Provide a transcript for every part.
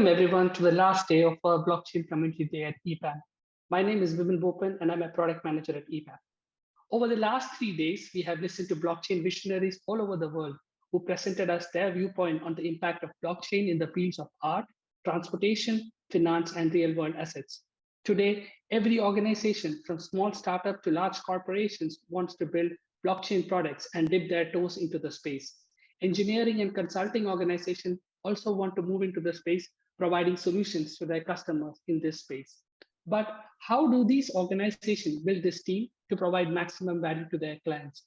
Welcome everyone to the last day of our blockchain community day at EPAM. My name is Vipin Bopan and I'm a product manager at EPAM. Over the last 3 days, we have listened to blockchain visionaries all over the world who presented us their viewpoint on the impact of blockchain in the fields of art, transportation, finance, and real world assets. Today, every organization from small startup to large corporations wants to build blockchain products and dip their toes into the space. Engineering and consulting organizations also want to move into the space, providing solutions to their customers in this space. But how do these organizations build this team to provide maximum value to their clients?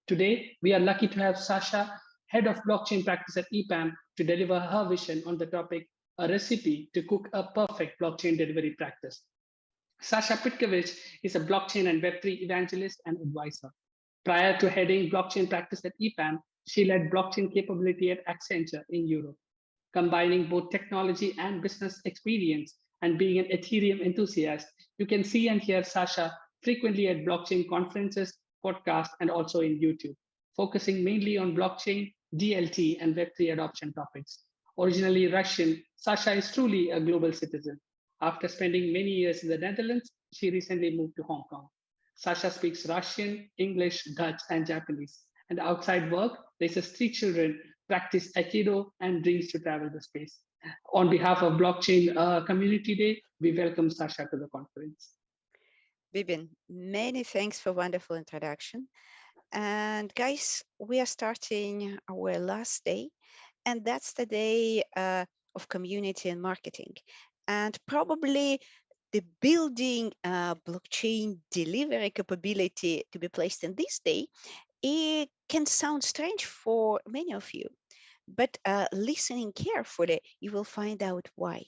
Today, we are lucky to have Sasha, head of blockchain practice at EPAM, to deliver her vision on the topic, a recipe to cook a perfect blockchain delivery practice. Sasha Pitkevich is a blockchain and Web3 evangelist and advisor. Prior to heading blockchain practice at EPAM, she led blockchain capability at Accenture in Europe. Combining both technology and business experience and being an Ethereum enthusiast, you can see and hear Sasha frequently at blockchain conferences, podcasts, and also in YouTube, focusing mainly on blockchain, DLT, and Web3 adoption topics. Originally Russian, Sasha is truly a global citizen. After spending many years in the Netherlands, she recently moved to Hong Kong. Sasha speaks Russian, English, Dutch, and Japanese. And outside work, raises 3 children, practice Aikido, and dreams to travel the space. On behalf of Blockchain Community Day, we welcome Sasha to the conference. Bibin, many thanks for wonderful introduction. And guys, we are starting our last day, and that's the day of community and marketing. And probably the building blockchain delivery capability to be placed in this day, it can sound strange for many of you, but listening carefully, you will find out why.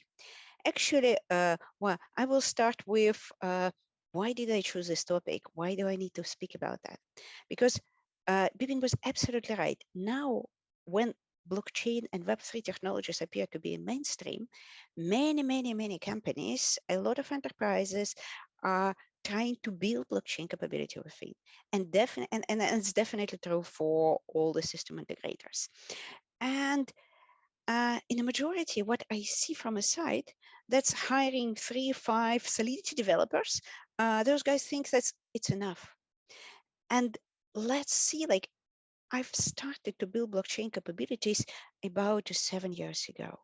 Actually, well, I will start with why did I choose this topic? Why do I need to speak about that? Because Bipin was absolutely right. Now, when blockchain and Web3 technologies appear to be mainstream, many companies, a lot of enterprises are trying to build blockchain capability within. And it's definitely true for all the system integrators. And in a majority, what I see from a site that's hiring 3, 5 Solidity developers, those guys think that it's enough. And let's see, like I've started to build blockchain capabilities about 7 years ago.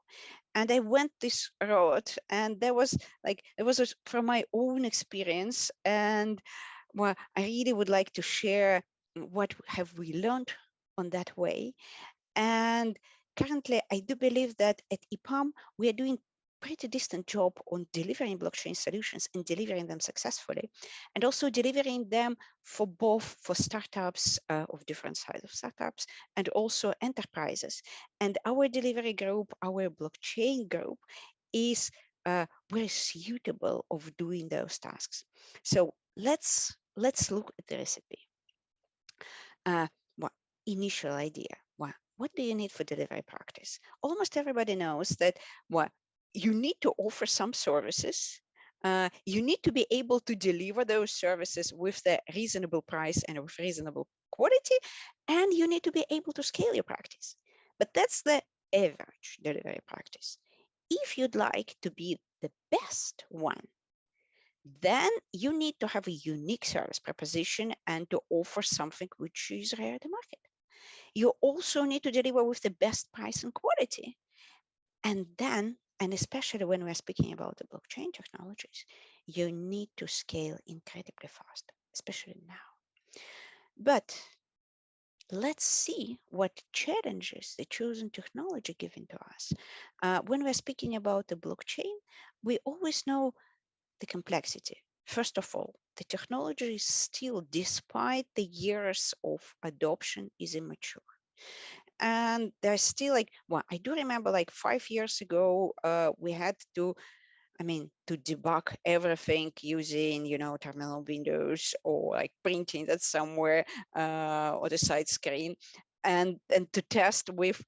And I went this road, and there was like, it was from my own experience. And well, I really would like to share what have we learned on that way. And currently, I do believe that at EPAM, we are doing pretty decent job on delivering blockchain solutions and delivering them successfully, and also delivering them for both for startups of different sizes of startups and also enterprises. And our delivery group, our blockchain group, is very suitable of doing those tasks. So let's look at the recipe. Well, initial idea. What do you need for delivery practice? Almost everybody knows that you need to offer some services. You need to be able to deliver those services with the reasonable price and with reasonable quality, and you need to be able to scale your practice. But that's the average delivery practice. If you'd like to be the best one, then you need to have a unique service proposition and to offer something which is rare in the market. You also need to deliver with the best price and quality. And then, and especially when we're speaking about the blockchain technologies, you need to scale incredibly fast, especially now. But let's see what challenges the chosen technology given to us. When we're speaking about the blockchain, we always know the complexity. First of all, the technology is still, despite the years of adoption, is immature. And there's still like, I do remember like 5 years ago, we had to, to debug everything using, terminal windows or like printing that somewhere on the side screen, and to test with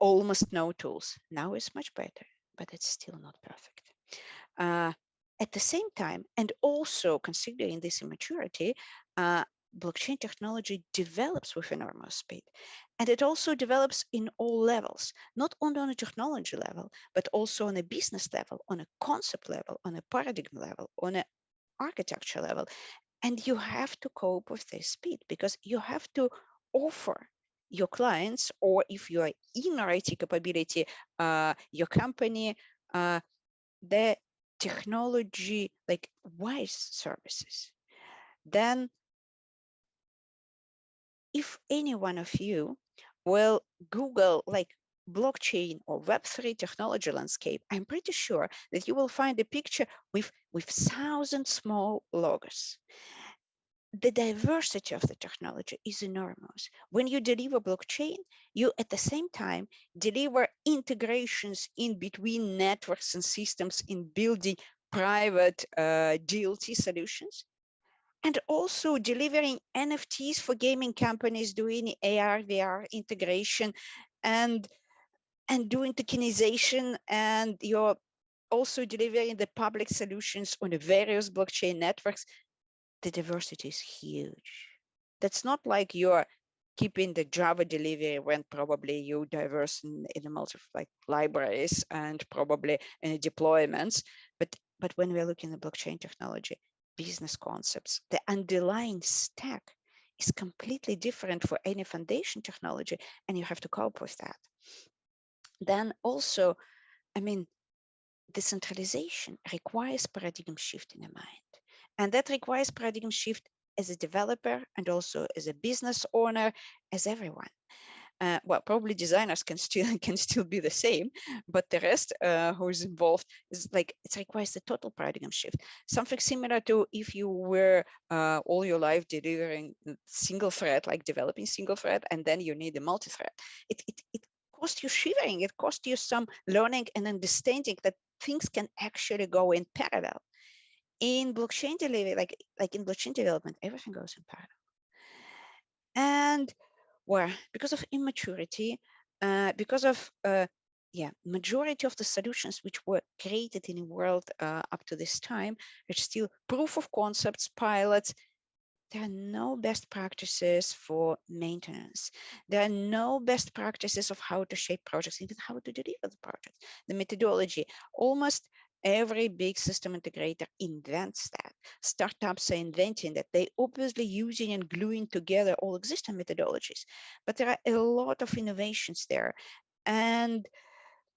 almost no tools. Now it's much better, but it's still not perfect. At the same time, and also considering this immaturity, blockchain technology develops with enormous speed. And it also develops in all levels, not only on a technology level, but also on a business level, on a concept level, on a paradigm level, on an architecture level. And you have to cope with this speed because you have to offer your clients, or if you are in IT capability, your company, the technology like wise services. Then if any one of you will Google like blockchain or Web3 technology landscape, I'm pretty sure that you will find a picture with 1,000 small logos. The diversity of the technology is enormous. When you deliver blockchain, you at the same time deliver integrations in between networks and systems in building private DLT solutions, and also delivering NFTs for gaming companies, doing AR, VR integration, and doing tokenization, and you're also delivering the public solutions on the various blockchain networks. The diversity is huge. That's not like you're keeping the Java delivery when probably you diverse in a multi like libraries and probably in deployments. But when we're looking at blockchain technology, business concepts, the underlying stack is completely different for any foundation technology, and you have to cope with that. Then also, I mean, decentralization requires paradigm shift in the mind. And that requires paradigm shift as a developer and also as a business owner, as everyone. Well, probably designers can still be the same, but the rest who is involved is like it requires a total paradigm shift. Something similar to if you were all your life delivering single thread, like developing single thread, and then you need a multi-thread. It costs you shivering. It costs you some learning and understanding that things can actually go in parallel. In blockchain delivery, like in blockchain development, everything goes in parallel. And where because of immaturity, because of majority of the solutions which were created in the world up to this time, it's still proof of concepts, pilots. There are no best practices for maintenance. There are no best practices of how to shape projects, even how to deliver the project. The methodology, almost every big system integrator invents that. Startups are inventing that. They obviously using and gluing together all existing methodologies, but there are a lot of innovations there. And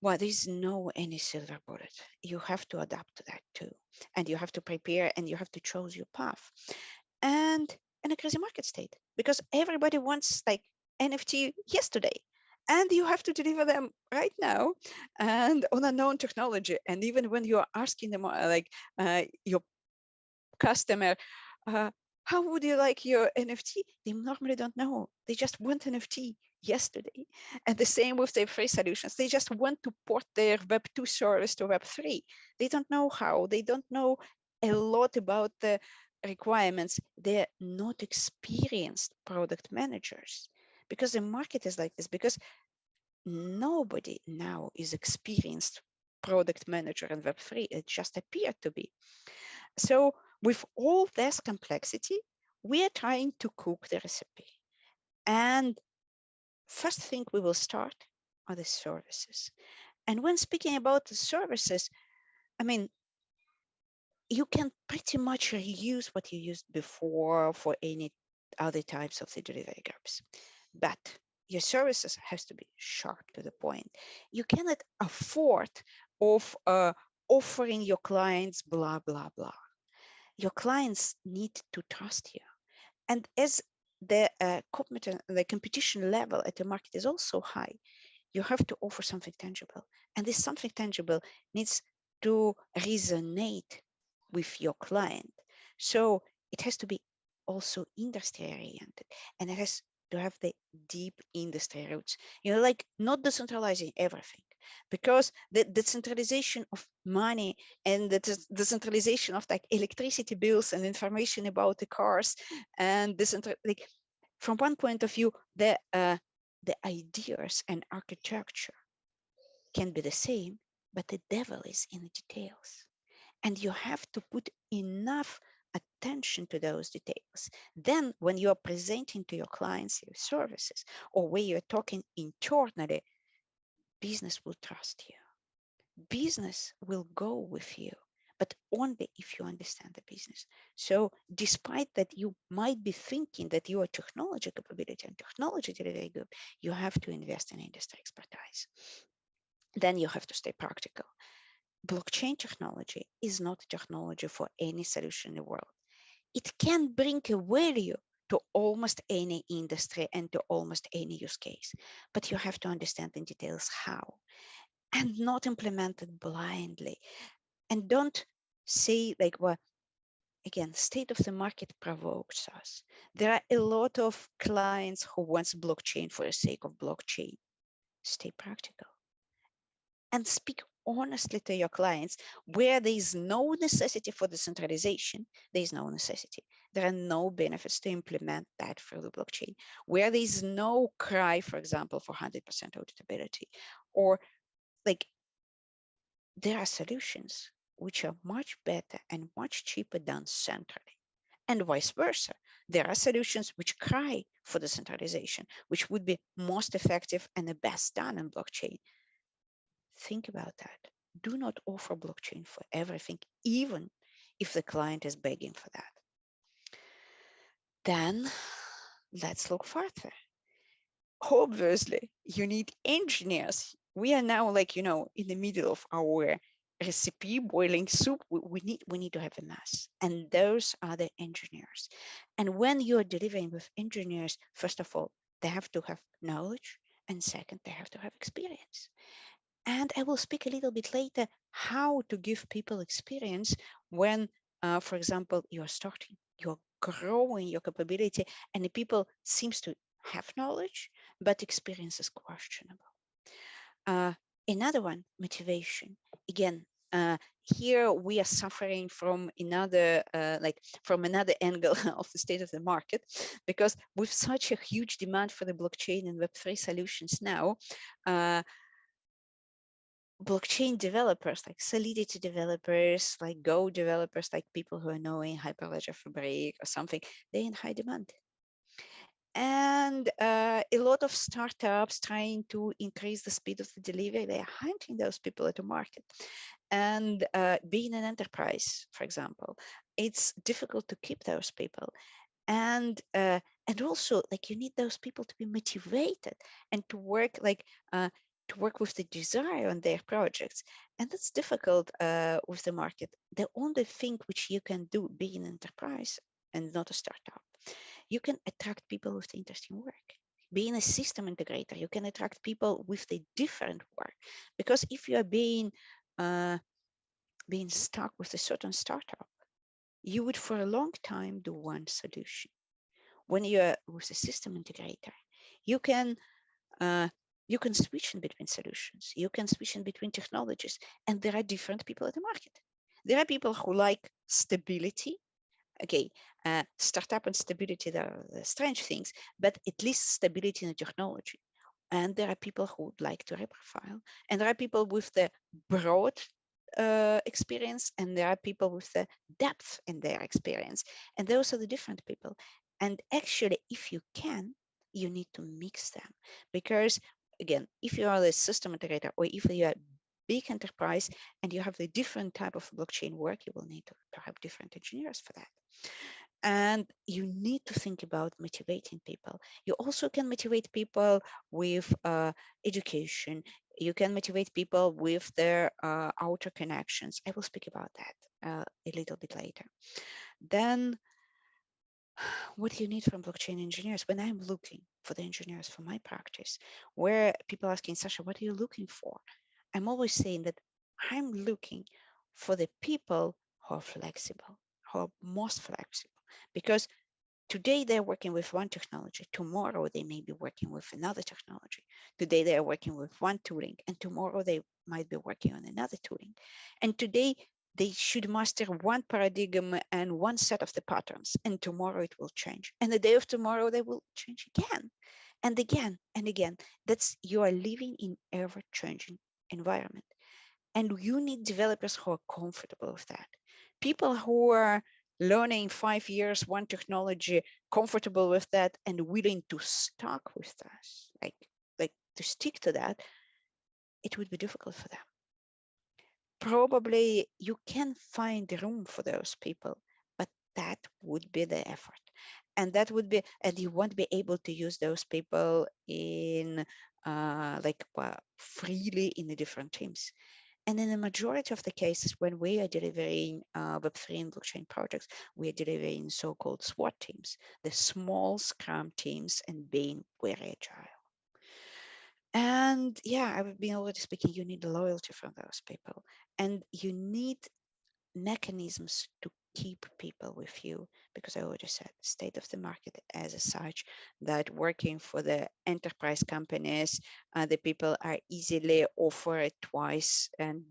well, there's no any silver bullet. You have to adapt to that too. And you have to prepare and you have to choose your path. And in a crazy market state, because everybody wants like NFT yesterday. And you have to deliver them right now and on a known technology. And even when you are asking them your customer, how would you like your NFT? They normally don't know. They just want NFT yesterday. And the same with their free solutions. They just want to port their Web2 service to Web3. They don't know how. They don't know a lot about the requirements. They're not experienced product managers because the market is like this, because nobody now is experienced product manager in Web3. It just appeared to be. So with all this complexity, we are trying to cook the recipe. And first thing we will start are the services. And when speaking about the services, I mean, you can pretty much reuse what you used before for any other types of the delivery groups. But your services has to be sharp to the point. You cannot afford of offering your clients blah, blah, blah. Your clients need to trust you. And as the competition level at the market is also high, you have to offer something tangible. And this something tangible needs to resonate with your client. So it has to be also industry oriented, and it has to have the deep industry roots. You know, like not decentralizing everything, because the decentralization of money and the decentralization of like electricity bills and information about the cars and like from one point of view, the ideas and architecture can be the same, but the devil is in the details. And you have to put enough attention to those details. Then when you are presenting to your clients your services, or where you're talking internally, business will trust you. Business will go with you, but only if you understand the business. So despite that you might be thinking that your technology capability and technology delivery good, you have to invest in industry expertise. Then you have to stay practical. Blockchain technology is not a technology for any solution in the world. It can bring a value to almost any industry and to almost any use case, but you have to understand in details how, and not implement it blindly. And don't say like, well, again, state of the market provokes us. There are a lot of clients who wants blockchain for the sake of blockchain. Stay practical and speak honestly to your clients. Where there is no necessity for decentralization, there is no necessity. There are no benefits to implement that through the blockchain. Where there is no cry, for example, for 100% auditability, or like, there are solutions which are much better and much cheaper done centrally. And vice versa. There are solutions which cry for decentralization, which would be most effective and the best done in blockchain. Think about that. Do not offer blockchain for everything, even if the client is begging for that. Then let's look further. Obviously, you need engineers. We are now, like, in the middle of our recipe boiling soup. We need to have a mass, and those are the engineers. And when you're delivering with engineers, first of all, they have to have knowledge, and second, they have to have experience. And I will speak a little bit later how to give people experience when, for example, you're starting, you're growing your capability, and the people seems to have knowledge, but experience is questionable. Uh, Another one, motivation. Again, here we are suffering from another, from another angle of the state of the market, because with such a huge demand for the blockchain and Web3 solutions now, blockchain developers, like Solidity developers, like Go developers, like people who are knowing Hyperledger Fabric or something, they're in high demand. And a lot of startups trying to increase the speed of the delivery, they are hunting those people at the market. And being an enterprise, for example, it's difficult to keep those people. And also, like, you need those people to be motivated and to work to work with the desire on their projects. And that's difficult with the market. The only thing which you can do being an enterprise and not a startup, you can attract people with interesting work. Being a system integrator, you can attract people with the different work. Because if you are being stuck with a certain startup, you would for a long time do one solution. When you're with a system integrator, you can switch in between solutions. You can switch in between technologies, and there are different people at the market. There are people who like stability. Okay, startup and stability, are the strange things, but at least stability in the technology. And there are people who would like to reprofile, and there are people with the broad experience, and there are people with the depth in their experience, and those are the different people. And actually, if you can, you need to mix them, because again, if you are a system integrator, or if you are big enterprise and you have the different type of blockchain work, you will need to have different engineers for that. And you need to think about motivating people. You also can motivate people with education. You can motivate people with their outer connections. I will speak about that a little bit later. Then, what do you need from blockchain engineers? When I'm looking for the engineers for my practice, where people asking, Sasha, what are you looking for? I'm always saying that I'm looking for the people who are flexible, who are most flexible, because today they're working with one technology, tomorrow they may be working with another technology. Today they are working with one tooling, and tomorrow they might be working on another tooling. And today they should master one paradigm and one set of the patterns, and tomorrow it will change. And the day of tomorrow they will change again and again and again. That's, you are living in ever-changing environment. And you need developers who are comfortable with that. People who are learning 5 years, one technology, comfortable with that and willing to stuck with us, like to stick to that, it would be difficult for them. Probably you can find room for those people, but that would be the effort. And that would be, and you won't be able to use those people in freely in the different teams. And in the majority of the cases, when we are delivering Web3 and blockchain projects, we are delivering so-called SWAT teams, the small Scrum teams, and being very agile. And yeah, I've been already speaking, you need loyalty from those people, and you need mechanisms to keep people with you, because I already said state of the market as such that working for the enterprise companies, the people are easily offered twice and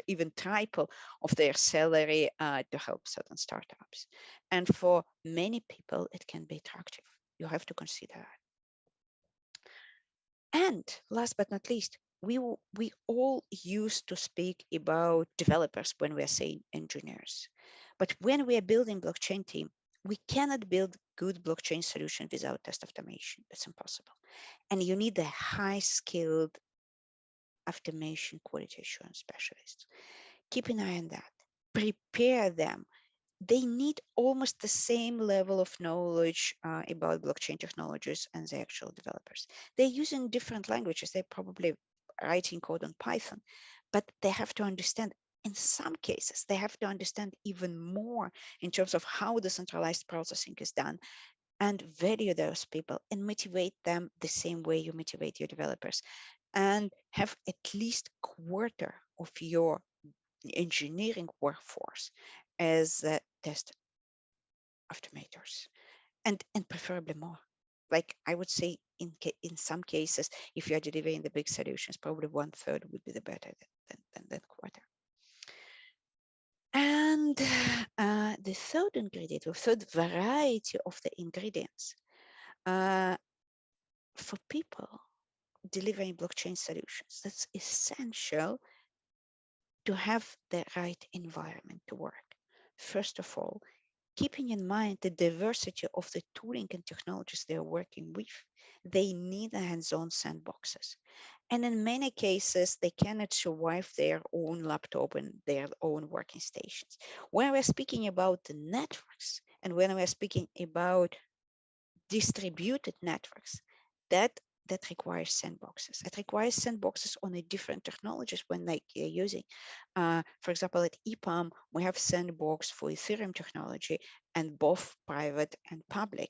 even triple of their salary to help certain startups. And for many people, it can be attractive. You have to consider that. And last but not least, we all used to speak about developers when we are saying engineers. But when we are building blockchain team, we cannot build good blockchain solution without test automation. That's impossible. And you need a high skilled automation quality assurance specialists. Keep an eye on that. Prepare them. They need almost the same level of knowledge about blockchain technologies and the actual developers. They're using different languages. They're probably writing code on Python, but they have to understand. In some cases, they have to understand even more in terms of how the centralized processing is done, and value those people and motivate them the same way you motivate your developers, and have at least quarter of your engineering workforce as test automators, and preferably more. Like I would say, in some cases, if you are delivering the big solutions, probably 1/3 would be the better than quarter. And the third ingredient, or third variety of the ingredients, uh, for people delivering blockchain solutions, that's essential to have the right environment to work. First of all, keeping in mind the diversity of the tooling and technologies they are working with, they need hands-on sandboxes. And in many cases, they cannot survive their own laptop and their own working stations. When we're speaking about the networks, and when we're speaking about distributed networks, that that requires sandboxes. It requires sandboxes on a different technologies when like you're using. For example, at EPAM, we have sandbox for Ethereum technology, and both private and public.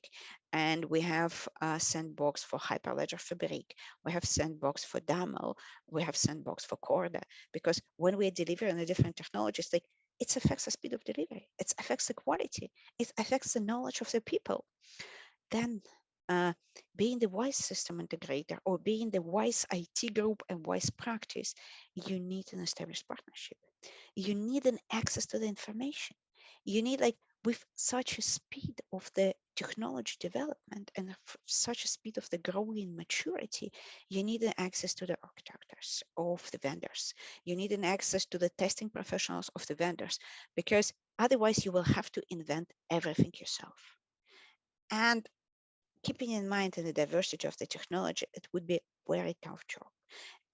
And we have a sandbox for Hyperledger Fabric. We have sandbox for DAML. We have sandbox for Corda. Because when we're delivering the different technologies, like it affects the speed of delivery, it affects the quality, it affects the knowledge of the people. Then being the WISE system integrator or being the WISE IT group and WISE practice, you need an established partnership. You need an access to the information. You need, like, with such a speed of the technology development and such a speed of the growing maturity, you need an access to the architects of the vendors. You need an access to the testing professionals of the vendors, because otherwise you will have to invent everything yourself. And keeping in mind the diversity of the technology, it would be a very tough job.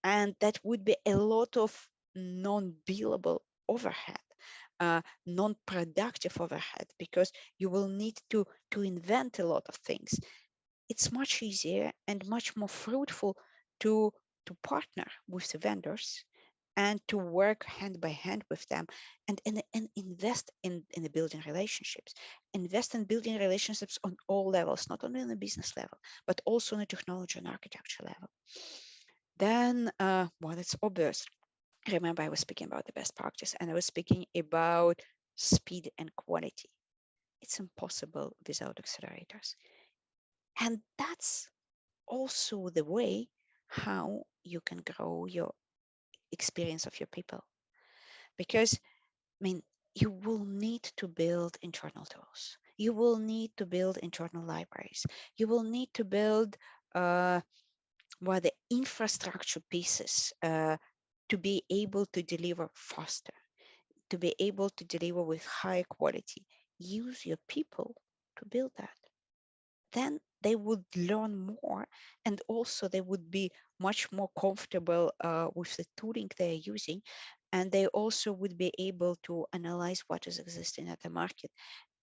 And that would be a lot of non-billable overhead, non-productive overhead, because you will need to invent a lot of things. It's much easier and much more fruitful to partner with the vendors and to work hand by hand with them, and invest in the building relationships. Invest in building relationships on all levels, not only on the business level, but also on the technology and architecture level. Then, well, it's obvious. Remember, I was speaking about the best practice, and I was speaking about speed and quality. It's impossible without accelerators. And that's also the way how you can grow your experience of your people. Because, I mean, you will need to build internal tools. You will need to build internal libraries. You will need to build the infrastructure pieces to be able to deliver faster, to be able to deliver with high quality, use your people to build that. Then they would learn more, and also they would be much more comfortable with the tooling they're using, and they also would be able to analyze what is existing at the market.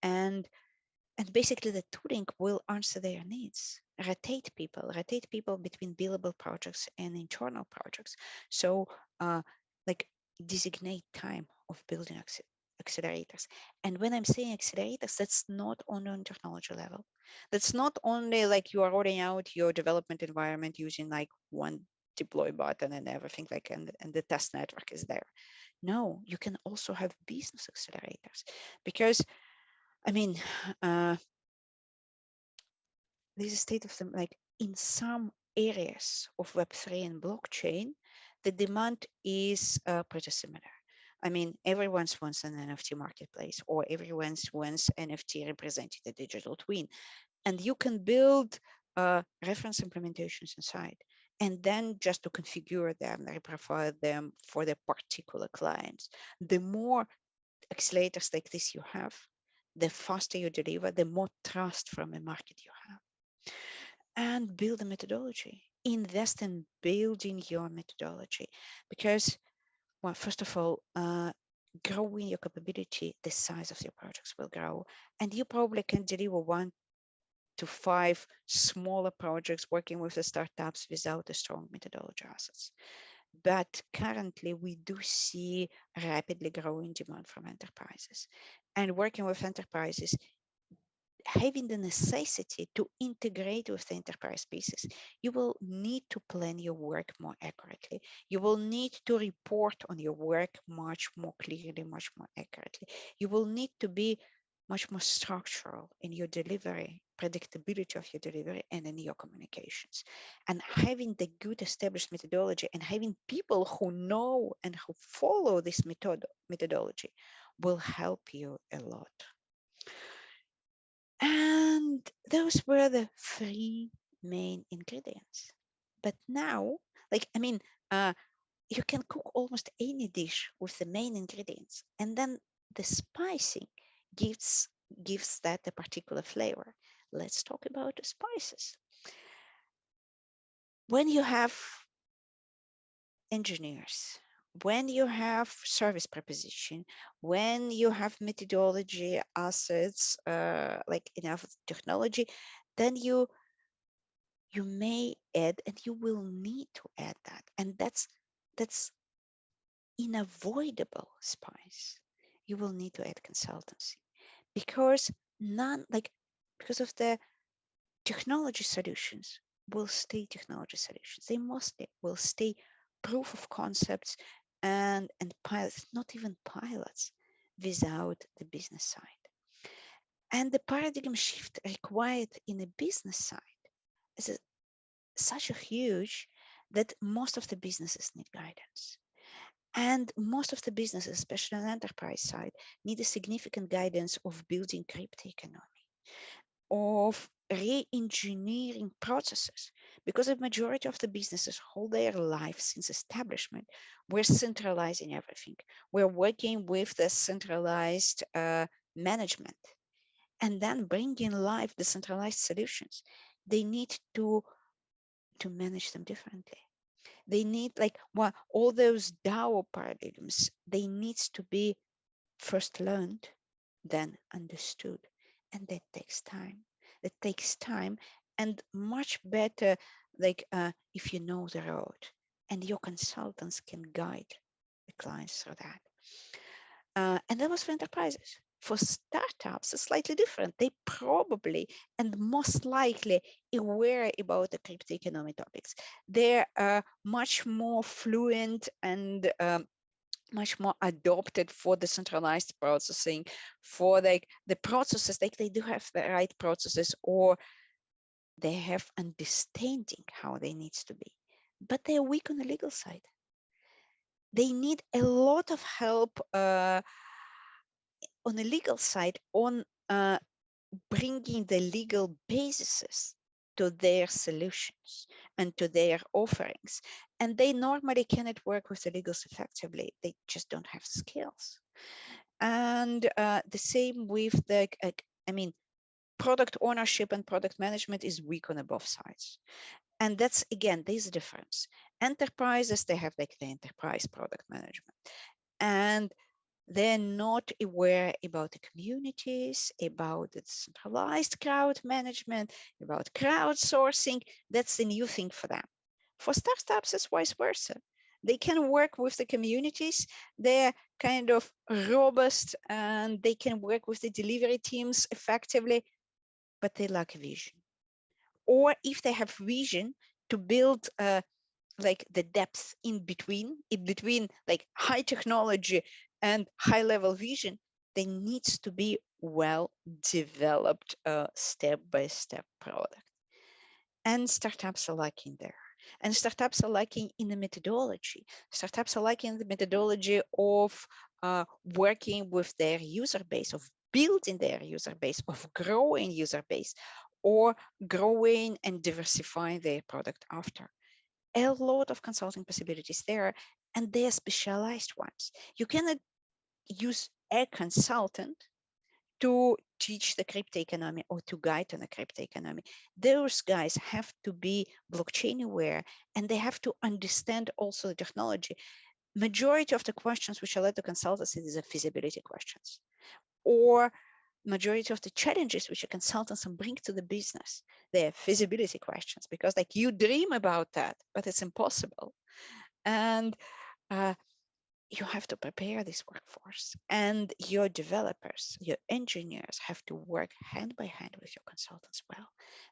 And basically the tooling will answer their needs, rotate people between billable projects and internal projects. So like designate time of building accelerators. And when I'm saying accelerators, that's not only on technology level. That's not only like you are rolling out your development environment using like one deploy button and everything like, and the test network is there. No, you can also have business accelerators, because I mean, this is state of the, like in some areas of Web3 and blockchain, the demand is pretty similar. I mean, everyone wants an NFT marketplace, or everyone wants NFT representing the digital twin. And you can build reference implementations inside, and then just to configure them, reprofile them for the particular clients. The more accelerators like this you have, the faster you deliver, the more trust from the market you have. And build a methodology. Invest in building your methodology, because, well, first of all, growing your capability, the size of your projects will grow, and you probably can deliver 1 to 5 smaller projects working with the startups without a strong methodology assets. But currently, we do see rapidly growing demand from enterprises, and working with enterprises, having the necessity to integrate with the enterprise pieces, you will need to plan your work more accurately. You will need to report on your work much more clearly, much more accurately. You will need to be much more structural in your delivery, predictability of your delivery, and in your communications. And having the good established methodology and having people who know and who follow this methodology will help you a lot. And those were the 3 main ingredients. But now, like, I mean, you can cook almost any dish with the main ingredients, and then the spicing gives that a particular flavor. Let's talk about the spices. When you have engineers, when you have service proposition, when you have methodology assets, like enough technology, then you may add, and you will need to add that, and that's unavoidable spice. You will need to add consultancy, because because of the technology solutions will stay technology solutions. They mostly will stay proof of concepts and pilots, not even pilots, without the business side. And the paradigm shift required in the business side is such a huge that most of the businesses need guidance. And most of the businesses, especially on the enterprise side, need a significant guidance of building crypto economy, of re-engineering processes, because the majority of the businesses whole their life since establishment, we're centralizing everything. We're working with the centralized management, and then bringing live decentralized solutions. They need to manage them differently. They need, like, well, all those DAO paradigms, they needs to be first learned, then understood. And that takes time. That takes time, and much better, like, if you know the road, and your consultants can guide the clients through that. And that was for enterprises. For startups, it's slightly different. They probably and most likely aware about the crypto economy topics. They're much more fluent and much more adopted for decentralized processing, for like the processes, like they do have the right processes, or they have understanding how they needs to be, but they're weak on the legal side. They need a lot of help on the legal side, on bringing the legal basis to their solutions and to their offerings. And they normally cannot work with the legals effectively. They just don't have skills. And the same with the, I mean, product ownership and product management is weak on both sides. And that's, again, there's a difference. Enterprises, they have like the enterprise product management. And they're not aware about the communities, about the centralized crowd management, about crowdsourcing. That's the new thing for them. For startups, it's vice versa. They can work with the communities. They're kind of robust and they can work with the delivery teams effectively, but they lack vision. Or if they have vision to build like the depth in between like high technology and high level vision, there needs to be well developed step-by-step product. And startups are lacking there. And startups are lacking in the methodology. Startups are lacking the methodology of working with their user base, of building their user base, of growing user base, or growing and diversifying their product after. A lot of consulting possibilities there, and they're specialized ones. You cannot use a consultant to teach the crypto economy or to guide on the crypto economy. Those guys have to be blockchain aware and they have to understand also the technology. Majority of the questions which are led to consultants is a feasibility questions, or majority of the challenges which a consultants bring to the business, they're feasibility questions, because like you dream about that, but it's impossible. And you have to prepare this workforce, and your developers, your engineers have to work hand by hand with your consultants well.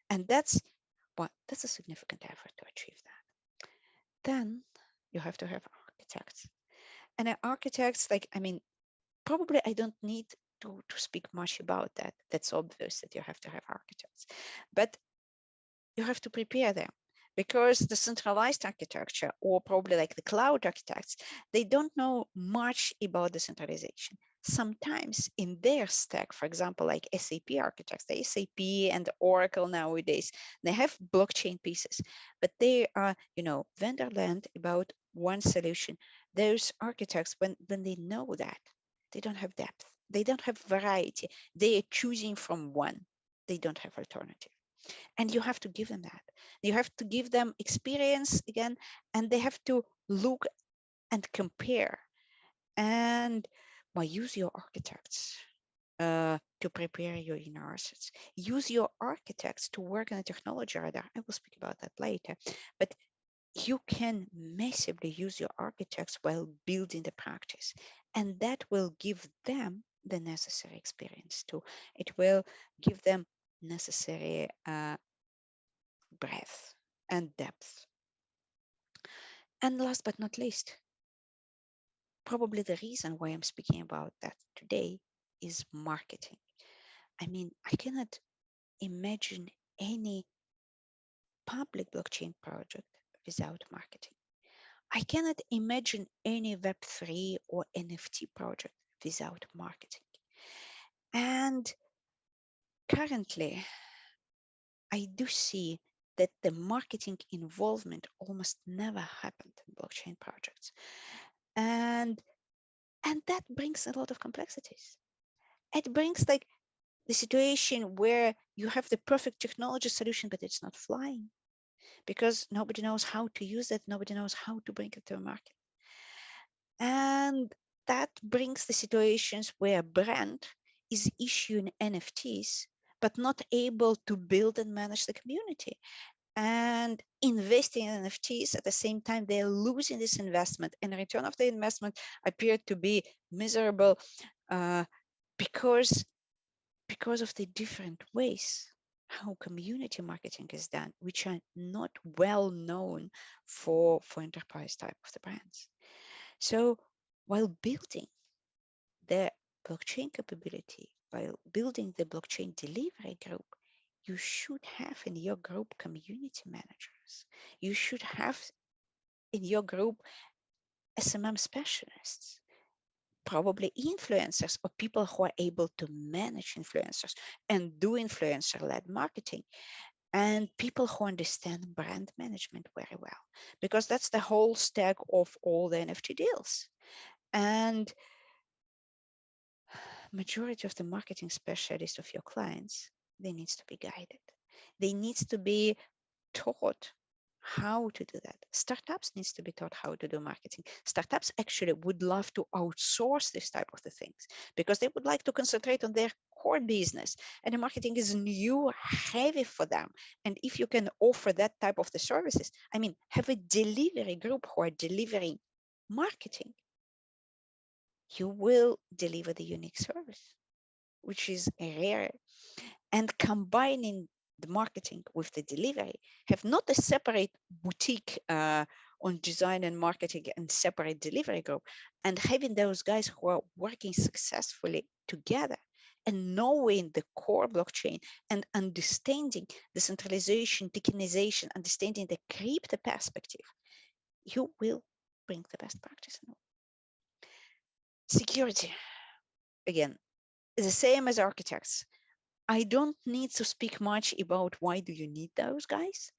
And that's a significant effort to achieve that. Then you have to have architects. And architects, like, I mean, probably I don't need to speak much about that. That's obvious that you have to have architects, but you have to prepare them, because the centralized architecture, or probably like the cloud architects, they don't know much about the centralization. Sometimes in their stack, for example, like SAP architects, the SAP and Oracle nowadays, they have blockchain pieces, but they are, vendor land about one solution. Those architects, when they know that, they don't have depth, they don't have variety, they are choosing from one, they don't have alternative. And you have to give them that. You have to give them experience again, and they have to look and compare. And use your architects to prepare your inner assets. Use your architects to work on the technology radar. I will speak about that later. But you can massively use your architects while building the practice. And that will give them the necessary experience too. It will give them necessary breadth and depth. And last but not least, probably the reason why I'm speaking about that today is marketing. I mean, I cannot imagine any public blockchain project without marketing. I cannot imagine any Web3 or NFT project without marketing. And currently, I do see that the marketing involvement almost never happened in blockchain projects. And that brings a lot of complexities. It brings like the situation where you have the perfect technology solution, but it's not flying because nobody knows how to use it. Nobody knows how to bring it to a market. And that brings the situations where a brand is issuing NFTs, but not able to build and manage the community. And investing in NFTs at the same time, they're losing this investment, and the return of the investment appeared to be miserable because of the different ways how community marketing is done, which are not well known for enterprise type of the brands. So while building the blockchain capability, while building the blockchain delivery group, you should have in your group community managers. You should have in your group SMM specialists, probably influencers or people who are able to manage influencers and do influencer-led marketing. and people who understand brand management very well, because that's the whole stack of all the NFT deals. And majority of the marketing specialists of your clients, they needs to be guided. They needs to be taught how to do that. Startups needs to be taught how to do marketing. Startups actually would love to outsource this type of the things because they would like to concentrate on their core business, and the marketing is new heavy for them. And if you can offer that type of the services, I mean, have a delivery group who are delivering marketing, you will deliver the unique service, which is rare. And combining the marketing with the delivery, have not a separate boutique on design and marketing and separate delivery group, and having those guys who are working successfully together and knowing the core blockchain and understanding the centralization, tokenization, understanding the crypto perspective, you will bring the best practice. Security, again, is the same as architects. I don't need to speak much about why do you need those guys.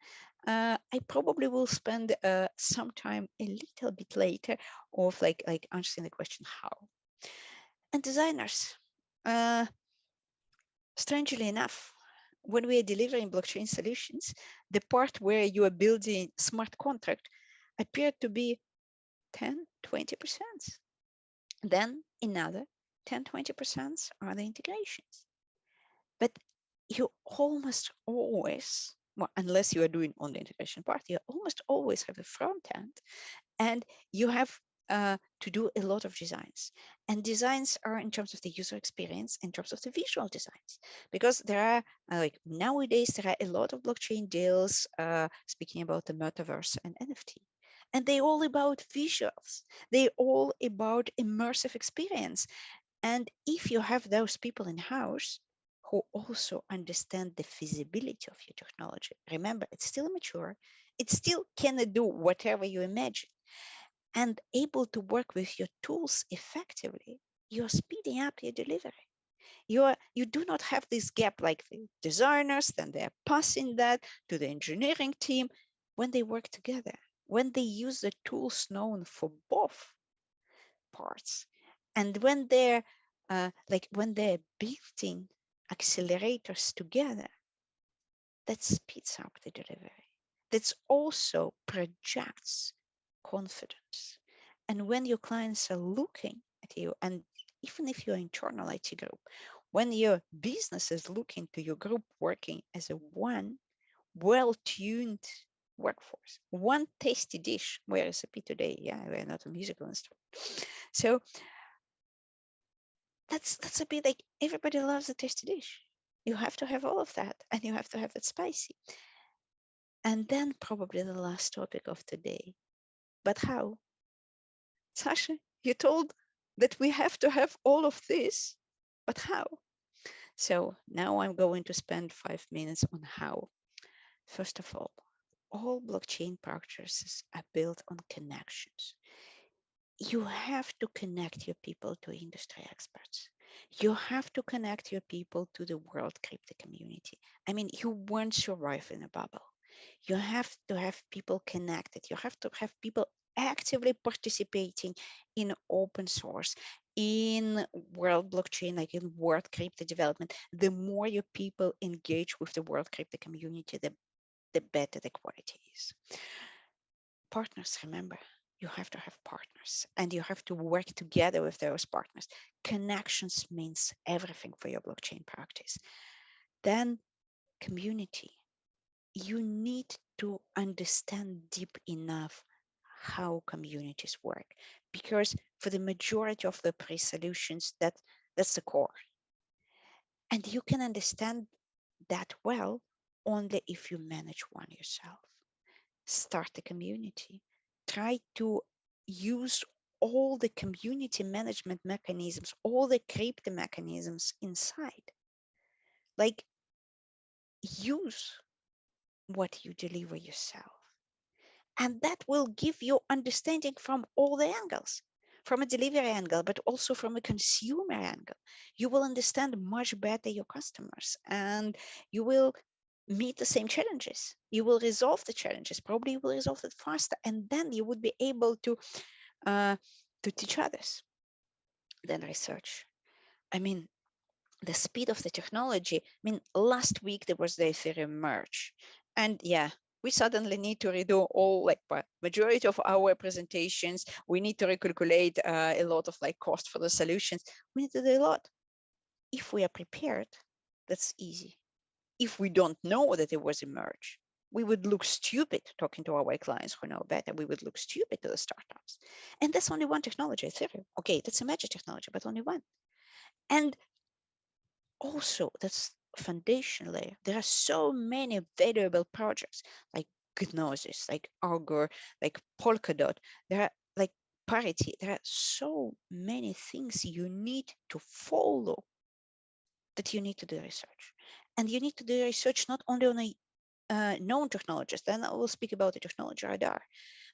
I probably will spend some time a little bit later of like answering the question how. And designers, uh, strangely enough, when we are delivering blockchain solutions, the part where you are building smart contract appeared to be 10, 20%. Then another 10, 20% are the integrations. But you almost always, well, unless you are doing on the integration part, you almost always have a front end, and you have to do a lot of designs. And designs are in terms of the user experience, in terms of the visual designs, because there are like nowadays there are a lot of blockchain deals speaking about the metaverse and NFT. And they all about visuals. They all about immersive experience. And if you have those people in house who also understand the feasibility of your technology, remember, it's still immature, it still cannot do whatever you imagine, and able to work with your tools effectively, you're speeding up your delivery. You do not have this gap like the designers, then they're passing that to the engineering team. When they work together, when they use the tools known for both parts, and when they're when they're building accelerators together, that speeds up the delivery. That also projects confidence. And when your clients are looking at you, and even if you're internal IT group, when your business is looking to your group working as a one well-tuned workforce, one tasty dish, we're SAP today, yeah, we're not a musical instrument. So that's a bit like everybody loves a tasty dish. You have to have all of that, and you have to have it spicy. And then probably the last topic of today. But how? Sasha, you told that we have to have all of this, but how? So now I'm going to spend 5 minutes on how. First of all blockchain practices are built on connections. You have to connect your people to industry experts. You have to connect your people to the world crypto community. I mean, you won't survive in a bubble. You have to have people connected. You have to have people actively participating in open source, in world blockchain, like in world crypto development. The more your people engage with the world crypto community, the better the quality is. Partners, remember, you have to have partners and you have to work together with those partners. Connections means everything for your blockchain practice. Then community, you need to understand deep enough how communities work, because for the majority of the pre-solutions, that's the core. And you can understand that well only if you manage one yourself. Start a community. Try to use all the community management mechanisms, all the crypto mechanisms inside. Like, use what you deliver yourself. And that will give you understanding from all the angles, from a delivery angle, but also from a consumer angle. You will understand much better your customers, and you will meet the same challenges. You will resolve the challenges. Probably you will resolve it faster, and then you would be able to teach others. Then research. I mean, the speed of the technology. I mean, last week there was the Ethereum merge, and yeah, we suddenly need to redo all like majority of our presentations. We need to recalculate a lot of like cost for the solutions. We need to do a lot. If we are prepared, that's easy. If we don't know that it was a merge, we would look stupid talking to our clients who know better. We would look stupid to the startups. And that's only one technology, Ethereum. Okay, that's a major technology, but only one. And also, that's foundation layer. There are so many valuable projects like Gnosis, like Augur, like Polkadot. There are like Parity. There are so many things you need to follow that you need to do research. And you need to do research not only on a known technologies, then I will speak about the technology radar,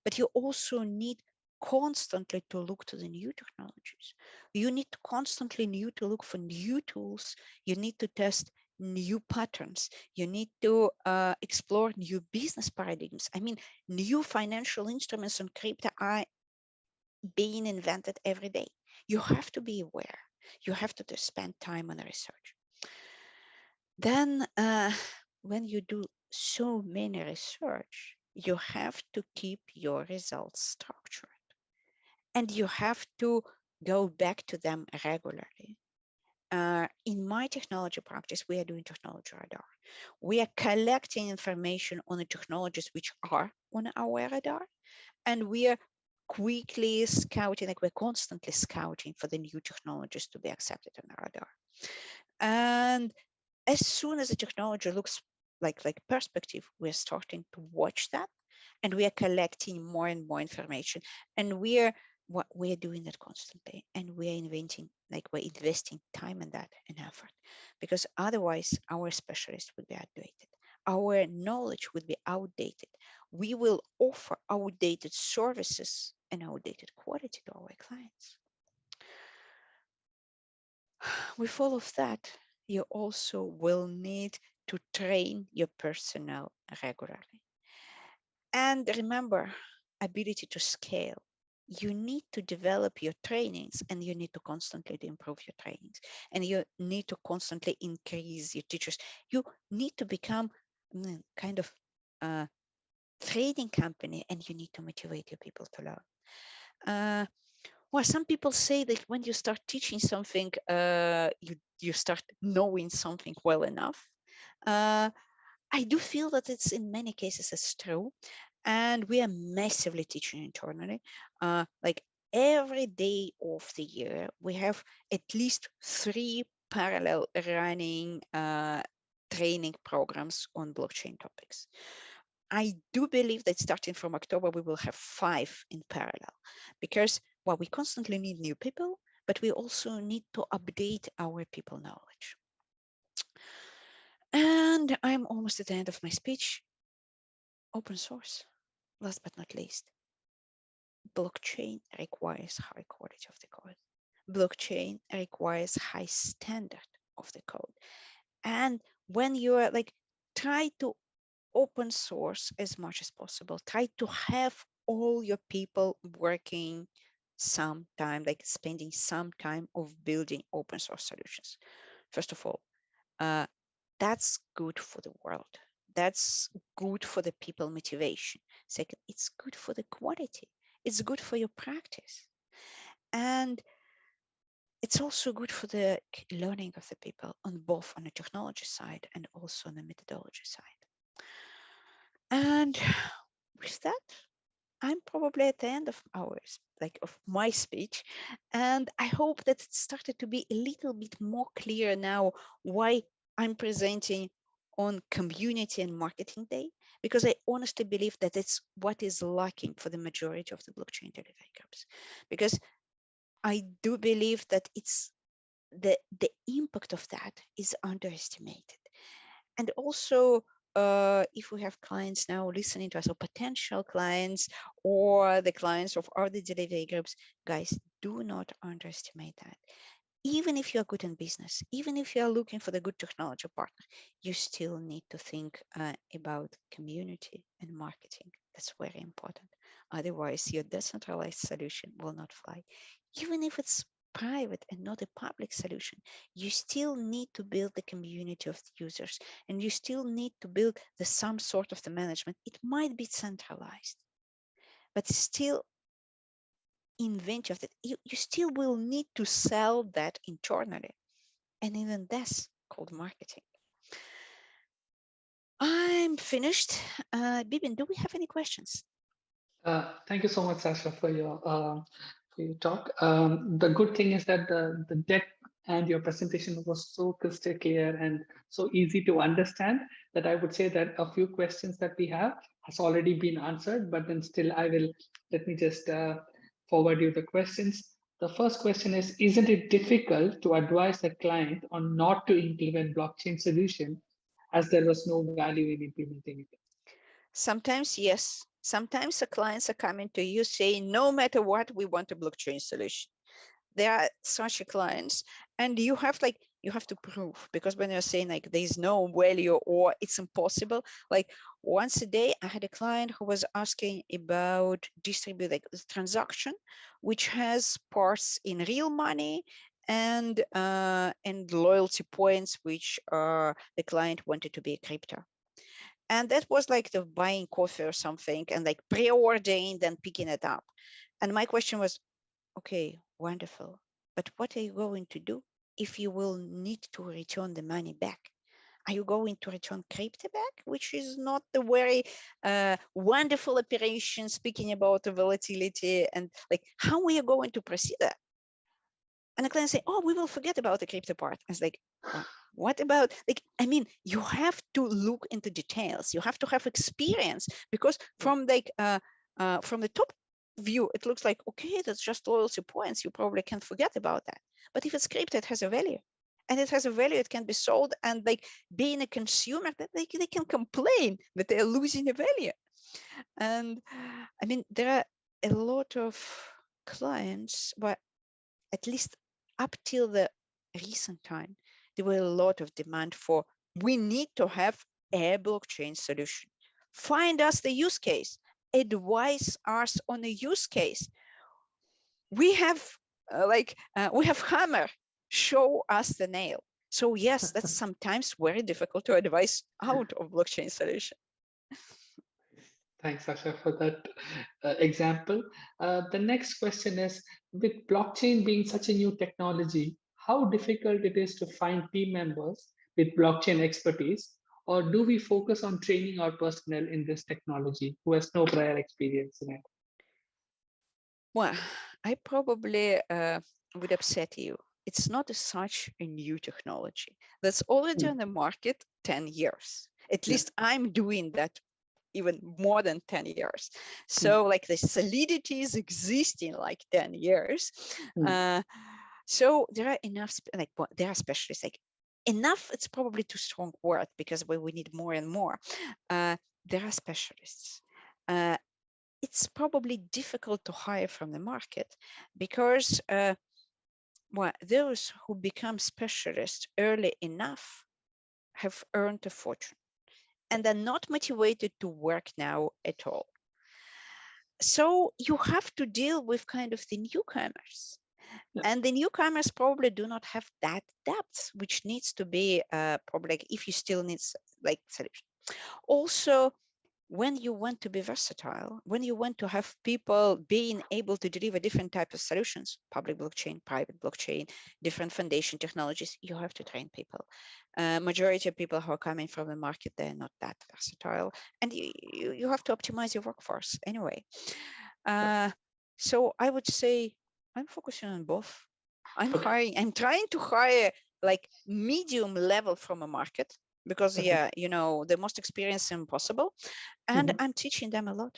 but you also need constantly to look to the new technologies. You need to constantly to look for new tools. You need to test new patterns. You need to explore new business paradigms. I mean, new financial instruments and crypto are being invented every day. You have to be aware. You have to spend time on research. Then when you do so many research, you have to keep your results structured and you have to go back to them regularly. In my technology practice, we are doing technology radar. We are collecting information on the technologies which are on our radar, and we are quickly scouting, like we're constantly scouting for the new technologies to be accepted on the radar. And as soon as the technology looks like perspective, we're starting to watch that, and we are collecting more and more information, and we're doing that constantly, and we're inventing, like we're investing time in that and effort, because otherwise our specialists would be outdated, our knowledge would be outdated, we will offer outdated services and outdated quality to our clients. With all of that, you also will need to train your personnel regularly. And remember, ability to scale. You need to develop your trainings, and you need to constantly improve your trainings, and you need to constantly increase your teachers. You need to become kind of a training company, and you need to motivate your people to learn. Well, some people say that when you start teaching something, you start knowing something well enough. I do feel that it's in many cases it's true, and we are massively teaching internally. Like every day of the year, we have at least 3 parallel running training programs on blockchain topics. I do believe that starting from October, we will have 5 in parallel, because well, we constantly need new people, but we also need to update our people knowledge. And I'm almost at the end of my speech. Open source, last but not least. Blockchain requires high quality of the code. Blockchain requires high standard of the code. And when you are like, try to open source as much as possible. Try to have all your people working some time, like spending some time of building open source solutions. First of all, that's good for the world. That's good for the people motivation. Second, it's good for the quality. It's good for your practice. And it's also good for the learning of the people on both on the technology side and also on the methodology side. And with that, I'm probably at the end of ours, like of my speech. And I hope that it started to be a little bit more clear now why I'm presenting on Community and Marketing Day, because I honestly believe that it's what is lacking for the majority of the blockchain delivery groups. Because I do believe that it's the impact of that is underestimated. And also, if we have clients now listening to us, or potential clients, or the clients of other delivery groups, guys, do not underestimate that. even if you're good in business, even if you're looking for the good technology partner, you still need to think about community and marketing. That's very important. Otherwise, your decentralized solution will not fly. Even if it's private and not a public solution, you still need to build the community of the users, and you still need to build some sort of the management. It might be centralized, but still invent of that. You still will need to sell that internally. And even that's called marketing. I'm finished. Bibin, do we have any questions? Thank you so much, Sasha, for your talk. The good thing is that the deck and your presentation was so crystal clear and so easy to understand that I would say that a few questions that we have has already been answered, but then still let me just forward you the questions. The first question is, isn't it difficult to advise a client on not to implement blockchain solution as there was no value in implementing it? Sometimes, yes. Sometimes the clients are coming to you saying, no matter what, we want a blockchain solution. There are such clients, and you have to prove, because when you're saying like there's no value or it's impossible, like once a day I had a client who was asking about distribute like the transaction which has parts in real money and loyalty points which the client wanted to be a crypto. And that was like the buying coffee or something and like preordering, then picking it up. And my question was, okay, wonderful. But what are you going to do if you will need to return the money back? Are you going to return crypto back, which is not the very wonderful operation, speaking about the volatility and like how we are going to proceed that? And the client say, oh, we will forget about the crypto part. I was like, what about, like, I mean, you have to look into details. You have to have experience, because from like from the top view, it looks like, okay, that's just loyalty points. You probably can forget about that. But if it's crypto, it has a value. And it has a value, it can be sold. And like being a consumer, that they can complain that they're losing a value. And I mean, there are a lot of clients, but at least up till the recent time, there were a lot of demand for, we need to have a blockchain solution. Find us the use case, advise us on a use case. We have we have hammer, show us the nail. So yes, that's sometimes very difficult to advise out of blockchain solution. Thanks, Sasha, for that example. The next question is, with blockchain being such a new technology, how difficult it is to find team members with blockchain expertise, or do we focus on training our personnel in this technology who has no prior experience in it? Well, I probably would upset you. It's not such a new technology. That's already on the market 10 years. At least I'm doing that even more than 10 years. So like the solidity is existing like 10 years. So there are enough, there are specialists, like enough, it's probably too strong word because we need more and more. There are specialists. It's probably difficult to hire from the market because those who become specialists early enough have earned a fortune and are not motivated to work now at all. So you have to deal with kind of the newcomers. And the newcomers probably do not have that depth, which needs to be probably like if you still need like solution. Also, when you want to be versatile, when you want to have people being able to deliver different types of solutions, public blockchain, private blockchain, different foundation technologies, you have to train people. Majority of people who are coming from the market, they're not that versatile. And you have to optimize your workforce anyway. So I would say I'm focusing on both. I'm trying to hire like medium level from a market, because the most experienced impossible, and I'm teaching them a lot.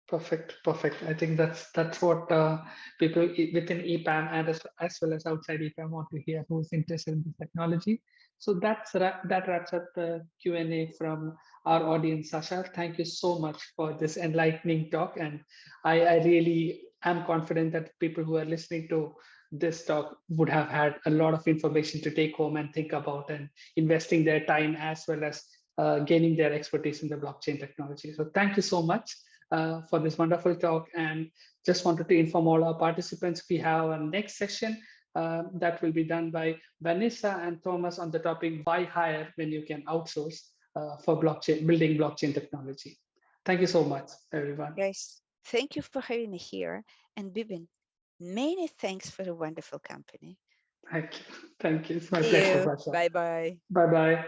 Perfect. I think that's what people within EPAM and as well as outside EPAM want to hear, who's interested in this technology. So that wraps up the Q&A from our audience. Sasha, thank you so much for this enlightening talk, and I really am confident that people who are listening to this talk would have had a lot of information to take home and think about, and investing their time as well as gaining their expertise in the blockchain technology. So thank you so much for this wonderful talk. And just wanted to inform all our participants, we have a next session that will be done by Vanessa and Thomas on the topic, why hire when you can outsource for building blockchain technology. Thank you so much, everyone. Guys, thank you for having me here. And Bibin, many thanks for the wonderful company. Thank you. Thank you. It's my See pleasure, you. Pasha. Bye-bye. Bye-bye.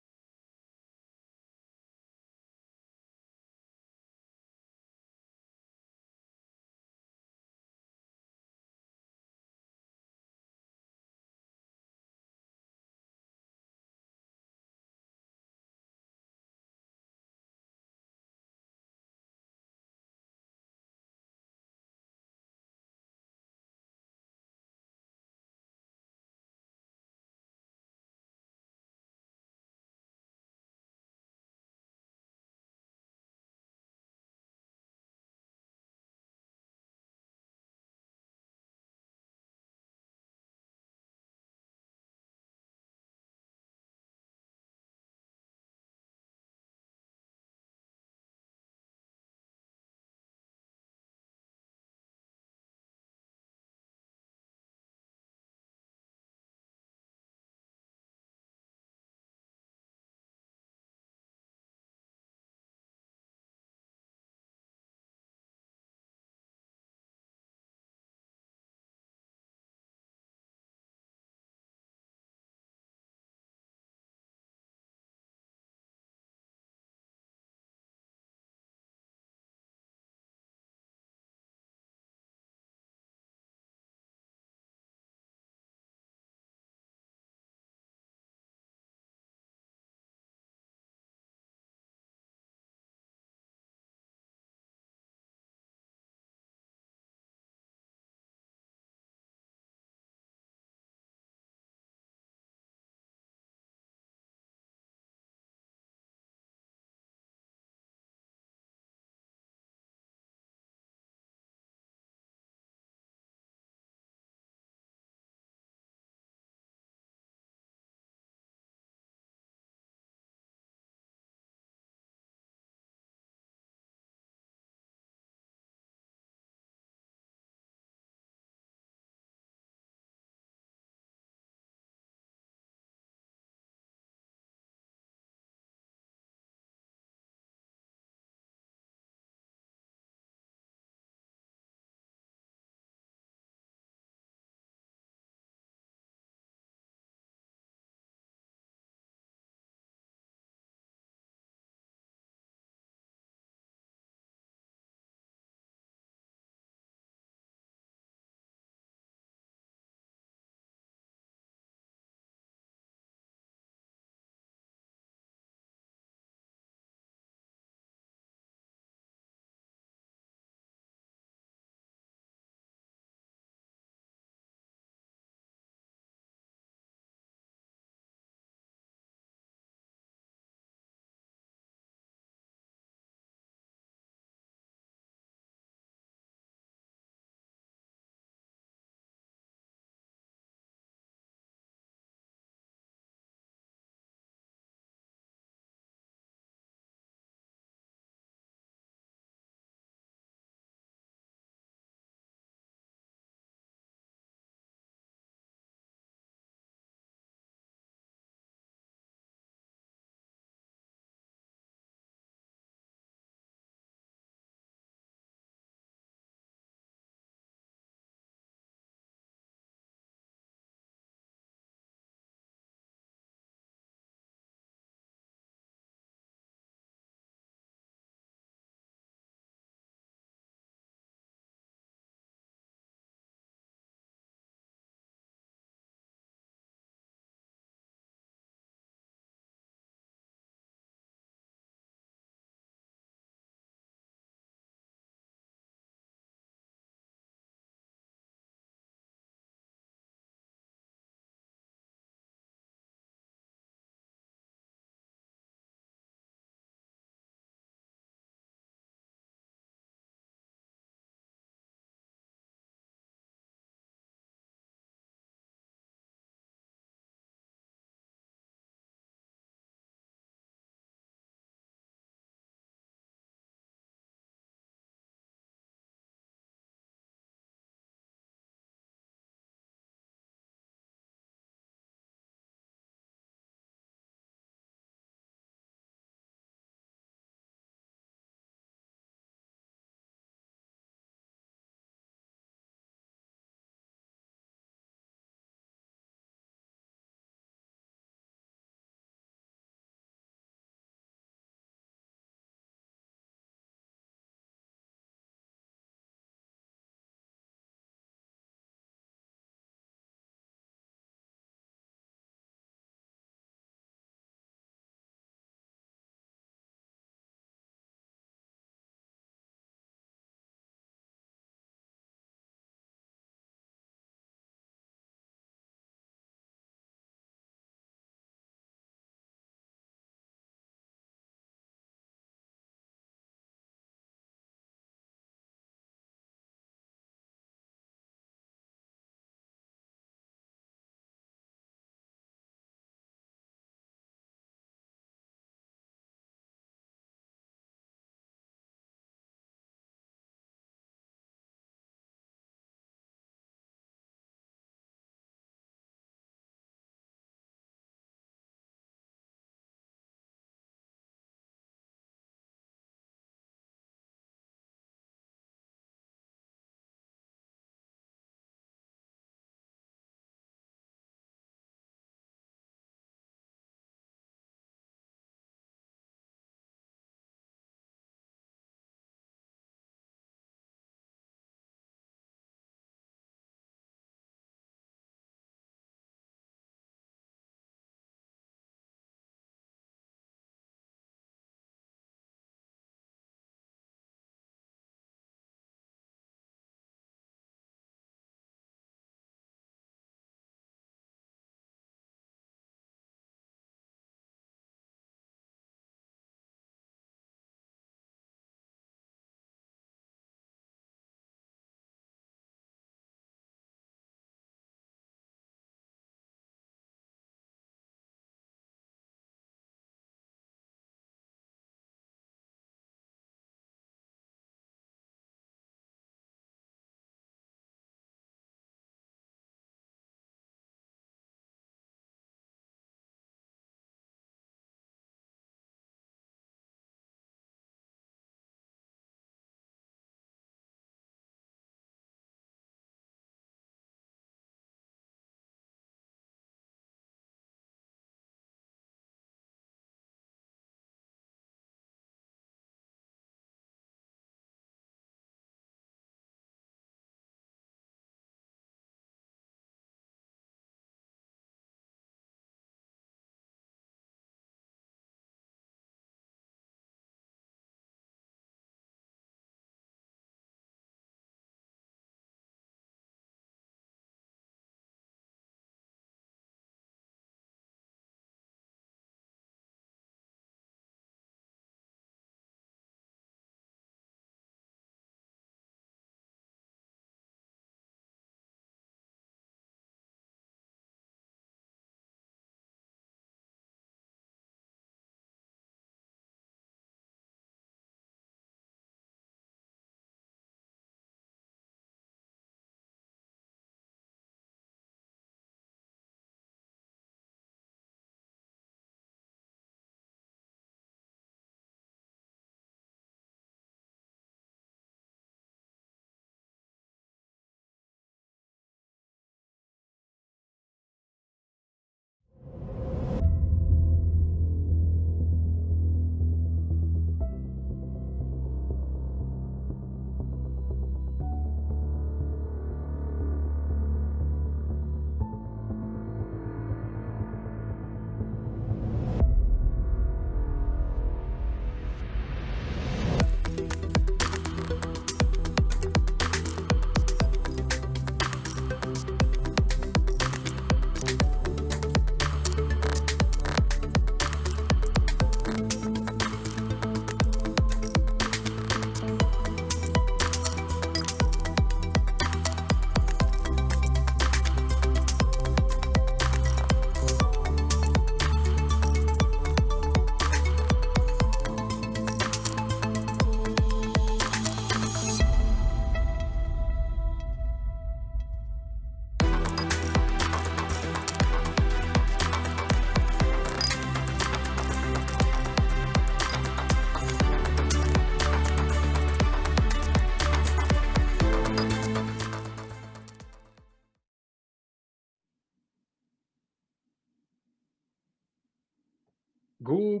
Good,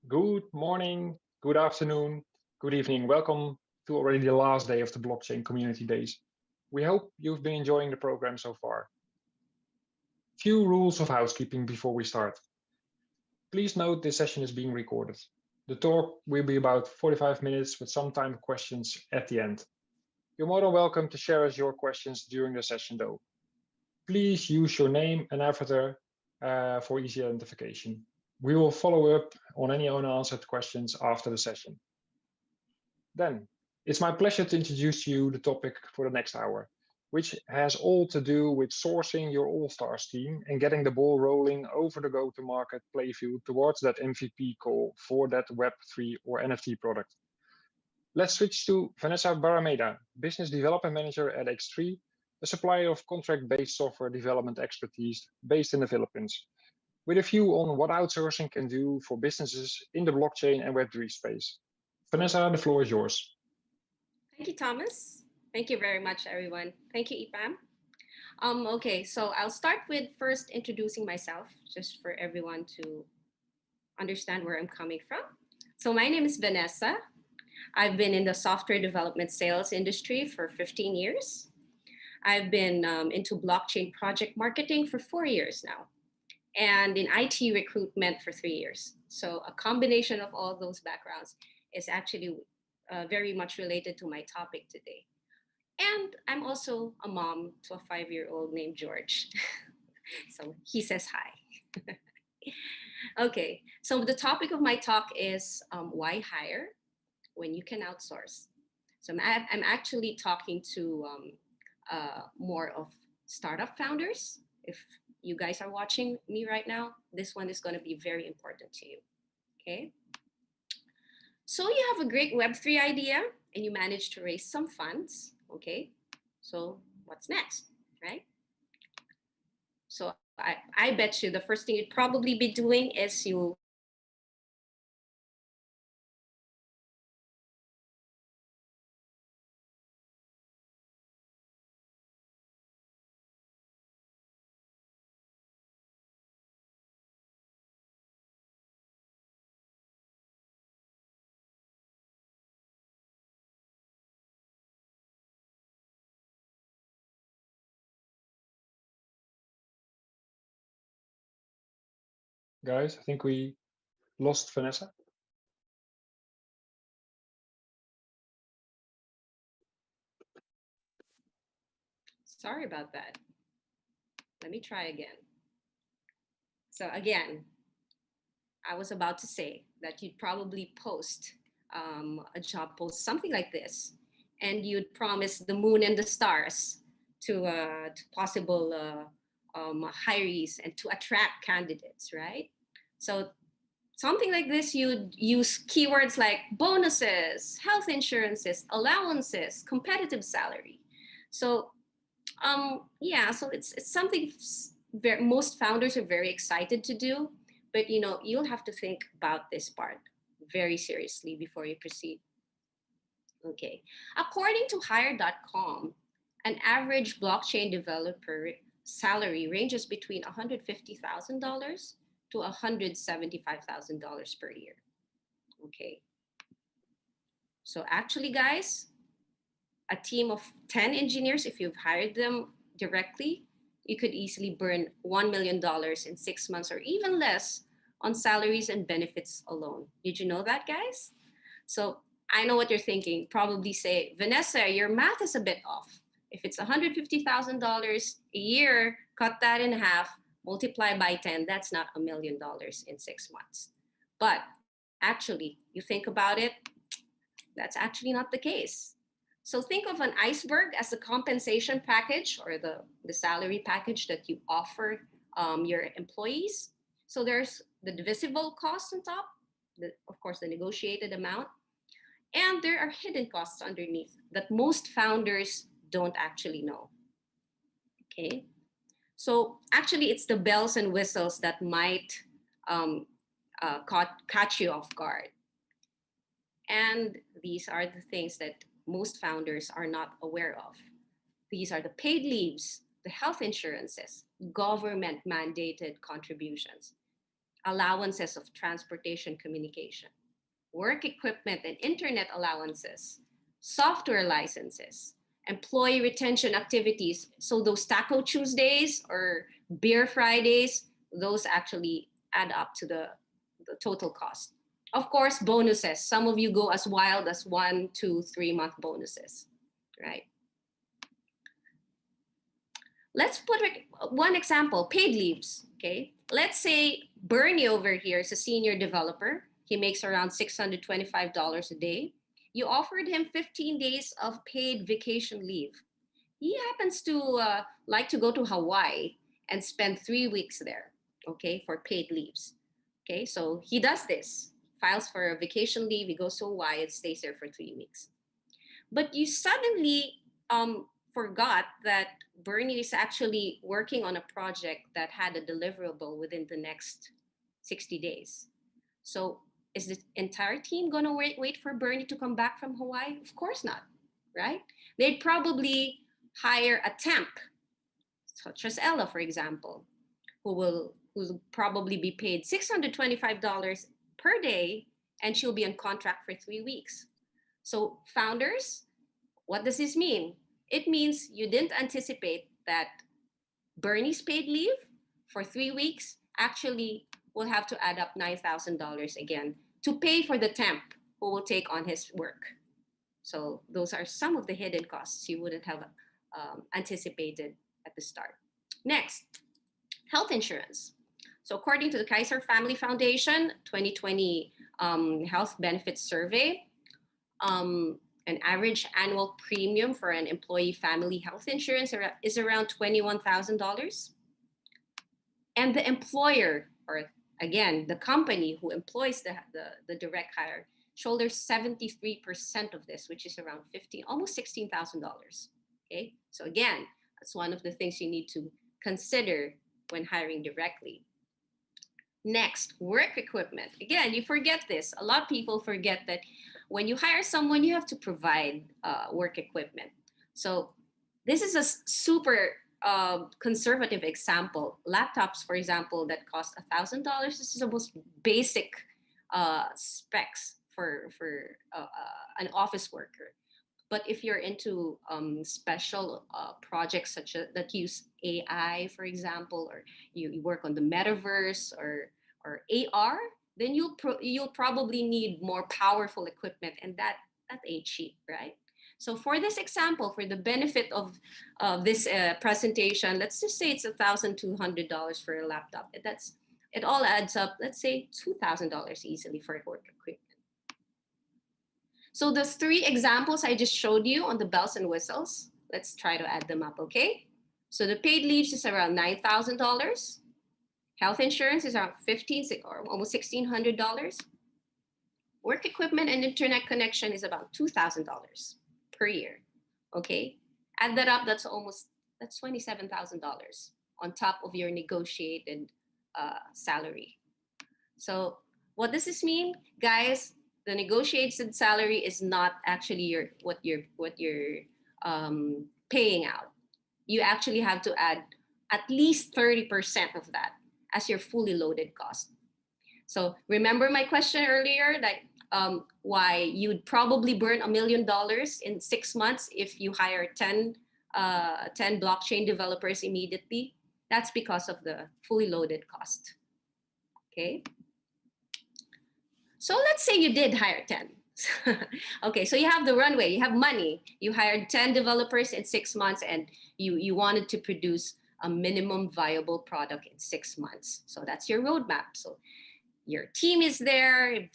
good morning, good afternoon, good evening. Welcome to already the last day of the Blockchain Community Days. We hope you've been enjoying the program so far. Few rules of housekeeping before we start. Please note this session is being recorded. The talk will be about 45 minutes with some time for questions at the end. You're more than welcome to share us your questions during the session though. Please use your name and avatar for easy identification. We will follow up on any unanswered questions after the session. Then, it's my pleasure to introduce you the topic for the next hour, which has all to do with sourcing your All-Stars team and getting the ball rolling over the go-to-market playfield towards that MVP call for that Web3 or NFT product. Let's switch to Vanessa Barameda, Business Development Manager at X3, a supplier of contract-based software development expertise based in the Philippines, with a view on what outsourcing can do for businesses in the blockchain and Web3 space. Vanessa, the floor is yours. Thank you, Thomas. Thank you very much, everyone. Thank you, EPAM. Okay, so I'll start with first introducing myself, just for everyone to understand where I'm coming from. So my name is Vanessa. I've been in the software development sales industry for 15 years. I've been into blockchain project marketing for 4 years now, and in IT recruitment for 3 years. So a combination of all those backgrounds is actually very much related to my topic today. And I'm also a mom to a 5-year-old named George. So he says hi. Okay, so the topic of my talk is why hire when you can outsource. So I'm actually talking to more of startup founders. If you guys are watching me right now, this one is going to be very important to you. Okay. So you have a great Web3 idea and you manage to raise some funds. Okay. So what's next, right? So I bet you the first thing you'd probably be doing is you Guys, I think we lost Vanessa. sorry about that. Let me try again. So again, I was about to say that you'd probably post a job post, something like this, and you'd promise the moon and the stars to possible hirees and to attract candidates, right? So something like this, you'd use keywords like bonuses, health insurances, allowances, competitive salary. So yeah, so it's something most founders are very excited to do, but you'll have to think about this part very seriously before you proceed. Okay, according to hire.com, an average blockchain developer salary ranges between $150,000 to $175,000 per year. Okay, so actually guys, a team of 10 engineers, if you've hired them directly, you could easily burn $1 million in 6 months or even less on salaries and benefits alone. Did you know that, guys? So I know what you're thinking. Probably say, Vanessa, your math is a bit off. If it's $150,000 a year, cut that in half, multiply by 10, that's not $1 million in 6 months. But actually, you think about it, that's actually not the case. So think of an iceberg as the compensation package or the salary package that you offer your employees. So there's the divisible cost on top, of course, the negotiated amount. And there are hidden costs underneath that most founders don't actually know. Okay. So actually, it's the bells and whistles that might catch you off guard. And these are the things that most founders are not aware of. These are the paid leaves, the health insurances, government mandated contributions. allowances of transportation communication, work equipment and internet allowances, software licenses, employee retention activities. So those Taco Tuesdays or Beer Fridays, those actually add up to the total cost. Of course, bonuses. Some of you go as wild as 1, 2, 3 month bonuses, right? Let's put one example, paid leaves, okay? Let's say Bernie over here is a senior developer. He makes around $625 a day. You offered him 15 days of paid vacation leave. He happens to like to go to Hawaii and spend 3 weeks there, okay, for paid leaves. Okay, so he does this, files for a vacation leave, he goes to Hawaii and stays there for 3 weeks. But you suddenly forgot that Bernie is actually working on a project that had a deliverable within the next 60 days. So is the entire team going to wait for Bernie to come back from Hawaii? Of course not, right? They'd probably hire a temp, such as Ella, for example, who'll probably be paid $625 per day, and she'll be on contract for 3 weeks. So founders, what does this mean? It means you didn't anticipate that Bernie's paid leave for 3 weeks actually will have to add up $9,000 again to pay for the temp who will take on his work. So those are some of the hidden costs you wouldn't have anticipated at the start. Next, health insurance. So according to the Kaiser Family Foundation 2020 Health Benefits Survey, an average annual premium for an employee family health insurance is around $21,000. And the employer, or again, the company who employs the direct hire, shoulders 73% of this, which is around almost $16,000. Okay, so again, that's one of the things you need to consider when hiring directly. Next, work equipment. Again, you forget this. A lot of people forget that when you hire someone, you have to provide work equipment. So this is a super conservative example. Laptops, for example, that cost $1,000. This is the most basic specs for an office worker. But if you're into special projects such as that use AI, for example, or you work on the metaverse or AR, then you'll probably need more powerful equipment, and that ain't cheap, right? So for this example, for the benefit of this presentation, let's just say it's $1,200 for a laptop. It all adds up, let's say $2,000 easily for work equipment. So the 3 examples I just showed you on the bells and whistles, let's try to add them up, okay? So the paid leaves is around $9,000. Health insurance is around or almost $1,600. Work equipment and internet connection is about $2,000 per year, okay? Add that up, that's $27,000 on top of your negotiated salary. So what does this mean, guys? The negotiated salary is not actually what you're paying out. You actually have to add at least 30% of that as your fully loaded cost. So remember my question earlier that why you'd probably burn $1 million in 6 months if you hire 10 blockchain developers immediately? That's because of the fully loaded cost. Okay. So let's say you did hire 10. Okay, so you have the runway, you have money, you hired 10 developers in 6 months, and you wanted to produce a minimum viable product in 6 months. So that's your roadmap. So your team is there,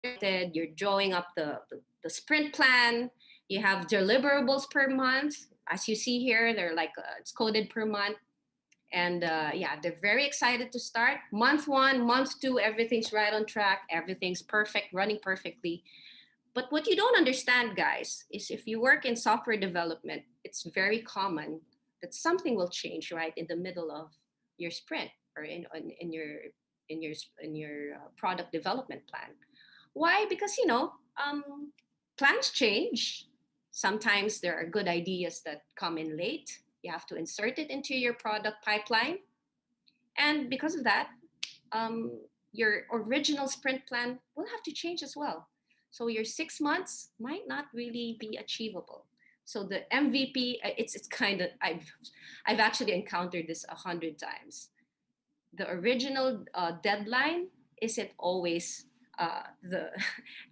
you're drawing up the sprint plan, you have deliverables per month. As you see here, they're like, it's coded per month. And yeah, they're very excited to start. Month 1, month 2, everything's right on track. Everything's perfect, running perfectly. But what you don't understand, guys, is if you work in software development, it's very common that something will change right in the middle of your sprint or in your product development plan. Why? Because plans change. Sometimes there are good ideas that come in late. You have to insert it into your product pipeline. And because of that, your original sprint plan will have to change as well. So your 6 months might not really be achievable. So the MVP, it's kind of, I've actually encountered this 100 times. The original deadline isn't always the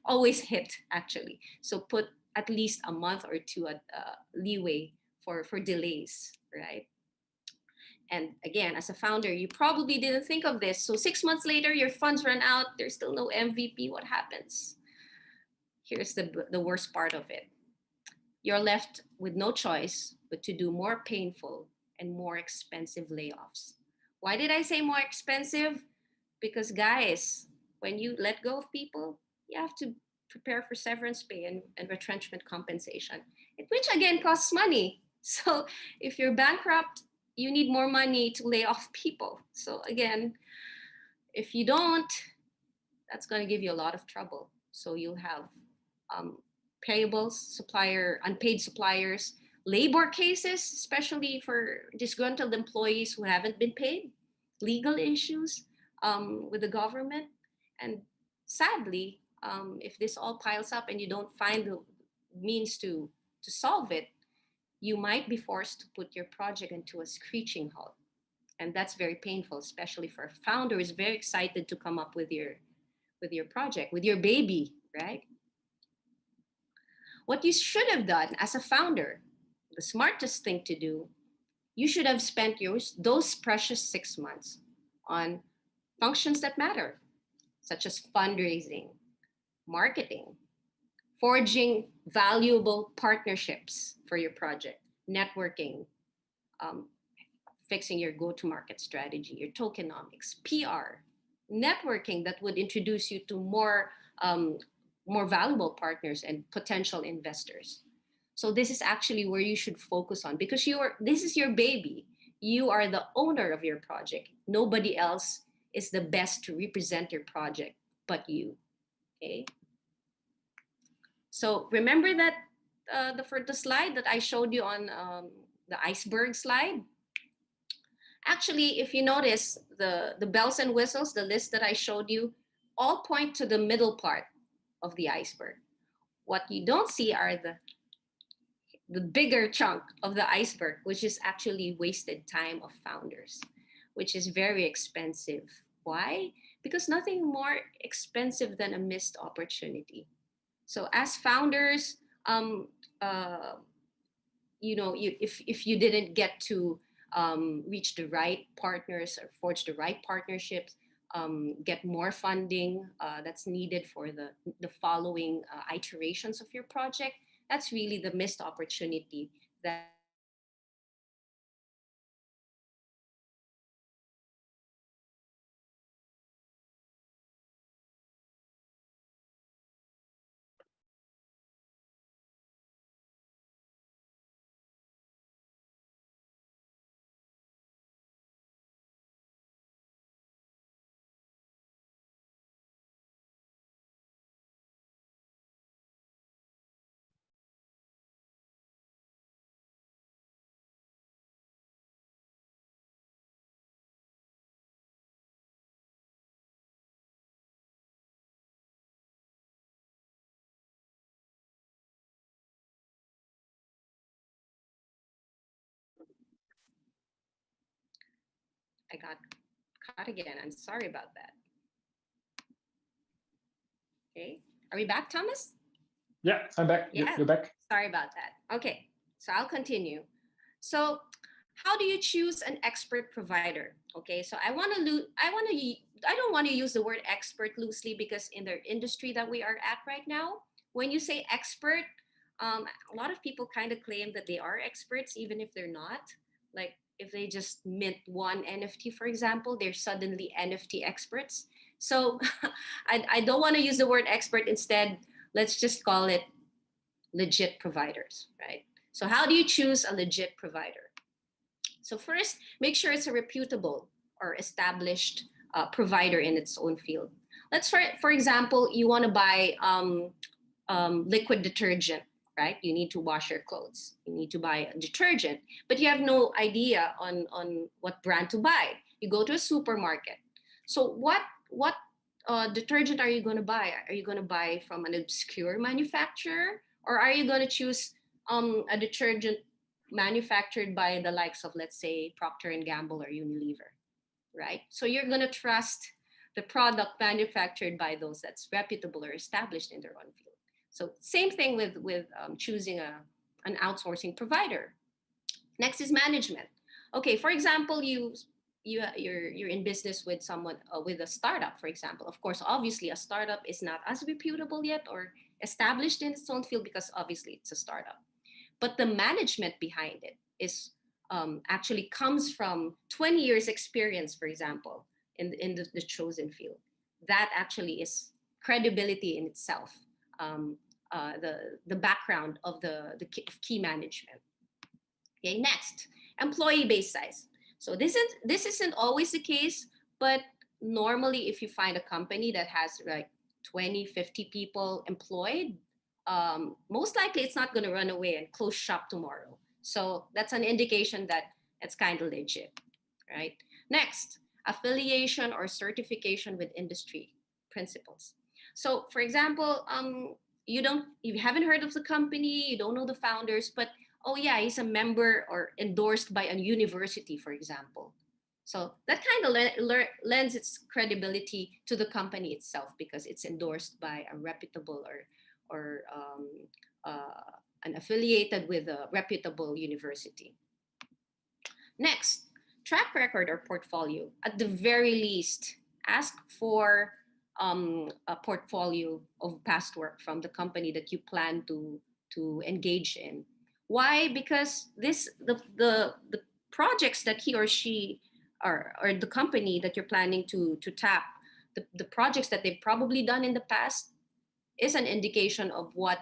always hit actually. So put at least a month or two leeway for delays, right? And again, as a founder, you probably didn't think of this. So 6 months later, your funds run out. There's still no MVP. What happens? Here's the worst part of it. You're left with no choice but to do more painful and more expensive layoffs. Why did I say more expensive? Because guys, when you let go of people, you have to prepare for severance pay and retrenchment compensation, which again costs money. So if you're bankrupt, you need more money to lay off people. So again, if you don't, that's going to give you a lot of trouble. So you'll have payables, unpaid suppliers, labor cases, especially for disgruntled employees who haven't been paid, legal issues with the government. And sadly, if this all piles up and you don't find the means to solve it, you might be forced to put your project into a screeching halt. And that's very painful, especially for a founder who is very excited to come up with your project, with your baby, right? What you should have done as a founder, the smartest thing to do, you should have spent those precious 6 months on functions that matter, such as fundraising, marketing, forging valuable partnerships for your project, networking, fixing your go-to-market strategy, your tokenomics, PR, networking that would introduce you to more valuable partners and potential investors. So this is actually where you should focus on, because this is your baby. You are the owner of your project. Nobody else is the best to represent your project but you. Okay. So remember that the slide that I showed you on the iceberg slide. Actually, if you notice, the bells and whistles, the list that I showed you, all point to the middle part of the iceberg. What you don't see are the bigger chunk of the iceberg, which is actually wasted time of founders, which is very expensive. Why? Because nothing more expensive than a missed opportunity. So as founders, if you didn't get to reach the right partners or forge the right partnerships, get more funding that's needed for the following iterations of your project, that's really the missed opportunity that I got caught again. I'm sorry about that. Okay, are we back, Thomas? Yeah, I'm back. Yeah. You're back. Sorry about that. Okay, so I'll continue. So how do you choose an expert provider? Okay, so I don't want to use the word expert loosely, because in the industry that we are at right now, when you say expert, a lot of people kind of claim that they are experts, even if they're not. Like if they just mint one NFT, for example, they're suddenly NFT experts. So I don't want to use the word expert. Instead, let's just call it legit providers, right? So how do you choose a legit provider? So first, make sure it's a reputable or established provider in its own field. Let's, for example, you want to buy liquid detergent, right? You need to wash your clothes. You need to buy a detergent, but you have no idea on what brand to buy. You go to a supermarket. So what detergent are you going to buy? Are you going to buy from an obscure manufacturer, or are you going to choose a detergent manufactured by the likes of, let's say, Procter and Gamble or Unilever, right? So you're going to trust the product manufactured by those that's reputable or established in their own field. So same thing with choosing an outsourcing provider. Next is management. Okay, for example, you're in business with someone with a startup, for example. Of course, obviously, a startup is not as reputable yet or established in its own field because obviously it's a startup. But the management behind it is actually comes from 20 years experience, for example, in the chosen field. That actually is credibility in itself. The background of the key management. Okay, next, employee base size. So this isn't always the case, but normally if you find a company that has like 20, 50 people employed, most likely it's not going to run away and close shop tomorrow. So that's an indication that it's kind of legit, right? Next, affiliation or certification with industry principles. So for example, you haven't heard of the company, you don't know the founders, but oh yeah, he's a member or endorsed by a university, for example. So that kind of lends its credibility to the company itself because it's endorsed by a reputable or an affiliated with a reputable university. Next, track record or portfolio. At the very least, ask for a portfolio of past work from the company that you plan to engage in. Why? Because the projects that he or she or the company that you're planning to tap, the projects that they've probably done in the past is an indication of what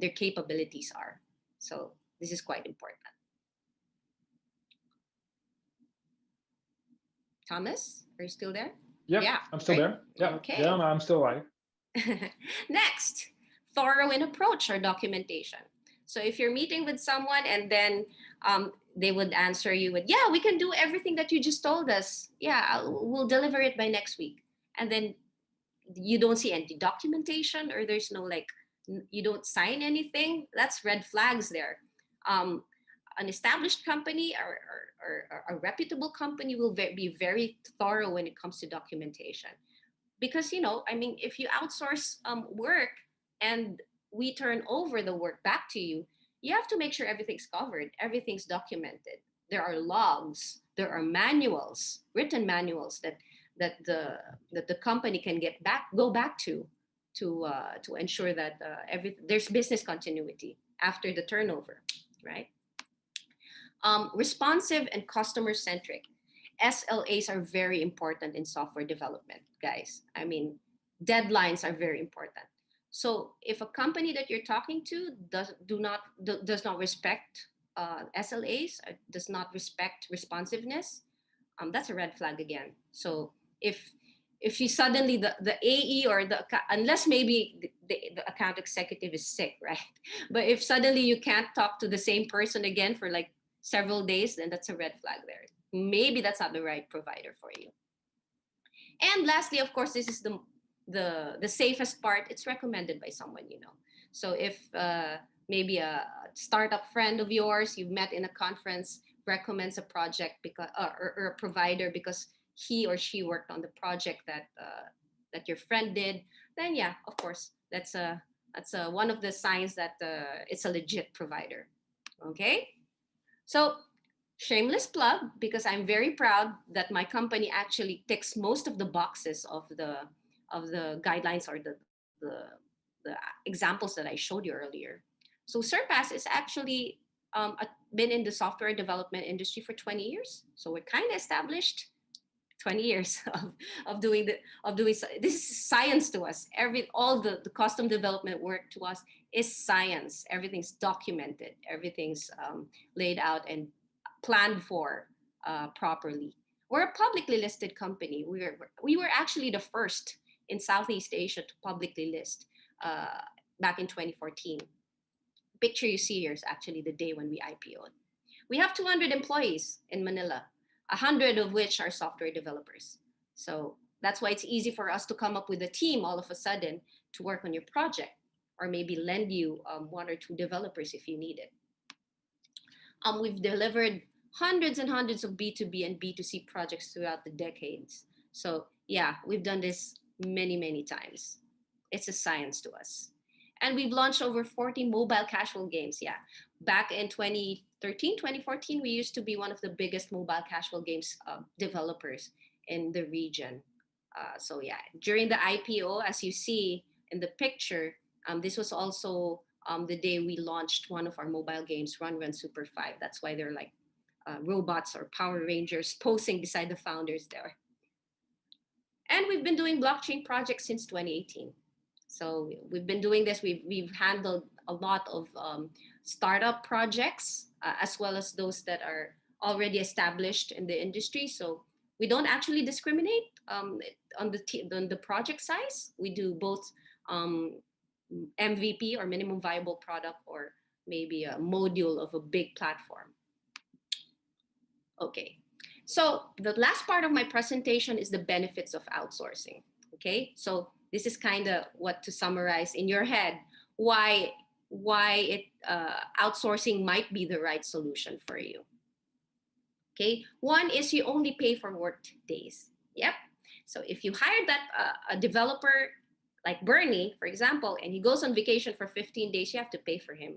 their capabilities are. So this is quite important. Thomas, are you still there? Yep, Yeah, I'm still right? there. Yeah, Okay. yeah, I'm still alive. Next, thorough in approach or documentation. So if you're meeting with someone and then they would answer you with, yeah, we can do everything that you just told us. Yeah, we'll deliver it by next week. And then you don't see any documentation or there's no like, you don't sign anything. That's red flags there. An established company or a reputable company will be very thorough when it comes to documentation. Because, you know, I mean, if you outsource work and we turn over the work back to you, you have to make sure everything's covered, everything's documented. There are logs, there are manuals, written manuals that the company can go back to ensure that there's business continuity after the turnover, right? Responsive and customer centric. SLAs are very important in software development, guys. I mean, deadlines are very important. So if a company that you're talking to does not respect SLAs, does not respect responsiveness, that's a red flag again. So if you suddenly the AE or unless maybe the account executive is sick, right? But if suddenly you can't talk to the same person again for like several days, then that's a red flag there. Maybe that's not the right provider for you. And lastly, of course, this is the safest part. It's recommended by someone you know. So if maybe a startup friend of yours you've met in a conference recommends a project because or a provider because he or she worked on the project that your friend did, then yeah, of course, that's one of the signs that it's a legit provider. Okay, so shameless plug because I'm very proud that my company actually ticks most of the boxes of the guidelines or the examples that I showed you earlier. So Surpass is actually been in the software development industry for 20 years. So we're kind of established. 20 years of doing this is science to us. All the custom development work to us is science. Everything's documented, everything's laid out and planned for properly. We're a publicly listed company. We were actually the first in Southeast Asia to publicly list back in 2014. Picture you see here is actually the day when we IPO'd. We have 200 employees in Manila, 100 of which are software developers. So that's why it's easy for us to come up with a team all of a sudden to work on your project, or maybe lend you 1 or 2 developers if you need it. We've delivered hundreds and hundreds of B2B and B2C projects throughout the decades. So yeah, we've done this many, many times. It's a science to us. And we've launched over 40 mobile casual games. Yeah, back in 2013, 2014, we used to be one of the biggest mobile casual games developers in the region. So yeah, during the IPO, as you see in the picture, this was also the day we launched one of our mobile games, Run Run Super 5. That's why they're like robots or Power Rangers posing beside the founders there. And we've been doing blockchain projects since 2018. So we've been doing this. We've handled a lot of startup projects, as well as those that are already established in the industry. So we don't actually discriminate on the project size. We do both MVP or minimum viable product, or maybe a module of a big platform. Okay, so the last part of my presentation is the benefits of outsourcing. Okay, so this is kind of what to summarize in your head why outsourcing might be the right solution for you. Okay, one is you only pay for worked days. Yep. So if you hire that a developer like Bernie, for example, and he goes on vacation for 15 days, you have to pay for him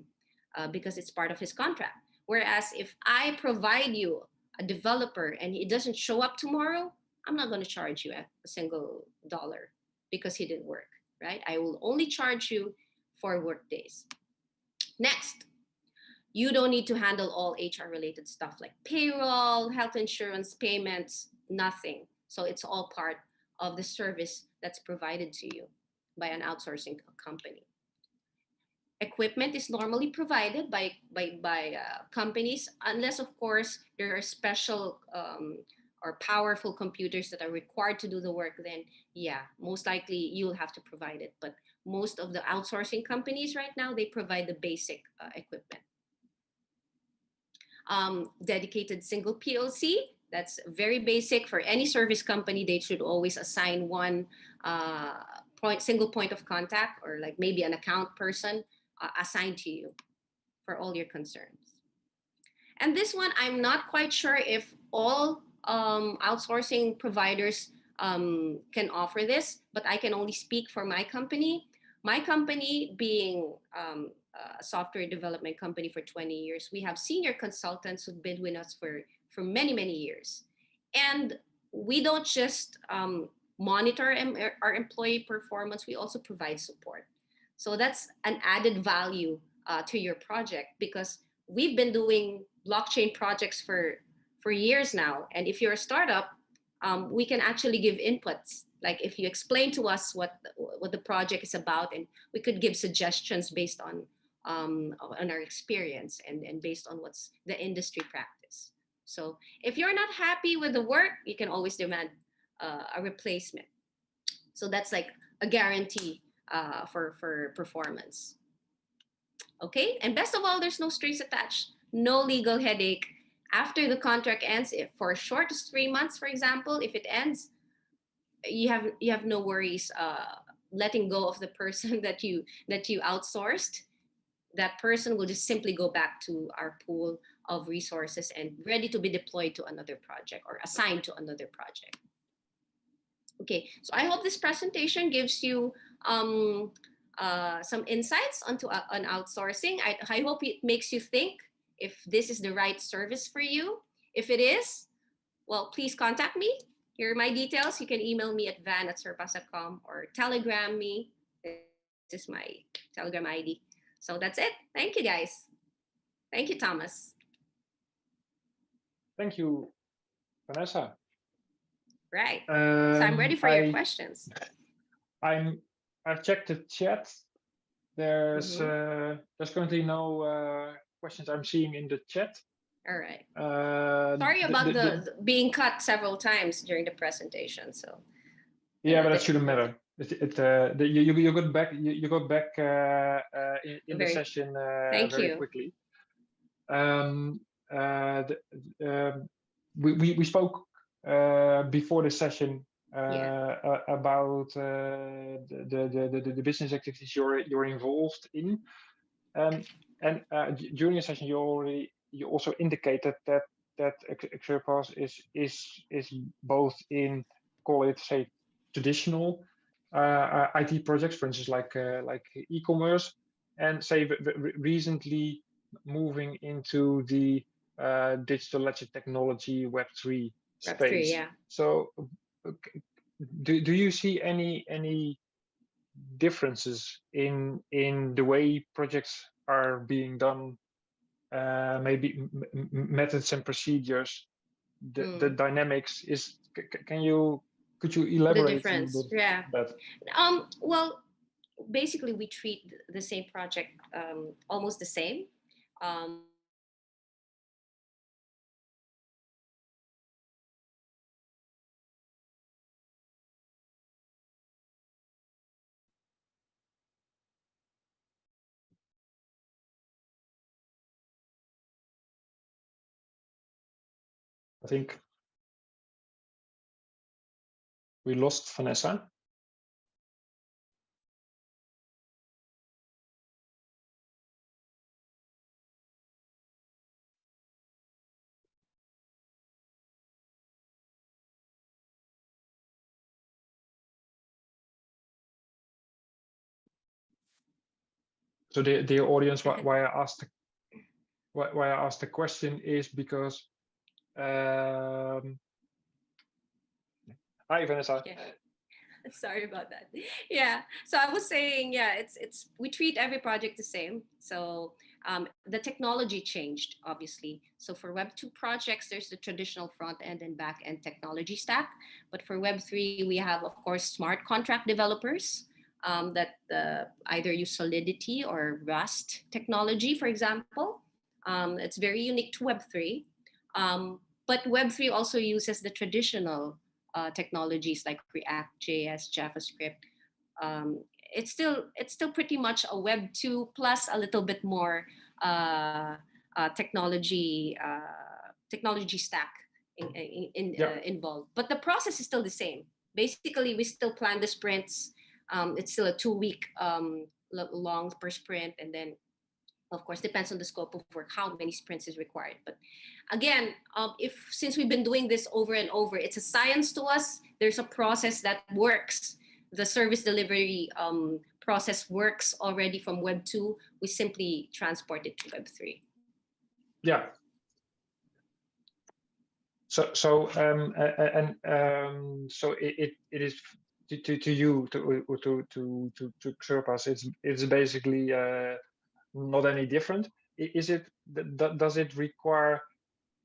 because it's part of his contract. Whereas if I provide you a developer and he doesn't show up tomorrow, I'm not going to charge you a single dollar because he didn't work, right? I will only charge you for work days. Next, you don't need to handle all HR related stuff like payroll, health insurance, payments, nothing. So it's all part of the service that's provided to you by an outsourcing company. Equipment is normally provided by companies, unless of course there are special or powerful computers that are required to do the work. Then yeah, most likely you'll have to provide it. But most of the outsourcing companies right now, they provide the basic equipment. Dedicated single POC, that's very basic for any service company. They should always assign one single point of contact, or like maybe an account person assigned to you for all your concerns. And this one, I'm not quite sure if all outsourcing providers can offer this, but I can only speak for my company. My company being a software development company for 20 years, we have senior consultants who've been with us for many, many years. And we don't just monitor our employee performance, we also provide support. So that's an added value to your project, because we've been doing blockchain projects for years now. And if you're a startup, we can actually give inputs. Like if you explain to us what the project is about, and we could give suggestions based on our experience and based on what's the industry practice. So if you're not happy with the work, you can always demand a replacement. So that's like a guarantee for performance. Okay, and best of all, there's no strings attached, no legal headache. After the contract ends, if for as short as 3 months, for example, if it ends, you have no worries letting go of the person that you outsourced. That person will just simply go back to our pool of resources and ready to be deployed to another project or assigned to another project. Okay, so I hope this presentation gives you some insights onto on outsourcing. I hope it makes you think if this is the right service for you. If it is, well, please contact me. Here are my details. You can email me at van@surpass.com or telegram me. This is my Telegram ID. So that's it. Thank you, guys. Thank you, Thomas. Thank you, Vanessa. Right. So I'm ready for your questions. I've checked the chat. There's currently no questions I'm seeing in the chat. All right. Sorry about the being cut several times during the presentation. So yeah, but that shouldn't matter. You got back. You got back in the session very quickly. We spoke before the session about the business activities you're involved in. And during the session, you also indicated that Xerpas is both in, call it, say, traditional IT projects, for instance, like e-commerce, and say recently moving into the digital ledger technology Web3 Web3, space. yeah. So do you see any differences in the way projects are being done, maybe methods and procedures, the dynamics is, could you elaborate The a difference, little bit yeah. that? Well, basically we treat the same project almost the same. I think we lost Vanessa. So the audience, why I asked the question is because hi Vanessa. Yeah. Sorry about that. Yeah. So I was saying, yeah, it's we treat every project the same. So the technology changed, obviously. So for Web2 projects, there's the traditional front end and back end technology stack. But for Web3, we have, of course, smart contract developers that either use Solidity or Rust technology, for example. It's very unique to Web3. But Web3 also uses the traditional technologies like React, JS, JavaScript. It's still pretty much a Web 2 plus a little bit more technology stack involved. But the process is still the same. Basically, we still plan the sprints. It's still a 2-week long per sprint, and then of course depends on the scope of work how many sprints is required. But again, if since we've been doing this over and over, it's a science to us. There's a process that works. The service delivery process works already from Web 2. We simply transport it to Web 3. Yeah. So so it is to you to Xerpas. It's basically not any different. Is it? Does it require,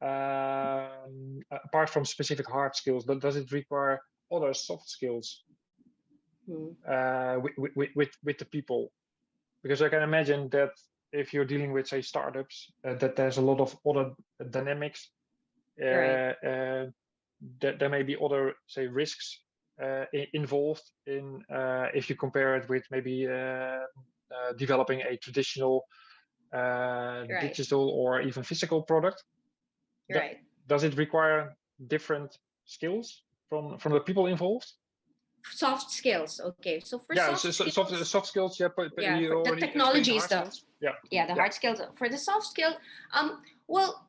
apart from specific hard skills, does it require other soft skills with the people? Because I can imagine that if you're dealing with, say, startups, that there's a lot of other dynamics. Right. There may be other, say, risks involved in, if you compare it with maybe developing a traditional digital or even physical product. Right. Does it require different skills from the people involved? Soft skills. Okay. So for Yeah, soft skills, soft skills. Yeah, but yeah, you for the already technology explained hard stuff. skills. Yeah. Yeah, the hard skills. For the soft skill, well,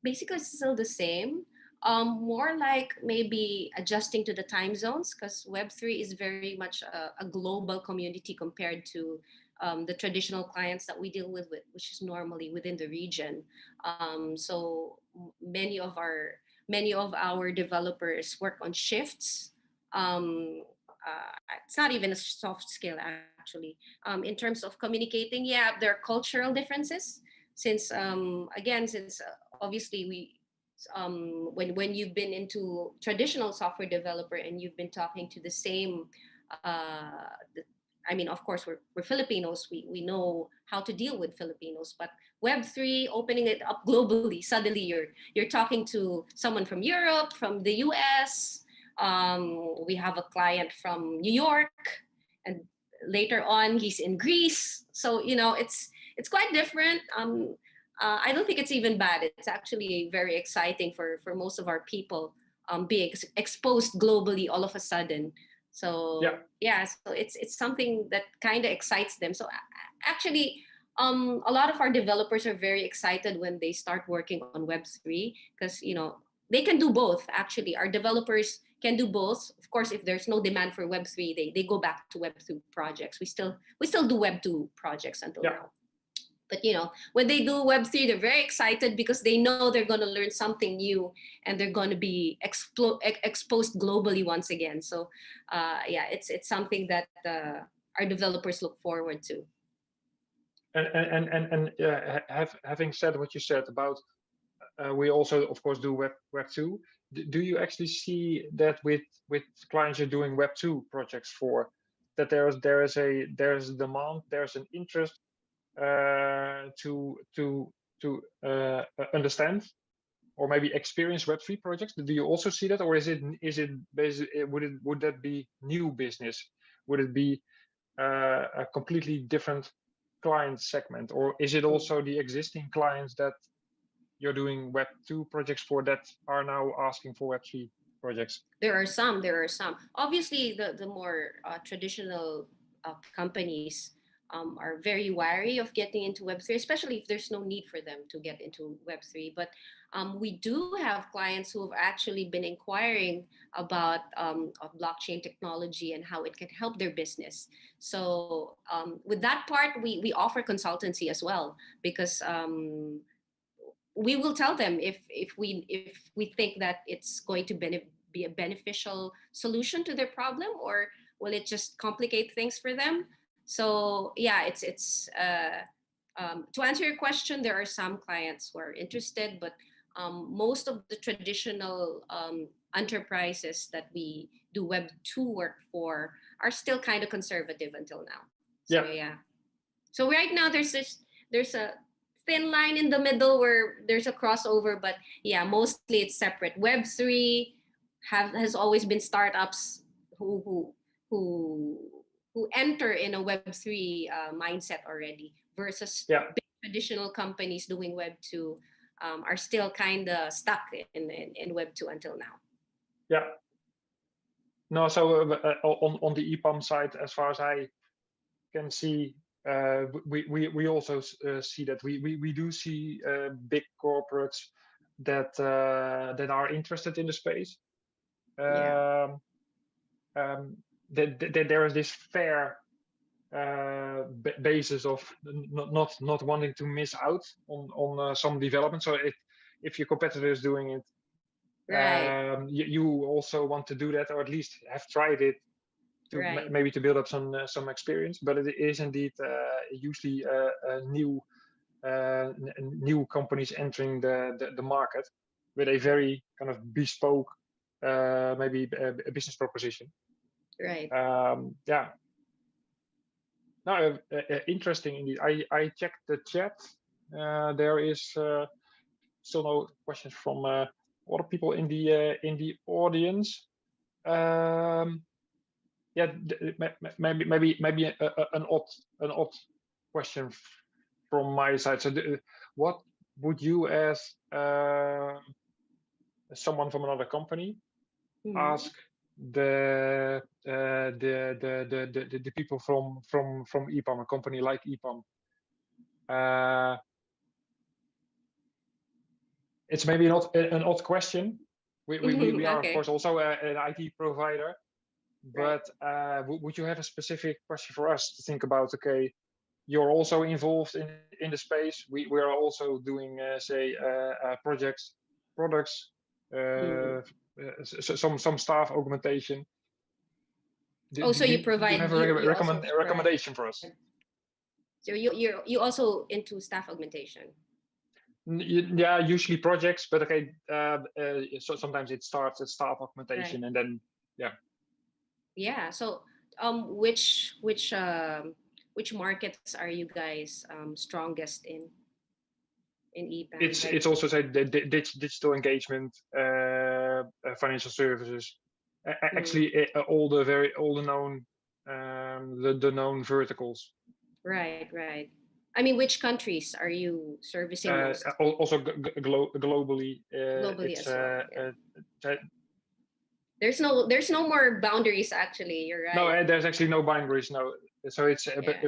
basically it's still the same. More like maybe adjusting to the time zones, because Web3 is very much a global community compared to the traditional clients that we deal with, which is normally within the region. So many of our developers work on shifts. It's not even a soft skill actually. In terms of communicating, yeah, there are cultural differences since obviously when you've been into traditional software developer and you've been talking to the same I mean, of course, we're Filipinos. We know how to deal with Filipinos, but Web3 opening it up globally. Suddenly, you're talking to someone from Europe, from the US. We have a client from New York, and later on, he's in Greece. So it's quite different. I don't think it's even bad. It's actually very exciting for most of our people being exposed globally all of a sudden. So Yeah. so it's something that kind of excites them. So actually, a lot of our developers are very excited when they start working on Web3 because they can do both. Actually, our developers can do both. Of course, if there's no demand for Web3, they go back to Web2 projects. We still do Web2 projects until now. But when they do Web3, they're very excited because they know they're going to learn something new and they're going to be exposed globally once again. So it's something that our developers look forward to. And having said what you said about, we also of course do Web2. Do you actually see that with clients you're doing Web2 projects for, that there's a demand, there's an interest to understand or maybe experience Web3 projects? Do you also see that, or is it basically, would that be new business? Would it be a completely different client segment, or is it also the existing clients that you're doing Web2 projects for that are now asking for Web3 projects? There are some. Obviously, the more traditional companies are very wary of getting into Web3, especially if there's no need for them to get into Web3. But we do have clients who have actually been inquiring about blockchain technology and how it can help their business. So with that part, we offer consultancy as well, because we will tell them if we think that it's going to be a beneficial solution to their problem, or will it just complicate things for them. So yeah, it's to answer your question, there are some clients who are interested, but most of the traditional enterprises that we do Web2 work for are still kind of conservative until now. So yeah. So right now there's a thin line in the middle where there's a crossover, but yeah, mostly it's separate. Web3 has always been startups who enter in a Web3 mindset already, versus big traditional companies doing Web2 are still kind of stuck in Web2 until now. Yeah. No, so on the EPAM side, as far as I can see, we also see that we do see big corporates that are interested in the space. That there is this fair basis of not wanting to miss out on some development. So if your competitor is doing it, you also want to do that, or at least have tried it to maybe to build up some experience. But it is indeed usually new companies entering the market with a very kind of bespoke maybe a business proposition. Yeah. No, interesting indeed. I checked the chat. There is still no questions from other people in the audience. Yeah, maybe an odd question from my side. So, what would you, as someone from another company, ask the people from EPAM, a company like EPAM? It's maybe not an odd question. We are of course also an IT provider, but would you have a specific question for us to think about? Okay, you're also involved in the space. We are also doing say products, some staff augmentation. So you provide. Do you have a recommendation for us? So you also into staff augmentation? Yeah, usually projects, but okay. So sometimes it starts at staff augmentation, and then yeah. So which markets are you guys strongest in EPAM? It's also say digital engagement, financial services. Actually, all the known the known verticals. Right. I mean, which countries are you servicing most? Also globally. Globally as well. there's no more boundaries. Actually, you're right. No, there's actually no boundaries. No, so it's but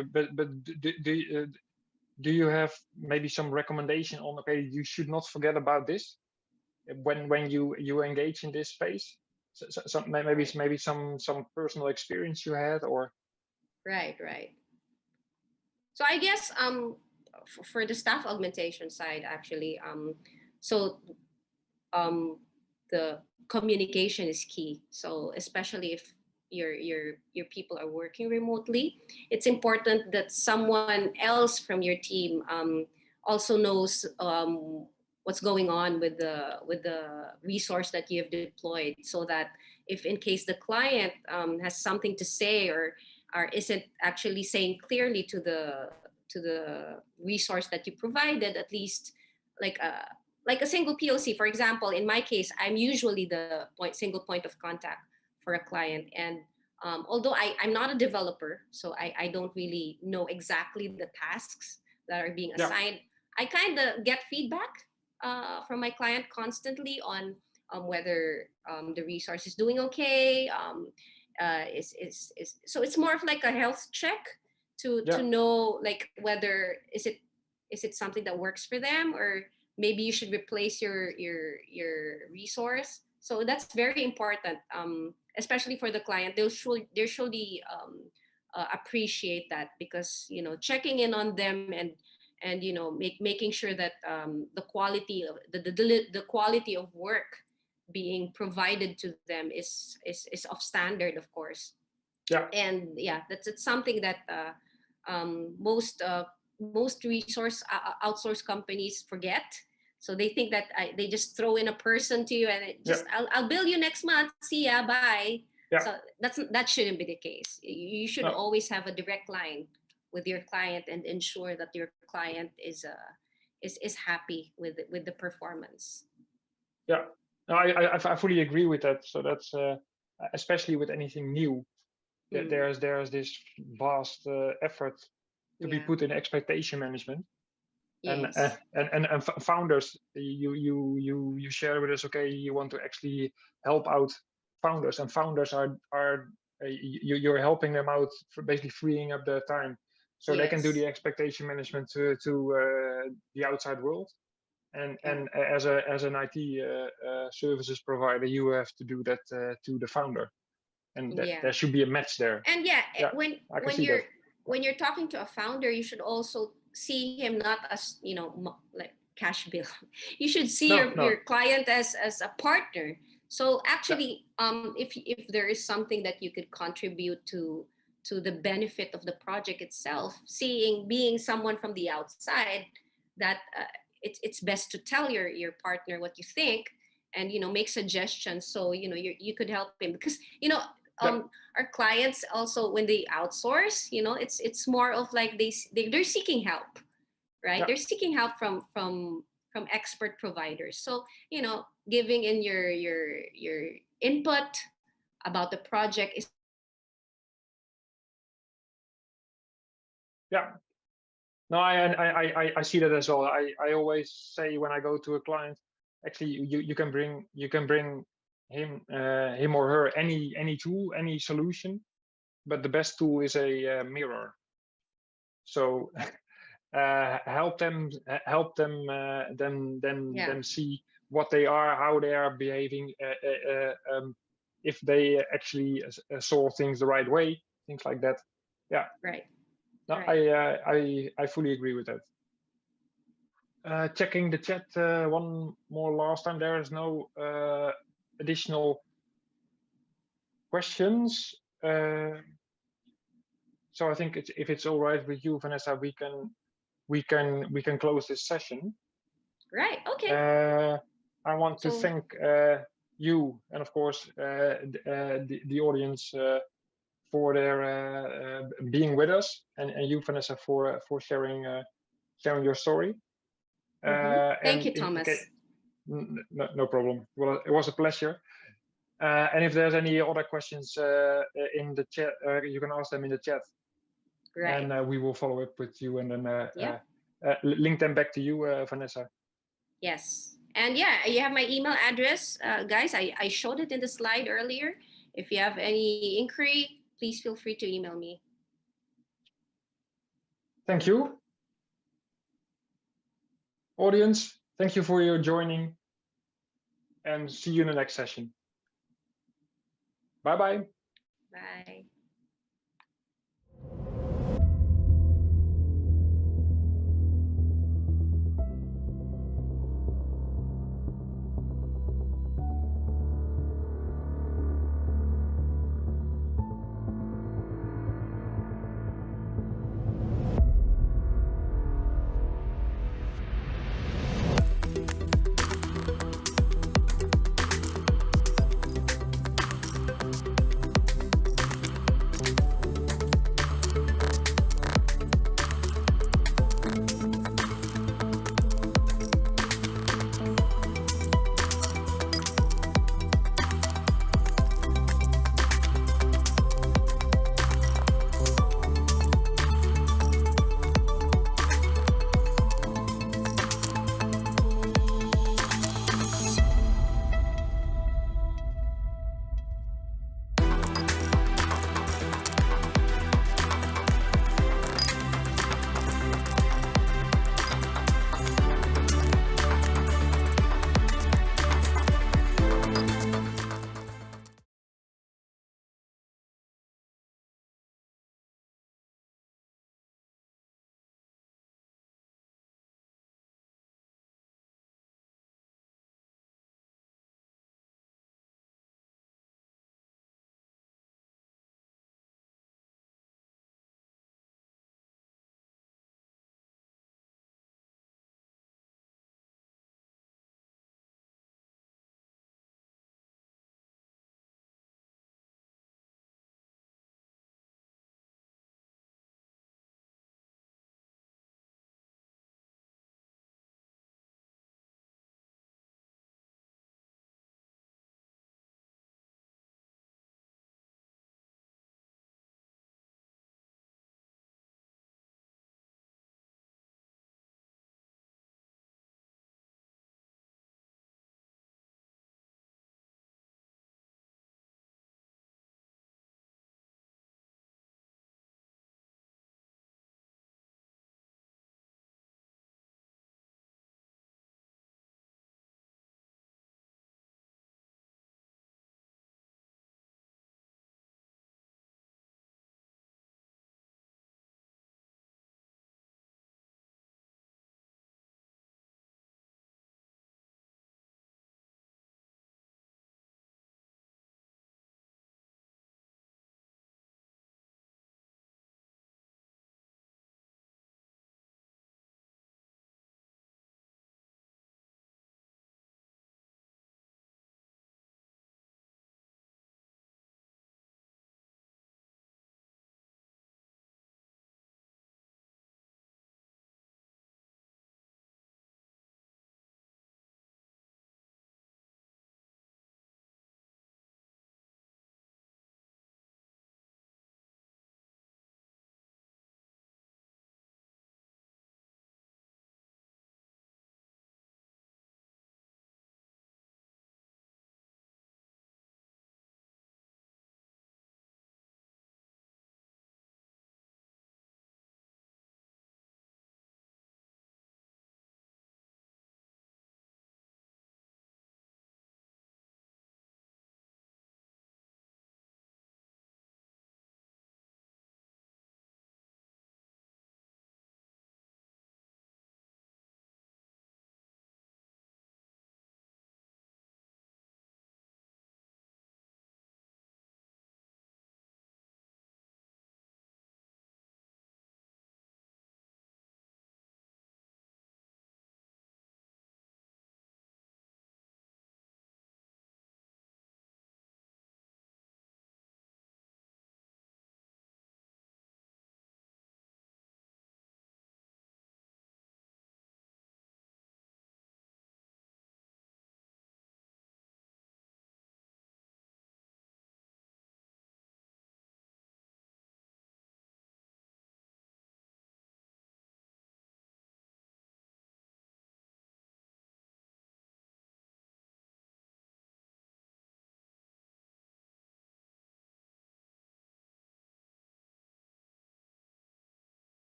do you have maybe some recommendation on, okay, you should not forget about this when you engage in this space? So maybe some personal experience you had, or Right. So I guess for the staff augmentation side, actually, so the communication is key. So especially if your people are working remotely, it's important that someone else from your team also knows what's going on with the resource that you have deployed, so that if in case the client has something to say or isn't actually saying clearly to the resource that you provided, at least like a single POC. For example, in my case, I'm usually the single point of contact for a client. And although I'm not a developer, so I don't really know exactly the tasks that are being assigned, I kind of get feedback from my client constantly on whether the resource is doing okay. So it's more of like a health check to know like whether is it something that works for them, or maybe you should replace your resource. So that's very important, especially for the client. They'll surely appreciate that, because checking in on them and making sure that the quality of the quality of work being provided to them is of standard, of course. And it's something that most resource outsource companies forget. So they think that they just throw in a person to you and I'll bill you next month, see ya, bye. So that shouldn't be the case. You should always have a direct line with your client and ensure that your client is happy with the performance. No, I fully agree with that. So that's especially with anything new, there's this vast effort to be put in expectation management. Yes. And founders, you share with us, okay, you want to actually help out founders, and founders are you're helping them out for basically freeing up their time so they can do the expectation management to the outside world. And as an IT services provider, you have to do that to the founder, and there should be a match there. And when you're talking to a founder, you should also see him not as like cash bill. You should see your client as a partner. So actually, if there is something that you could contribute to the benefit of the project itself, being someone from the outside, that it's best to tell your partner what you think, and make suggestions, so you could help him, because our clients also, when they outsource, it's more of like they're seeking help, right? They're seeking help from expert providers. So giving in your input about the project is No, I see that as well. I always say when I go to a client, actually you can bring him or her any tool, any solution, but the best tool is a mirror. So help them then see what they are, how they are behaving, if they actually saw things the right way, things like that. Right. No, right. I fully agree with that. Checking the chat one more last time. There is no additional questions. So I think if it's all right with you, Vanessa, we can close this session. Right. Okay. I want to thank you, and of course the audience for their being with us, and you, Vanessa, for sharing your story. Thank you, Thomas. No problem. Well, it was a pleasure. And if there's any other questions in the chat, you can ask them in the chat. Right. And we will follow up with you, and then link them back to you, Vanessa. Yes. And yeah, you have my email address, guys. I showed it in the slide earlier. If you have any inquiry, please feel free to email me. Thank you. Audience, thank you for your joining, and see you in the next session. Bye-bye. Bye.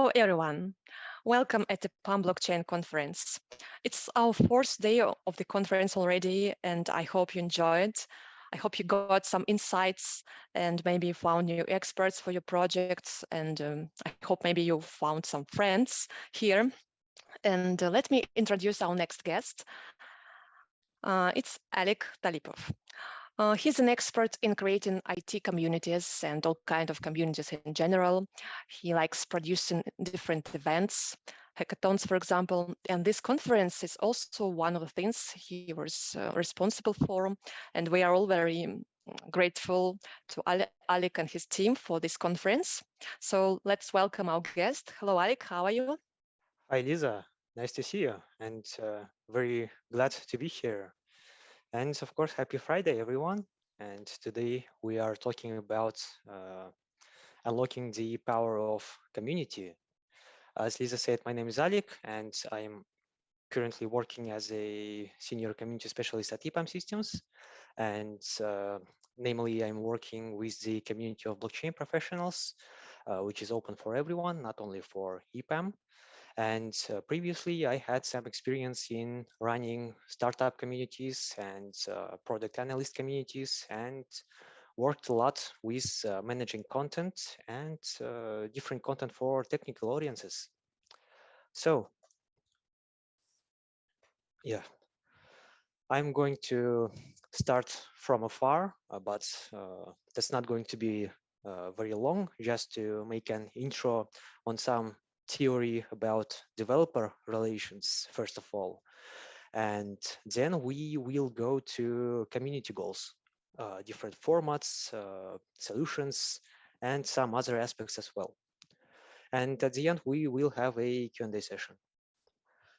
Hello, everyone. Welcome at the PAM Blockchain Conference. It's our fourth day of the conference already, and I hope you enjoyed. I hope you got some insights and maybe found new experts for your projects. And I hope maybe you found some friends here. And let me introduce our next guest. It's Alek Talipov. He's an expert in creating IT communities and all kind of communities in general. He likes producing different events, hackathons, for example. And this conference is also one of the things he was responsible for. And we are all very grateful to Alek and his team for this conference. So let's welcome our guest. Hello, Alek. How are you? Hi, Lisa. Nice to see you, and very glad to be here. And of course, happy Friday, everyone. And today we are talking about unlocking the power of community. As Lisa said, my name is Alek, and I'm currently working as a senior community specialist at EPAM Systems. And namely, I'm working with the community of blockchain professionals, which is open for everyone, not only for EPAM. And previously, I had some experience in running startup communities and product analyst communities, and worked a lot with managing content and different content for technical audiences. So, yeah, I'm going to start from afar, but that's not going to be very long, just to make an intro on some theory about developer relations, first of all. And then we will go to community goals, different formats, solutions, and some other aspects as well. And at the end, we will have a Q&A session.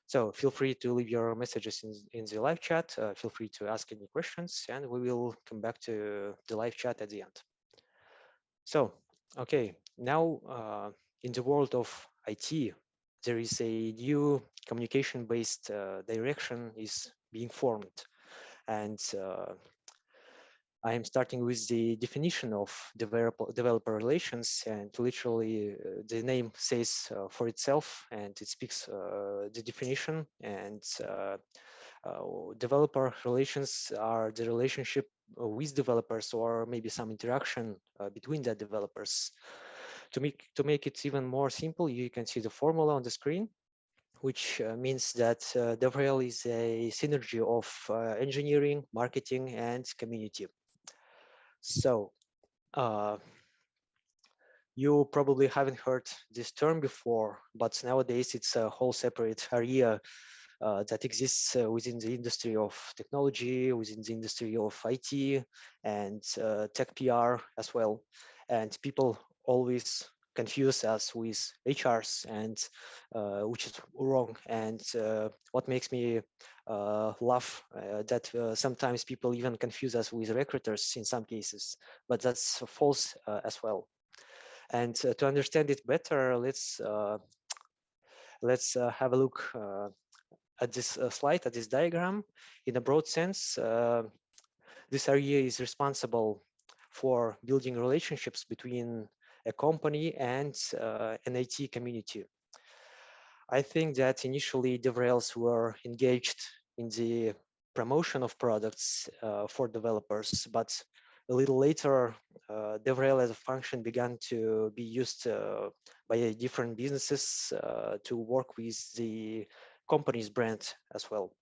So feel free to leave your messages in the live chat. Feel free to ask any questions, and we will come back to the live chat at the end. So, okay, now in the world of IT, there is a new communication-based direction is being formed. And I am starting with the definition of developer relations, and literally the name says for itself, and it speaks the definition. And developer relations are the relationship with developers, or maybe some interaction between the developers. To make it even more simple, you can see the formula on the screen, which means that DevRel is a synergy of engineering, marketing, and community. So you probably haven't heard this term before, but nowadays it's a whole separate area that exists within the industry of technology, within the industry of IT, and tech PR as well. And people always confuse us with HRs, and which is wrong. And what makes me laugh that sometimes people even confuse us with recruiters in some cases, but that's false as well. And to understand it better, let's have a look at this slide, at this diagram. In a broad sense, this area is responsible for building relationships between a company and an IT community. I think that initially DevRels were engaged in the promotion of products for developers, but a little later, DevRel as a function began to be used by different businesses to work with the company's brand as well.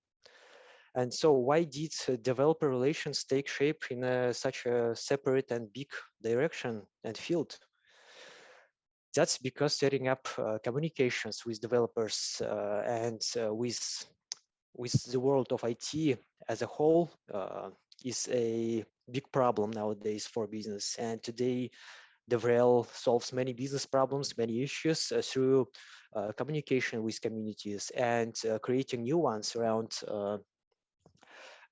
And so why did developer relations take shape in such a separate and big direction and field? That's because setting up communications with developers and with the world of IT as a whole is a big problem nowadays for business. And today, DevRel solves many business problems, many issues through communication with communities and creating new ones around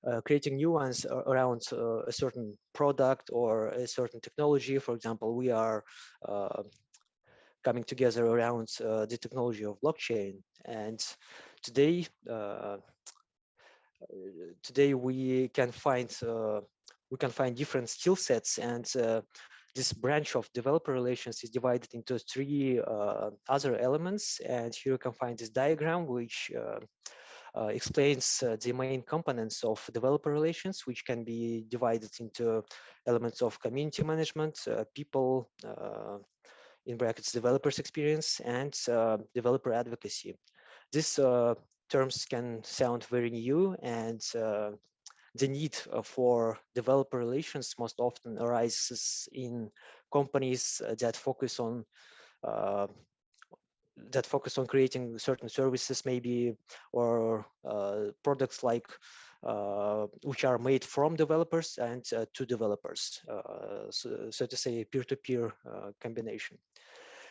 a certain product or a certain technology. For example, we are coming together around the technology of blockchain. And today, today we can find different skill sets, and this branch of developer relations is divided into three other elements. And here you can find this diagram, which explains the main components of developer relations, which can be divided into elements of community management, people, in brackets, developers experience, and developer advocacy. These terms can sound very new, and the need for developer relations most often arises in companies uh, that focus on creating certain services, maybe, or products like which are made from developers and to developers, so to say, peer-to-peer combination.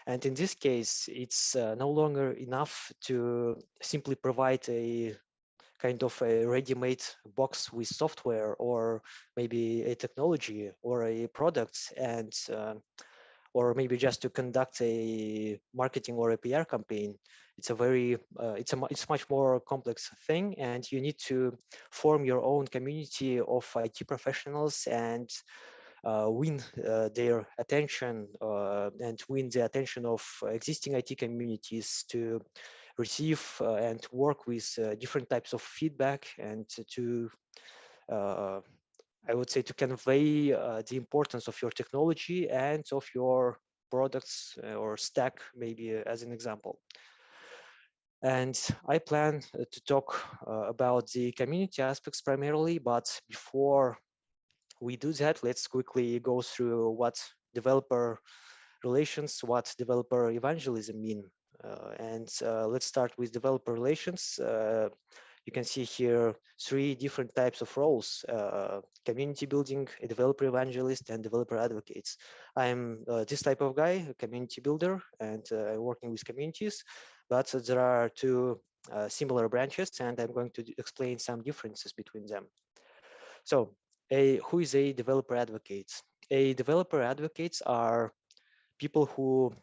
And in this case, it's no longer enough to simply provide a kind of a ready-made box with software or maybe a technology or a product, and or maybe just to conduct a marketing or a PR campaign. It's a very it's much more complex thing, and you need to form your own community of IT professionals and win their attention and win the attention of existing IT communities to receive and work with different types of feedback, and to I would say to convey the importance of your technology and of your products or stack, maybe as an example. And I plan to talk about the community aspects primarily, but before we do that, let's quickly go through what developer relations, what developer evangelism mean. Let's start with developer relations. You can see here three different types of roles: community building, a developer evangelist, and developer advocates. I'm this type of guy, a community builder, and working with communities, but there are two similar branches, and I'm going to explain some differences between them. So who is a developer advocate? A developer advocates are people who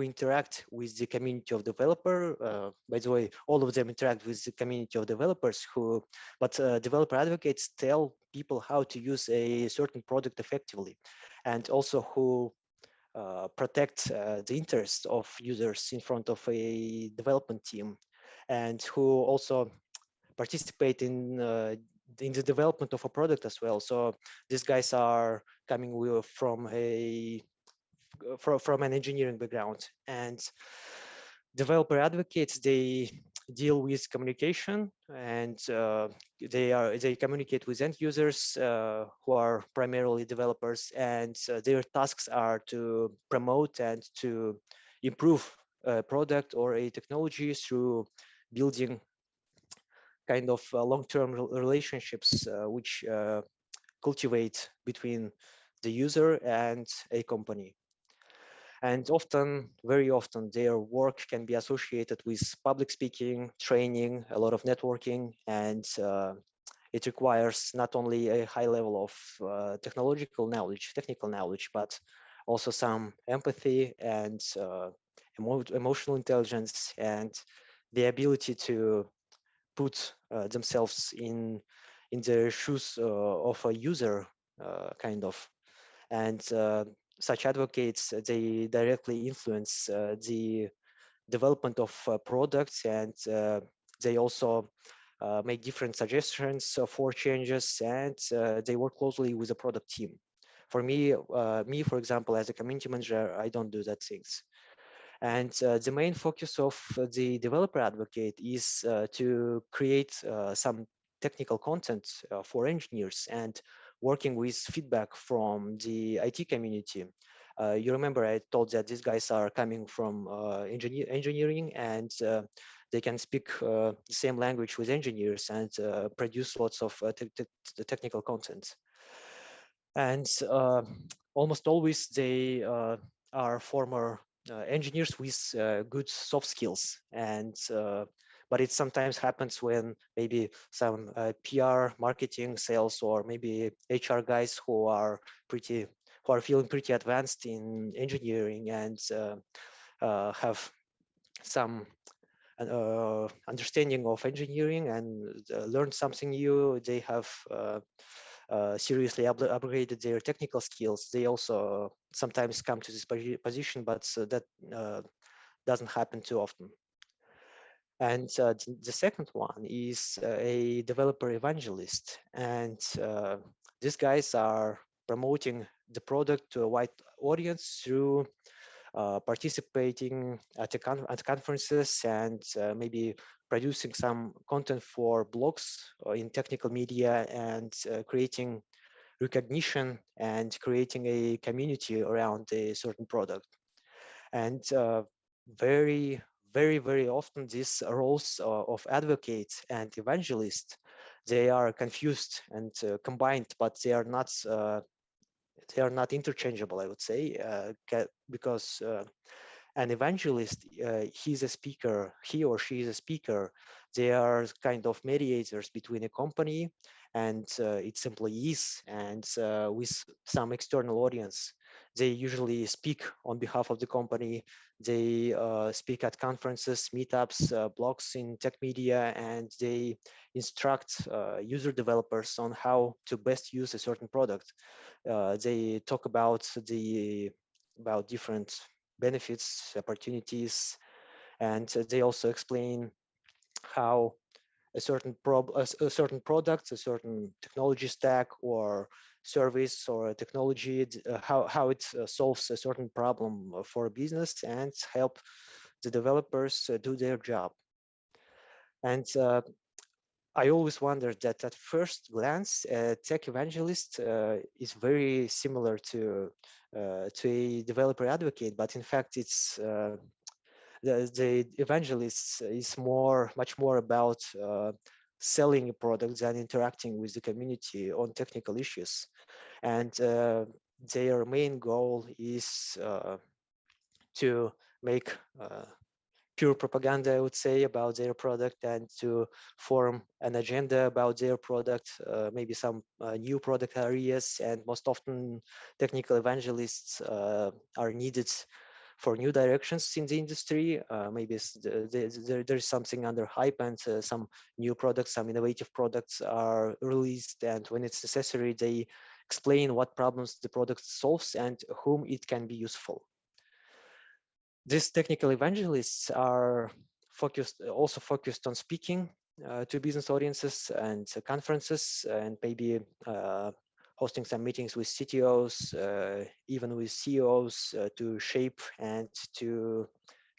interact with the community of developer. By the way, all of them interact with the community of developers but developer advocates tell people how to use a certain product effectively, and also who protect the interests of users in front of a development team, and who also participate in the development of a product as well. So these guys are coming from an engineering background, and developer advocates, they deal with communication, and they communicate with end users who are primarily developers, and their tasks are to promote and to improve a product or a technology through building kind of long-term relationships which cultivate between the user and a company. And often, very often, their work can be associated with public speaking, training, a lot of networking, and it requires not only a high level of technical knowledge, but also some empathy and emotional intelligence, and the ability to put themselves in the shoes of a user, kind of. And such advocates, they directly influence the development of products, and they also make different suggestions for changes, and they work closely with the product team. For me, for example, as a community manager, I don't do that things. And the main focus of the developer advocate is to create some technical content for engineers and working with feedback from the IT community. You remember I told that these guys are coming from engineering, and they can speak the same language with engineers and produce lots of technical content. And almost always they are former engineers with good soft skills, and but it sometimes happens when maybe some PR, marketing, sales, or maybe HR guys who are feeling pretty advanced in engineering and have some understanding of engineering and learn something new. They have seriously upgraded their technical skills, they also sometimes come to this position, but that doesn't happen too often. And the second one is a developer evangelist. And these guys are promoting the product to a wide audience through participating at conferences and maybe producing some content for blogs in technical media and creating recognition and creating a community around a certain product. And very, very often these roles of advocate and evangelist, they are confused and combined, but they are not interchangeable, I would say, because an evangelist, he's a speaker, he or she is a speaker. They are kind of mediators between a company and its employees and with some external audience. They usually speak on behalf of the company. They speak at conferences, meetups, blogs in tech media, and they instruct user developers on how to best use a certain product. They talk about different benefits, opportunities, and they also explain how a certain product, a certain technology stack or service or a technology, how it solves a certain problem for a business and help the developers do their job. And I always wondered that at first glance, a tech evangelist is very similar to a developer advocate, but in fact, it's the evangelist is much more about selling a product than interacting with the community on technical issues. And their main goal is to make pure propaganda, I would say, about their product and to form an agenda about their product, maybe some new product areas. And most often, technical evangelists are needed for new directions in the industry. Maybe there's something under hype and some new products, some innovative products are released. And when it's necessary, they explain what problems the product solves and whom it can be useful. These technical evangelists are also focused on speaking to business audiences and conferences, and maybe hosting some meetings with CTOs, even with CEOs, to shape and to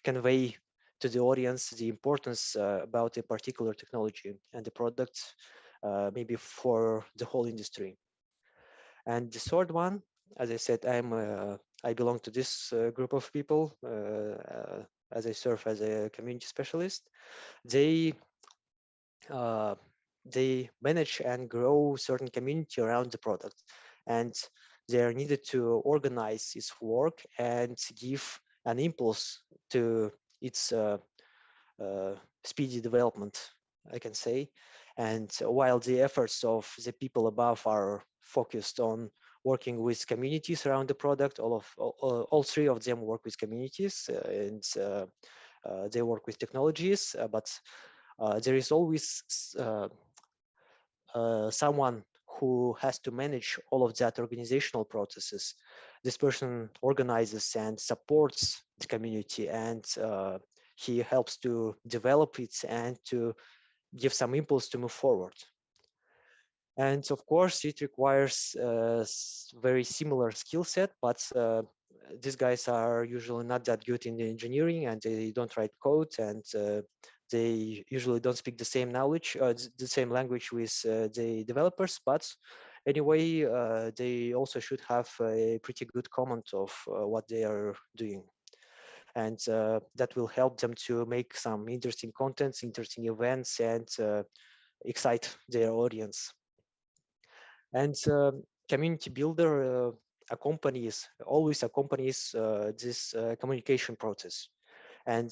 convey to the audience the importance about a particular technology and the product, maybe for the whole industry. And the third one, as I said, I belong to this group of people as I serve as a community specialist. They manage and grow certain community around the product, and they are needed to organize its work and give an impulse to its speedy development, I can say. And while the efforts of the people above are focused on working with communities around the product, all three of them work with communities and they work with technologies, but there is always someone who has to manage all of that organizational processes. This person organizes and supports the community, and he helps to develop it and to give some impulse to move forward. And of course, it requires a very similar skill set, but these guys are usually not that good in the engineering, and they don't write code, and they usually don't speak the same knowledge, the same language with the developers. But anyway, they also should have a pretty good command of what they are doing. And that will help them to make some interesting contents, interesting events, and excite their audience. And community builder always accompanies this communication process. And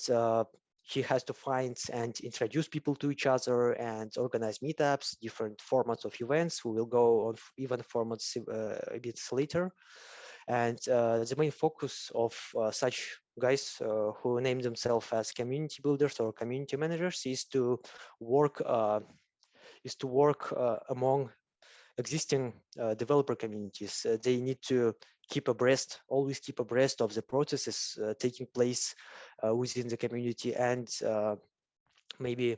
he has to find and introduce people to each other and organize meetups, different formats of events. We will go on even formats a bit later. And the main focus of such guys who name themselves as community builders or community managers is to work among existing developer communities. They need to always keep abreast of the processes taking place within the community, and maybe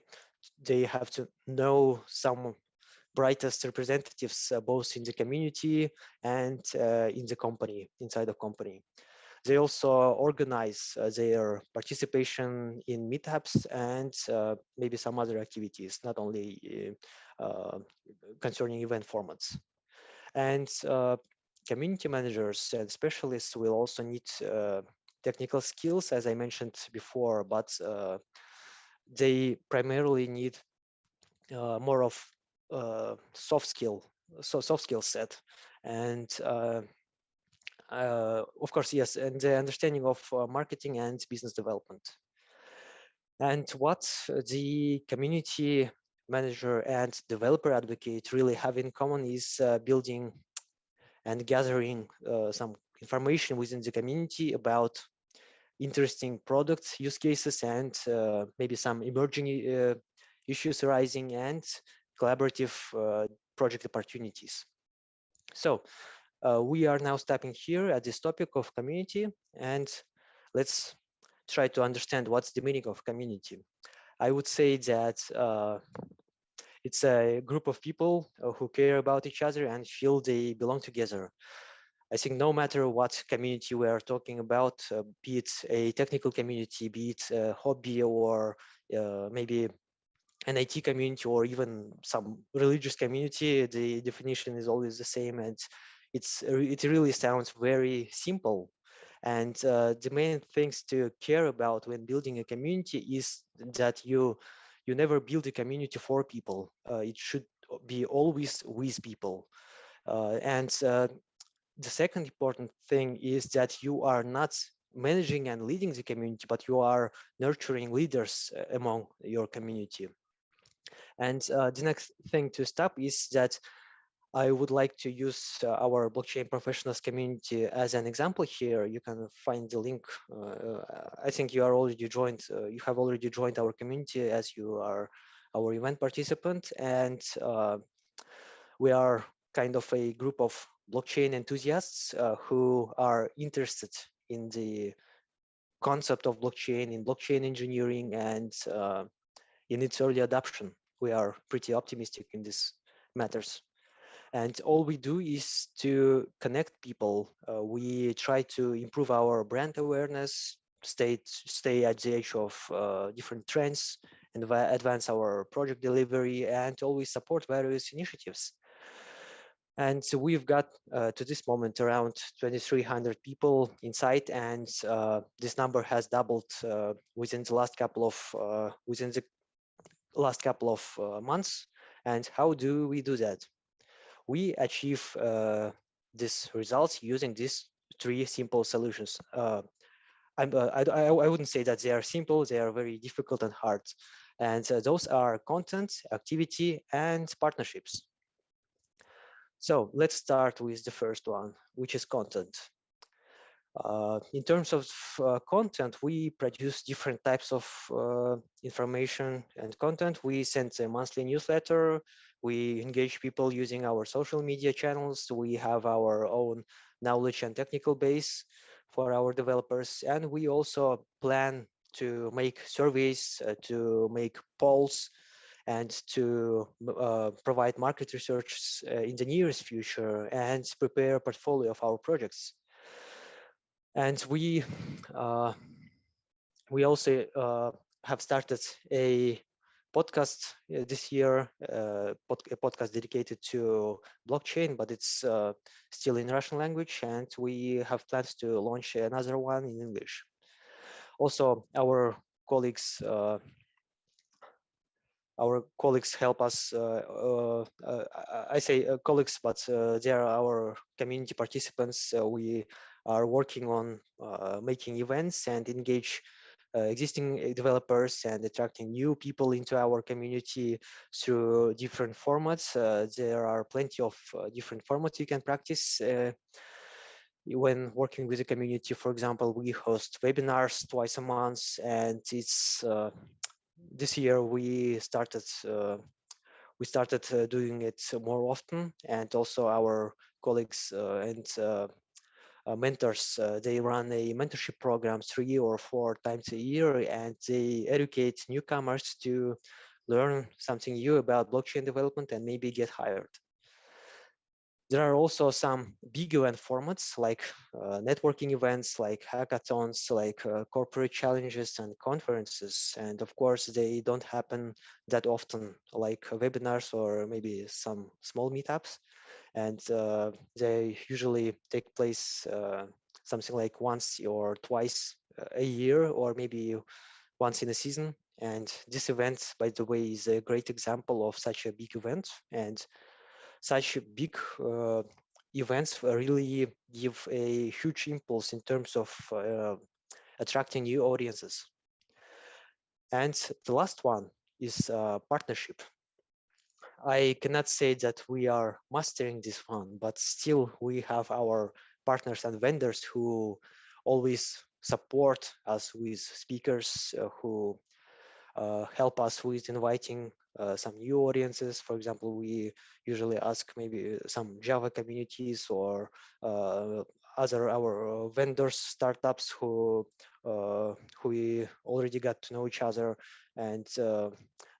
they have to know some brightest representatives both in the community and in the company, inside the company. They also organize their participation in meetups and maybe some other activities, not only concerning event formats. And community managers and specialists will also need technical skills, as I mentioned before, but they primarily need more of soft skill set, and of course, yes, and the understanding of marketing and business development. And what the community manager and developer advocate really have in common is building and gathering some information within the community about interesting product use cases and maybe some emerging issues arising and collaborative project opportunities. So we are now stopping here at this topic of community, and let's try to understand what's the meaning of community. I would say that it's a group of people who care about each other and feel they belong together. I think no matter what community we are talking about, be it a technical community, be it a hobby, or maybe an IT community, or even some religious community, the definition is always the same, and it really sounds very simple. And the main things to care about when building a community is that you never build a community for people. It should be always with people. And the second important thing is that you are not managing and leading the community, but you are nurturing leaders among your community. And the next thing to stop is that I would like to use our blockchain professionals community as an example here. You can find the link. I think you are already joined. You have already joined our community as you are our event participant, and we are kind of a group of blockchain enthusiasts who are interested in the concept of blockchain, in blockchain engineering, and in its early adoption. We are pretty optimistic in these matters. And all we do is to connect people. We try to improve our brand awareness, stay at the edge of different trends, and advance our project delivery, and always support various initiatives. And so we've got to this moment around 2,300 people inside, and this number has doubled within the last couple of months. And how do we do that? We achieve these results using these three simple solutions. I wouldn't say that they are simple, they are very difficult and hard. And those are content, activity, and partnerships. So let's start with the first one, which is content. In terms of content, we produce different types of information and content. We send a monthly newsletter. We engage people using our social media channels. We have our own knowledge and technical base for our developers. And we also plan to make surveys, to make polls, and to provide market research in the nearest future and prepare a portfolio of our projects. And we also have started a podcast this year, a podcast dedicated to blockchain, but it's still in Russian language, and we have plans to launch another one in English. Also, our colleagues help us. I say colleagues, but they are our community participants. We are working on making events and engage existing developers and attracting new people into our community through different formats. There are plenty of different formats you can practice when working with the community. For example, we host webinars twice a month, and it's this year we started we started doing it more often, and also our colleagues and mentors, they run a mentorship program 3 or 4 times a year, and they educate newcomers to learn something new about blockchain development and maybe get hired. There are also some big event formats like networking events, like hackathons, like corporate challenges and conferences. And of course, they don't happen that often, like webinars or maybe some small meetups. And they usually take place something like once or twice a year, or maybe once in a season. And this event, by the way, is a great example of such a big event. And such big events really give a huge impulse in terms of attracting new audiences. And the last one is partnership. I cannot say that we are mastering this one, but still we have our partners and vendors who always support us with speakers who help us with inviting some new audiences. For example, we usually ask maybe some Java communities or other our vendors, startups who we already got to know each other, and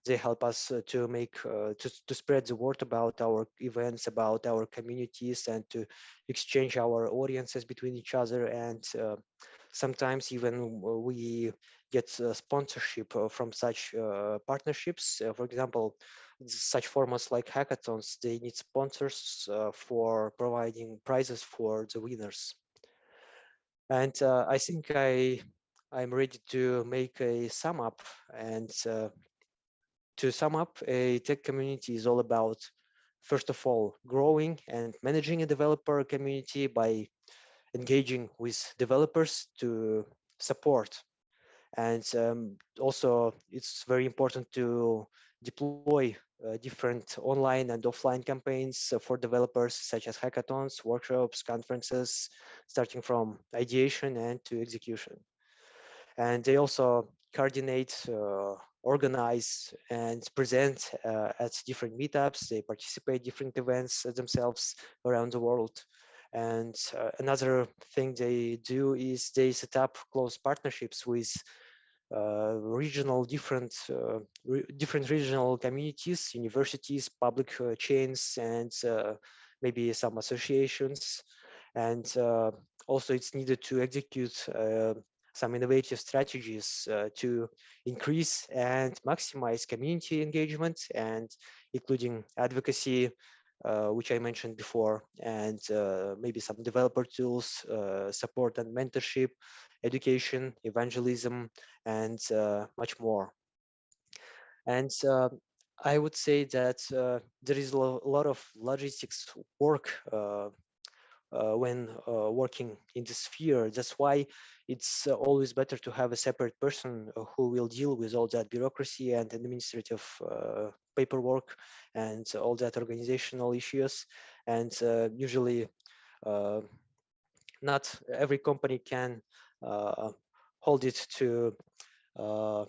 they help us to make to spread the word about our events, about our communities, and to exchange our audiences between each other. And sometimes even we get sponsorship from such partnerships. For example, such formats like hackathons, they need sponsors for providing prizes for the winners. And I think I'm ready to make a sum up. And to sum up, a tech community is all about, first of all, growing and managing a developer community by engaging with developers to support. And also, it's very important to deploy different online and offline campaigns for developers, such as hackathons, workshops, conferences, starting from ideation and to execution. And they also coordinate, organize, and present at different meetups. They participate different events themselves around the world. And another thing they do is they set up close partnerships with different regional communities, universities, public chains, and maybe some associations. And also, it's needed to execute some innovative strategies to increase and maximize community engagement, and including advocacy, which I mentioned before, and maybe some developer tools, support and mentorship, education, evangelism, and much more. And I would say that there is a lot of logistics work when working in this sphere. That's why it's always better to have a separate person who will deal with all that bureaucracy and administrative paperwork and all that organizational issues. And usually not every company can hold it uh,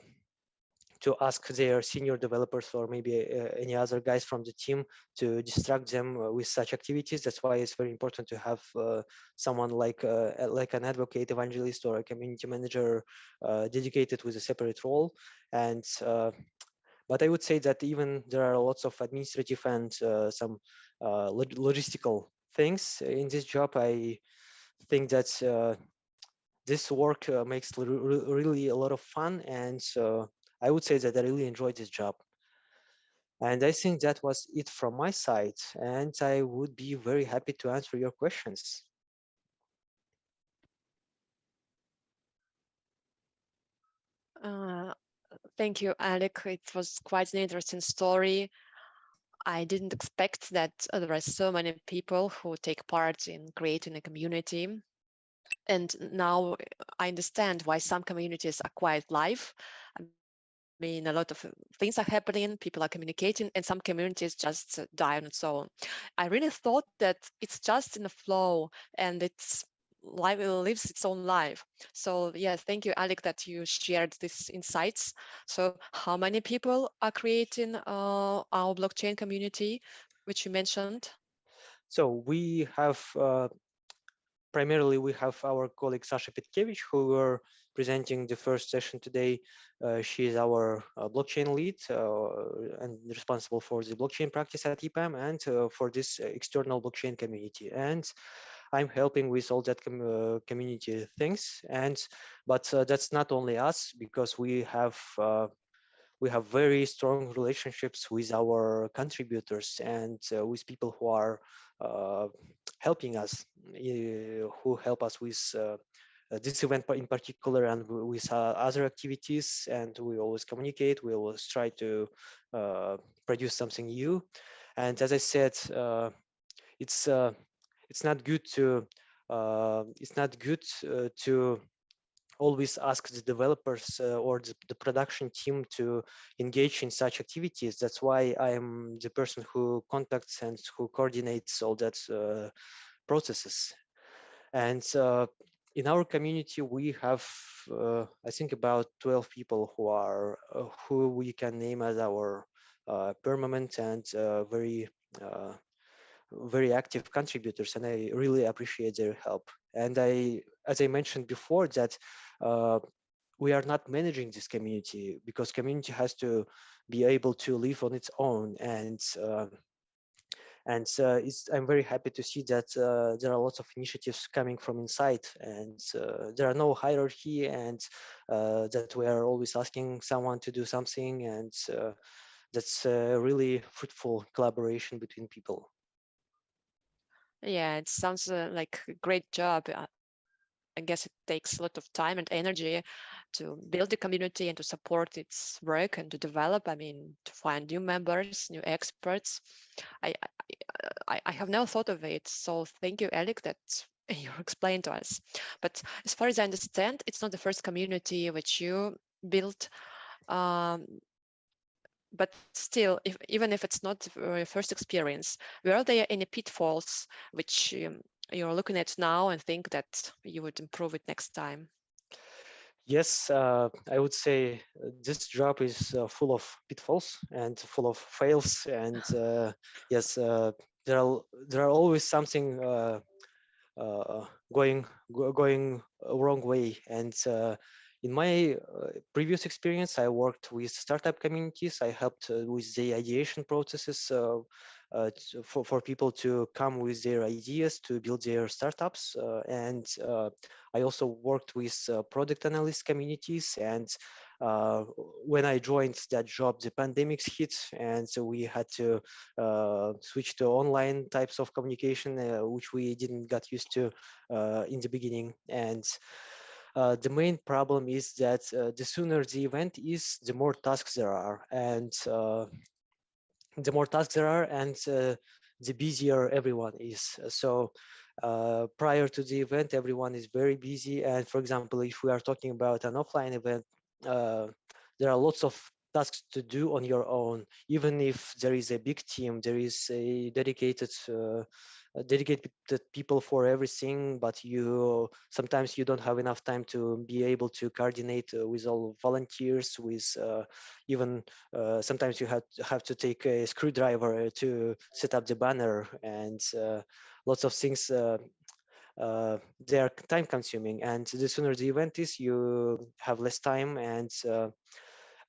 to ask their senior developers or maybe any other guys from the team to distract them with such activities. That's why it's very important to have someone like an advocate, evangelist, or a community manager dedicated with a separate role. And but I would say that even there are lots of administrative and some logistical things in this job. I think that this work makes really a lot of fun, and I would say that I really enjoyed this job. And I think that was it from my side, and I would be very happy to answer your questions. Thank you, Alec. It was quite an interesting story. I didn't expect that there are so many people who take part in creating a community. And now I understand why some communities are quite live. I mean, a lot of things are happening, people are communicating, and some communities just die on its own. I really thought that it's just in a flow and it's lives its own life. So yes, thank you, Alec, that you shared these insights. So how many people are creating our blockchain community, which you mentioned? So we have primarily we have our colleague Sasha Petkevich, who are presenting the first session today. She is our blockchain lead and responsible for the blockchain practice at EPAM and for this external blockchain community. And I'm helping with all that community things. But that's not only us, because we have very strong relationships with our contributors and with people who are uh, helping us, who help us with this event in particular and with other activities. And we always communicate. We always try to uh, produce something new. And as I said, it's uh, it's not good to to always ask the developers or the production team to engage in such activities. That's why I'm the person who contacts and who coordinates all that processes. And in our community, we have, I think, about 12 people who we can name as our permanent and uh, very active contributors, and I really appreciate their help. And as I mentioned before, that uh, we are not managing this community, because community has to be able to live on its own. I'm very happy to see that there are lots of initiatives coming from inside, and there are no hierarchy, and that we are always asking someone to do something, and that's really fruitful collaboration between people. Yeah, it sounds like a great job. I guess it takes a lot of time and energy to build the community and to support its work and to develop. I mean, to find new members, new experts. I have never thought of it. So thank you, Alec, that you explained to us. But as far as I understand, it's not the first community which you built. Um, but still, even if it's not your first experience, were there any pitfalls which you're looking at now and think that you would improve it next time? Yes, I would say this job is full of pitfalls and full of fails, and yes, there are always something uh, going a wrong way. And in my previous experience, I worked with startup communities. I helped with the ideation processes for people to come with their ideas to build their startups. And I also worked with product analyst communities. And uh, when I joined that job, the pandemics hit, and so we had to switch to online types of communication, which we didn't got used to in the beginning. And the main problem is that the sooner the event is, the more tasks there are, and the busier everyone is. So prior to the event, everyone is very busy. And for example, if we are talking about an offline event, uh, there are lots of tasks to do on your own. Even if there is a big team, there is a dedicated people for everything, but sometimes you don't have enough time to be able to coordinate with all volunteers, with even sometimes you have to take a screwdriver to set up the banner, and lots of things. They are time consuming, and the sooner the event is, you have less time, and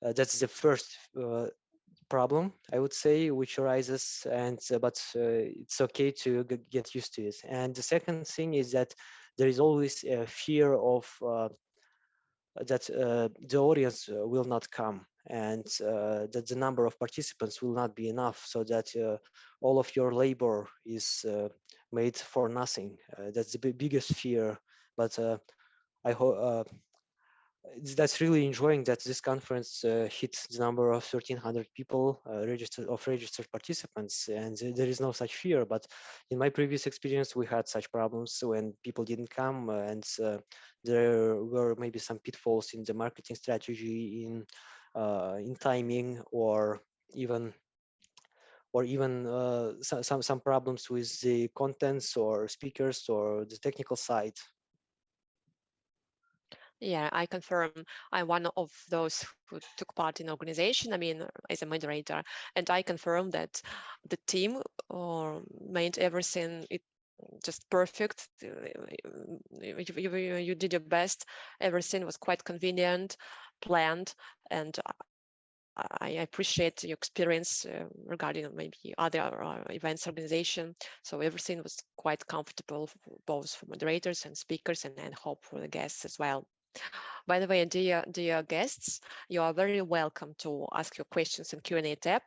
that's the first problem, I would say, which arises. And but it's okay to get used to it. And the second thing is that there is always a fear of that the audience will not come, and that the number of participants will not be enough, so that all of your labor is made for nothing. That's the biggest fear. But I hope that's really enjoying that this conference hit the number of 1,300 people registered participants, and there is no such fear. But in my previous experience, we had such problems when people didn't come, and there were maybe some pitfalls in the marketing strategy, in timing, or even some problems with the contents or speakers or the technical side. Yeah, I confirm. I'm one of those who took part in organization. I mean, as a moderator, and I confirm that the team made everything it just perfect. You did your best. Everything was quite convenient, planned, and I appreciate your experience regarding maybe other events organization. So everything was quite comfortable, both for moderators and speakers, and hope for the guests as well. By the way, dear guests, you are very welcome to ask your questions in Q&A tab.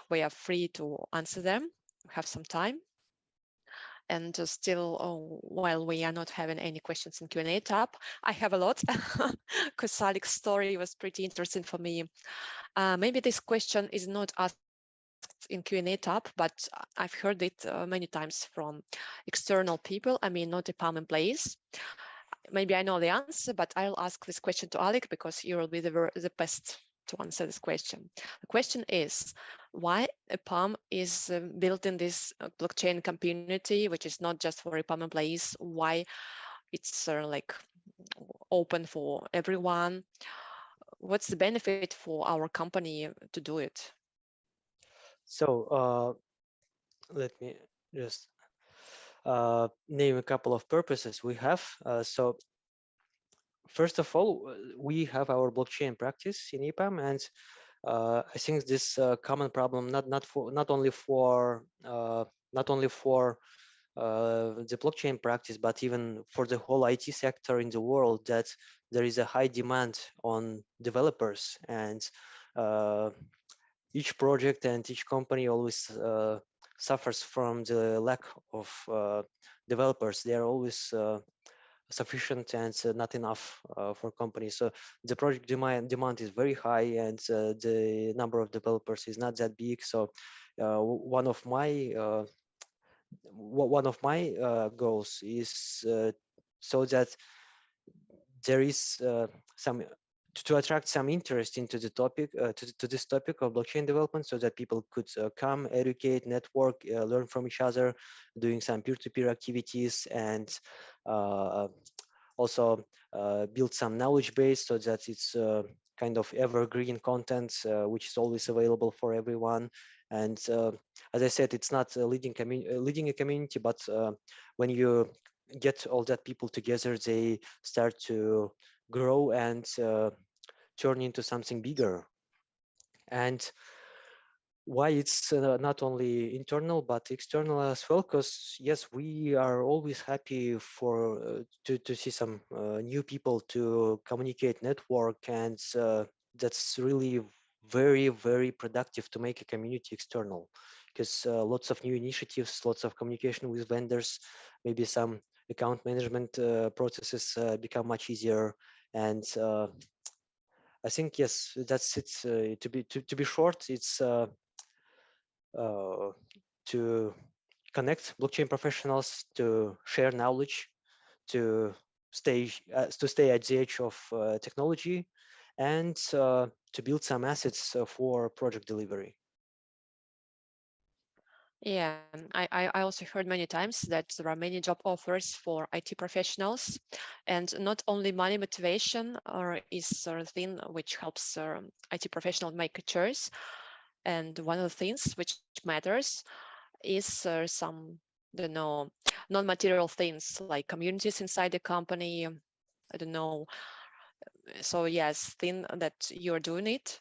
We are free to answer them. We have some time. And still, while we are not having any questions in Q&A tab, I have a lot because Alex's story was pretty interesting for me. Maybe this question is not asked in Q&A tab, but I've heard it many times from external people. I mean, not EPAM employees. Maybe I know the answer, but I'll ask this question to Alec because you will be the best to answer this question. The question is, why EPAM is building this blockchain community, which is not just for EPAM employees? Why it's like open for everyone? What's the benefit for our company to do it? So let me just name a couple of purposes we have. So first of all, we have our blockchain practice in EPAM, and I think this common problem not only for the blockchain practice, but even for the whole IT sector in the world, that there is a high demand on developers, and each project and each company always suffers from the lack of developers. They are always sufficient and not enough for companies. So the project demand is very high, and the number of developers is not that big. So one of my goals is so that there is some to attract some interest into the topic to this topic of blockchain development, so that people could come, educate, network, learn from each other, doing some peer-to-peer activities, and also build some knowledge base, so that it's kind of evergreen content which is always available for everyone. And as I said, it's not leading a community, but when you get all that people together, they start to grow and turn into something bigger. And why it's not only internal but external as well, because yes, we are always happy for to see some new people, to communicate, network, and that's really very productive to make a community external, because lots of new initiatives, lots of communication with vendors, maybe some account management processes become much easier. And I think yes, that's it. To be short, it's to connect blockchain professionals, to share knowledge, to stay at the edge of technology, and to build some assets for project delivery. Yeah, I also heard many times that there are many job offers for IT professionals, and not only money motivation or is a thing which helps IT professional make a choice. And one of the things which matters is some, I don't know, non-material things like communities inside the company. I don't know. So yes, thing that you're doing it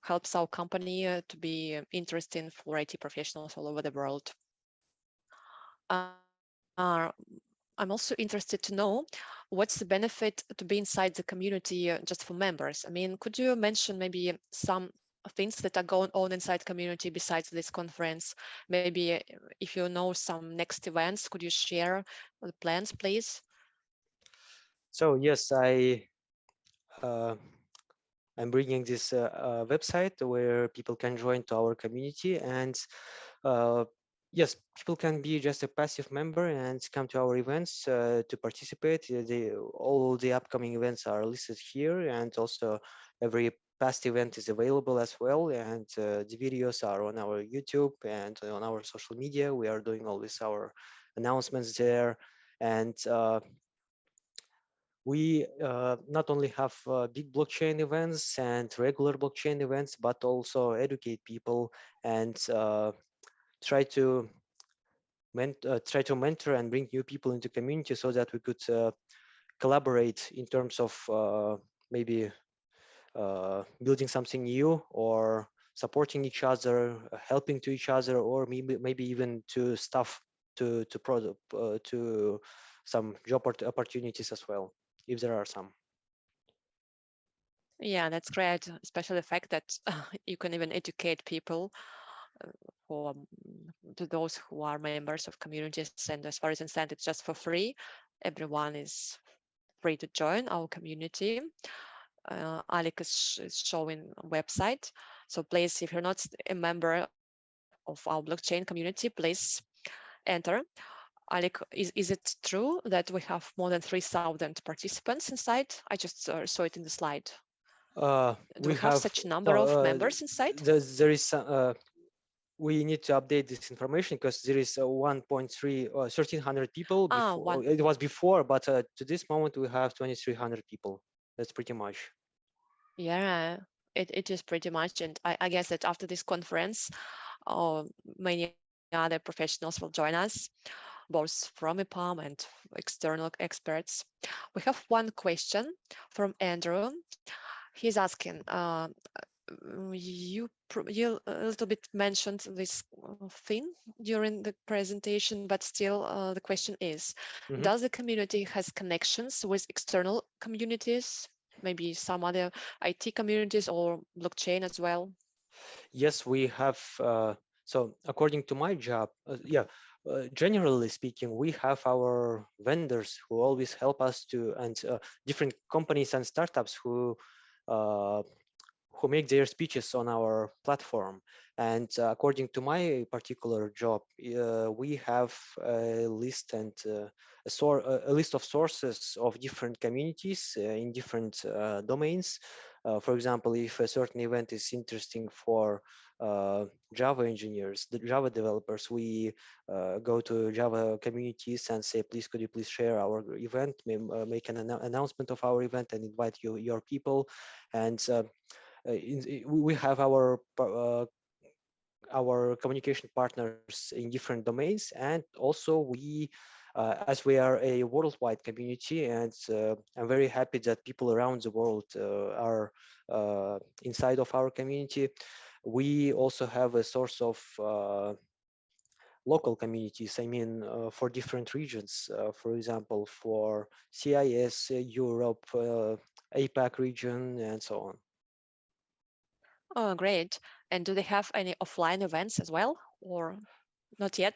helps our company to be interesting for IT professionals all over the world. I'm also interested to know what's the benefit to be inside the community just for members. I mean, could you mention maybe some things that are going on inside community besides this conference? Maybe if you know some next events, could you share the plans, please? So yes, uh, I'm bringing this website where people can join to our community, and yes, people can be just a passive member and come to our events to participate. All the upcoming events are listed here, and also every past event is available as well. And the videos are on our YouTube and on our social media. We are doing always our announcements there. And we not only have big blockchain events and regular blockchain events, but also educate people and try to mentor and bring new people into community so that we could collaborate in terms of maybe building something new or supporting each other, helping to each other, or maybe even to stuff to product to some job opportunities as well, if there are some. Yeah, that's great, especially the fact that you can even educate people for to those who are members of communities. And as far as I understand, it's just for free. Everyone is free to join our community. Alec is showing a website. So please, if you're not a member of our blockchain community, please enter. Alec, is it true that we have more than 3,000 participants inside? I just saw it in the slide. Do we have such a number of members inside? There is we need to update this information because there is 1.3 or 1,300 people. It was before, but to this moment we have 2,300 people. That's pretty much. Yeah, it is pretty much. And I guess that after this conference, many other professionals will join us, both from EPAM and external experts. We have one question from Andrew. He's asking, you a little bit mentioned this thing during the presentation, but still the question is, does the community has connections with external communities, maybe some other IT communities or blockchain as well? Yes, we have. So according to my job, generally speaking, we have our vendors who always help us to, and different companies and startups who make their speeches on our platform. And according to my particular job, we have a list and a list of sources of different communities in different domains. For example, if a certain event is interesting for Java engineers, the Java developers, we go to Java communities and say, please, could you please share our event, make an announcement of our event and invite your people. And we have our communication partners in different domains, and also we as we are a worldwide community, and I'm very happy that people around the world are inside of our community. We also have a source of local communities, I mean, for different regions, for example, for CIS, Europe, APAC region, and so on. Oh, great. And do they have any offline events as well, or not yet?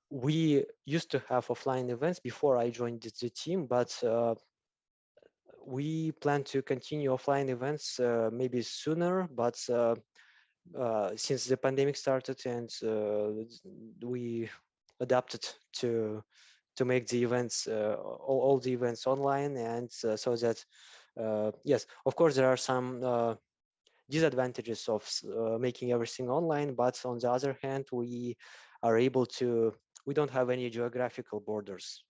We used to have offline events before I joined the team, but we plan to continue offline events maybe sooner, but since the pandemic started and we adapted to make the events all the events online, and so that yes, of course there are some disadvantages of making everything online, but on the other hand, we are able to, we don't have any geographical borders.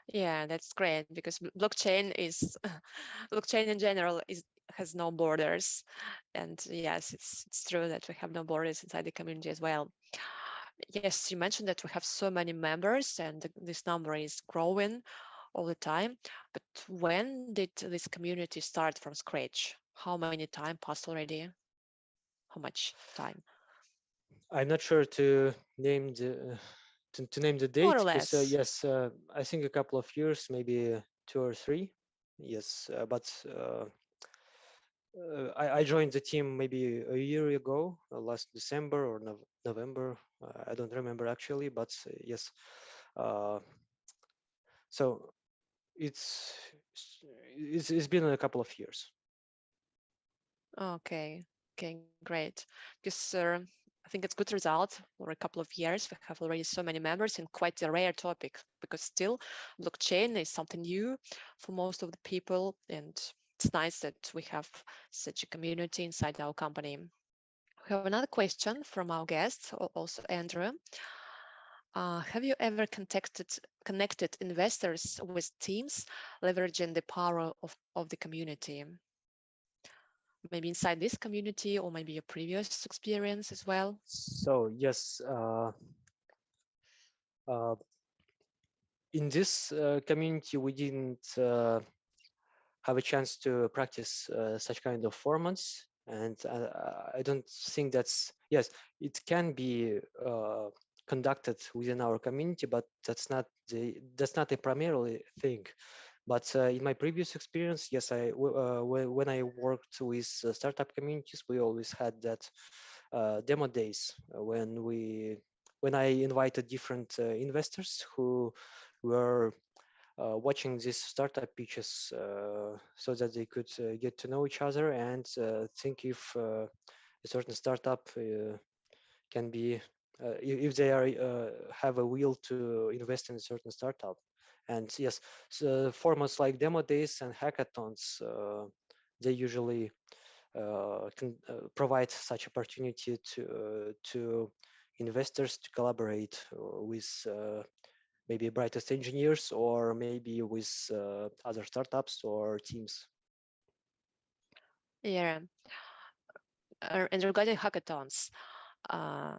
Yeah, that's great, because blockchain is blockchain in general has no borders. And yes, it's true that we have no borders inside the community as well. Yes, you mentioned that we have so many members and this number is growing all the time. But when did this community start from scratch? How many time passed already? How much time? I'm not sure to name the name the date, More or because less. yes, I think a couple of years, maybe 2 or 3. Yes, but I joined the team maybe a year ago, last December or November. I don't remember actually, but yes. So it's it's been a couple of years. Okay, okay, great. Because I think it's good result for a couple of years. We have already so many members and quite a rare topic, because still blockchain is something new for most of the people. And it's nice that we have such a community inside our company. We have another question from our guest, also Andrew. Have you ever contacted connected investors with teams, leveraging the power of the community. Maybe inside this community, or maybe your previous experience as well. So yes, in this community, we didn't have a chance to practice such kind of formats, and I don't think that's, yes, it can be conducted within our community, but that's not a primarily thing. But in my previous experience, yes, when I worked with startup communities, we always had that demo days when I invited different investors who were watching these startup pitches so that they could get to know each other and think if a certain startup can be if they are have a will to invest in a certain startup. And yes, so formats like demo days and hackathons, they usually can provide such opportunity to investors to collaborate with maybe brightest engineers, or maybe with other startups or teams. Yeah. And regarding hackathons, uh,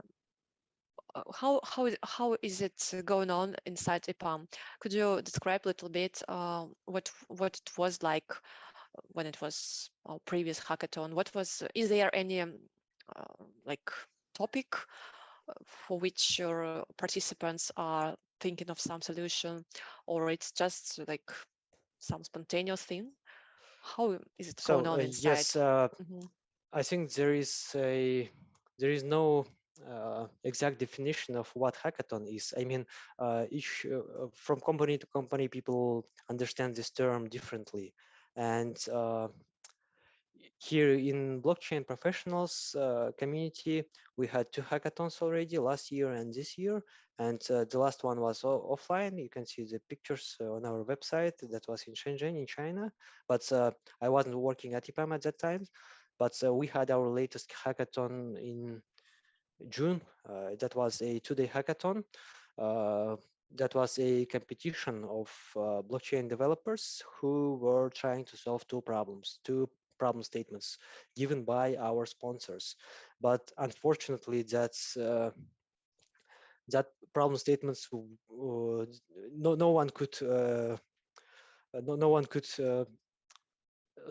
how is it going on inside EPAM? Could you describe a little bit what it was like when it was our previous hackathon? What was, is there any like topic for which your participants are thinking of some solution, or it's just like some spontaneous thing? How is it going So on inside? yes, Mhm. I think there is no exact definition of what hackathon is. I mean, each from company to company, people understand this term differently, and here in blockchain professionals community, we had 2 hackathons already last year and this year, and the last one was offline. You can see the pictures on our website. That was in Shenzhen in China, but I wasn't working at EPAM at that time. But we had our latest hackathon in June. That was a 2-day hackathon. Uh, that was a competition of blockchain developers who were trying to solve 2 problem statements given by our sponsors. But unfortunately, that problem statements, no one could no one could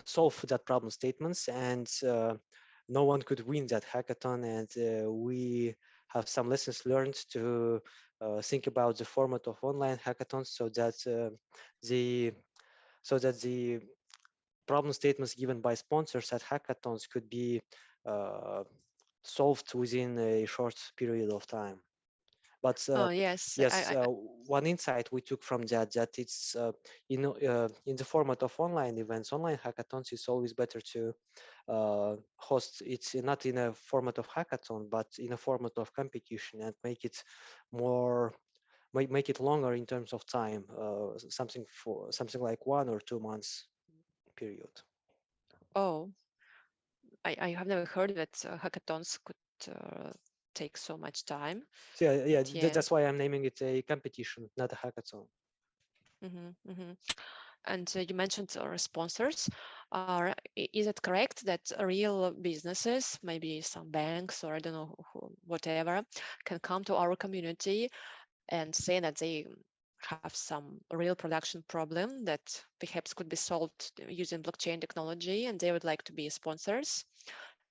solve that problem statements, and no one could win that hackathon. And we have some lessons learned to think about the format of online hackathons the so that the problem statements given by sponsors at hackathons could be uh, solved within a short period of time. But Oh yes, yes, one insight we took from that it's in the format of online events, online hackathons, it's always better to host it's not in a format of hackathon, but in a format of competition, and more make it longer in terms of time, something like 1 or 2 months period. oh, I have never heard that hackathons could take so much time. So yeah, But yeah. that's why I'm naming it a competition, not a hackathon. And you mentioned sponsors. Is it correct that real businesses, maybe some banks or I don't know whatever, can come to our community and say that they have some real production problem that perhaps could be solved using blockchain technology, and they would like to be sponsors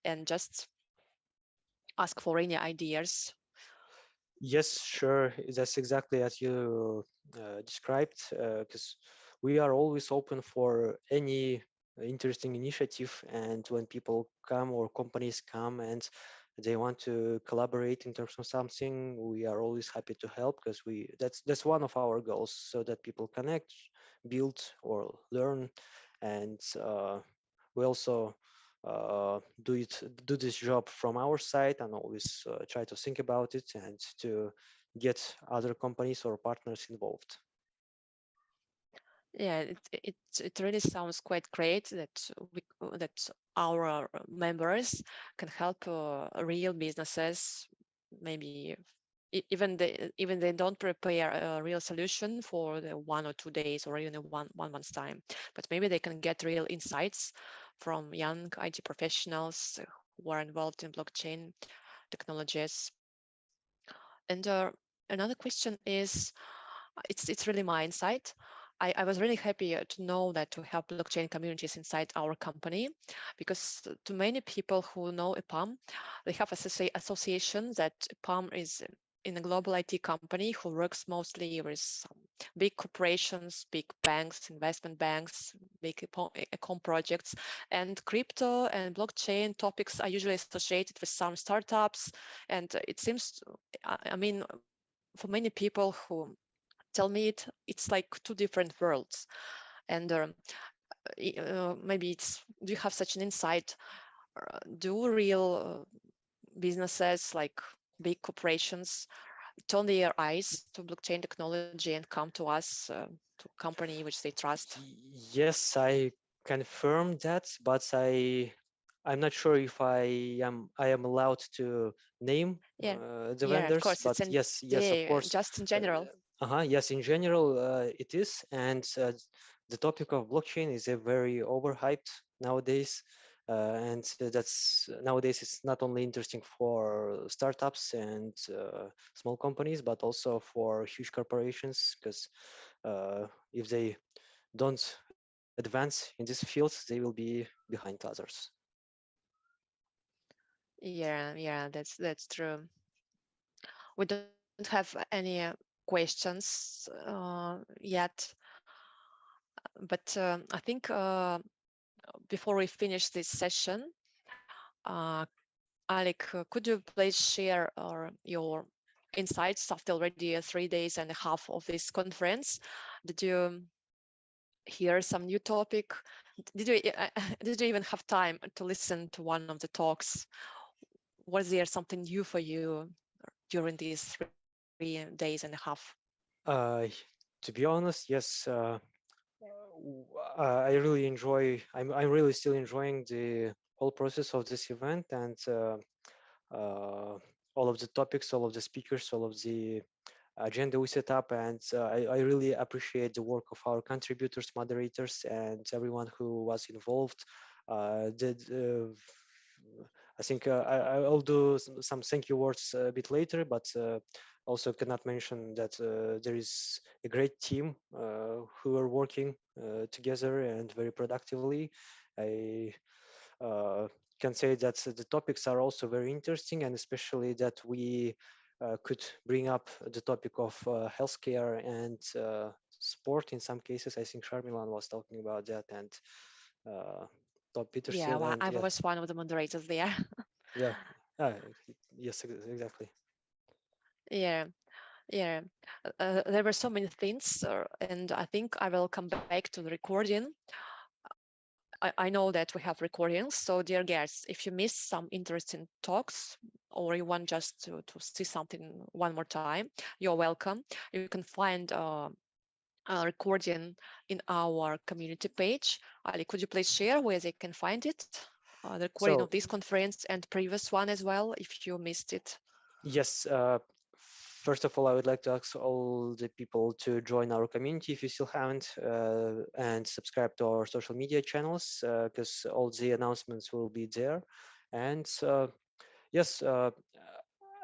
and just ask for any ideas? Yes, sure. That's exactly as you described, because we are always open for any interesting initiative. And when people come or companies come and they want to collaborate in terms of something, we are always happy to help, because that's one of our goals, so that people connect, build, or learn. And we also do this job from our side, and always try to think about it and to get other companies or partners involved. Yeah, it really sounds quite great that that our members can help real businesses, maybe even they don't prepare a real solution for the 1 or 2 days or even one month's time, but maybe they can get real insights from young IT professionals who are involved in blockchain technologies. And another question is, it's really my insight. I was really happy to know that we have blockchain communities inside our company, because to many people who know EPAM, they have association that EPAM is in a global IT company who works mostly with some big corporations, big banks, investment banks, big ecom projects, and crypto and blockchain topics are usually associated with some startups. And it seems, I mean, for many people who tell me it's like two different worlds. And maybe do you have such an insight? Do real businesses like big corporations turn their eyes to blockchain technology and come to us, to a company which they trust? Yes, I confirm that, but I'm not sure if I am allowed to name Yeah, the yeah, of vendors, course. but It's in, yes, of yeah, course. just in general. Yes, in general, it is. And the topic of blockchain is a very overhyped nowadays. And that's nowadays it's not only interesting for startups and small companies, but also for huge corporations, because if they don't advance in these fields, they will be behind others. Yeah, that's true. We don't have any questions yet, but I think before we finish this session, uh, Alec, could you please share your insights after already 3 days and a half of this conference? Did you hear some new topic? Did you did you even have time to listen to one of the talks? Was there something new for you during these 3 days and a half? Uh, to be honest, yes, I really enjoy. I'm really still enjoying the whole process of this event, and all of the topics, all of the speakers, all of the agenda we set up. And I really appreciate the work of our contributors, moderators, and everyone who was involved. Did I think I'll do some thank you words a bit later, but also cannot mention that there is a great team who are working together and very productively. I uh, can say that the topics are also very interesting, and especially that we could bring up the topic of healthcare and sport in some cases. I think Sharmilan was talking about that, and uh, Tom Yeah, Peterson, well, and I yeah, was one of the moderators there. yeah, uh, yes, exactly. Yeah, yeah. There were so many things, and I think I will come back to the recording. I know that we have recordings, so dear guests, if you miss some interesting talks or you want just to see something one more time, you're welcome. You can find a recording in our community page. Ali, could you please share where they can find it? The recording of So this conference and previous one as well, if you missed it. yes, first of all, I would like to ask all the people to join our community if you still haven't, and subscribe to our social media channels, because all the announcements will be there. And yes,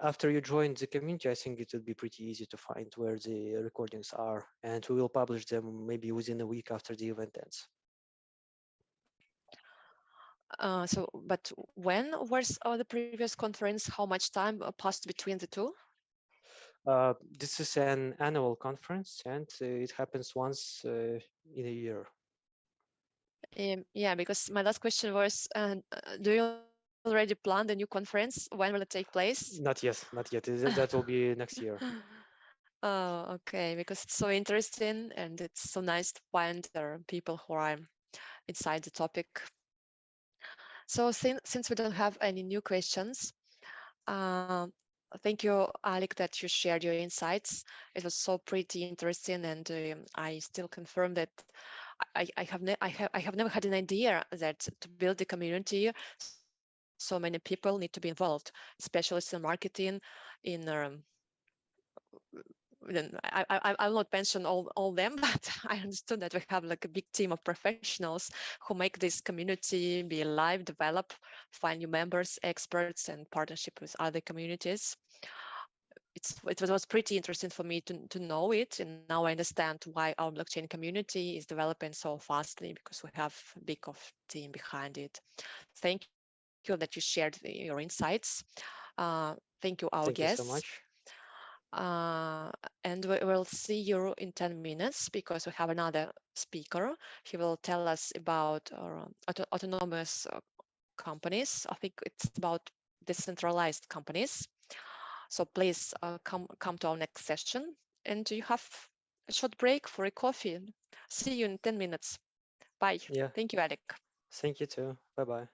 after you join the community, I think it will be pretty easy to find where the recordings are, and we will publish them maybe within a week after the event ends. But when was the previous conference? How much time passed between the two? This is an annual conference, and it happens once in a year. Yeah, because my last question was, do you already plan the new conference? When will it take place? Not yet, not yet. That will be next year. Oh, okay, because it's so interesting and it's so nice to find people who are inside the topic. So since we don't have any new questions, uh, thank you, Alec, that you shared your insights. It was so pretty interesting, and I still confirm that I have never had an idea that to build a community, so many people need to be involved, specialists in marketing, in then I will not mention all them, but I understood that we have like a big team of professionals who make this community be alive, develop, find new members, experts, and partnership with other communities. It was pretty interesting for me to know it, and now I understand why our blockchain community is developing so fastly, because we have a big of team behind it. Thank you that you shared your insights. Thank you, our Thank you guests. so much. And we will see you in 10 minutes because we have another speaker. He will tell us about autonomous companies. I think it's about decentralized companies. So please come to our next session, and you have a short break for a coffee. See you in 10 minutes. Bye. Yeah. Thank you, Alec. Thank you too. Bye-bye.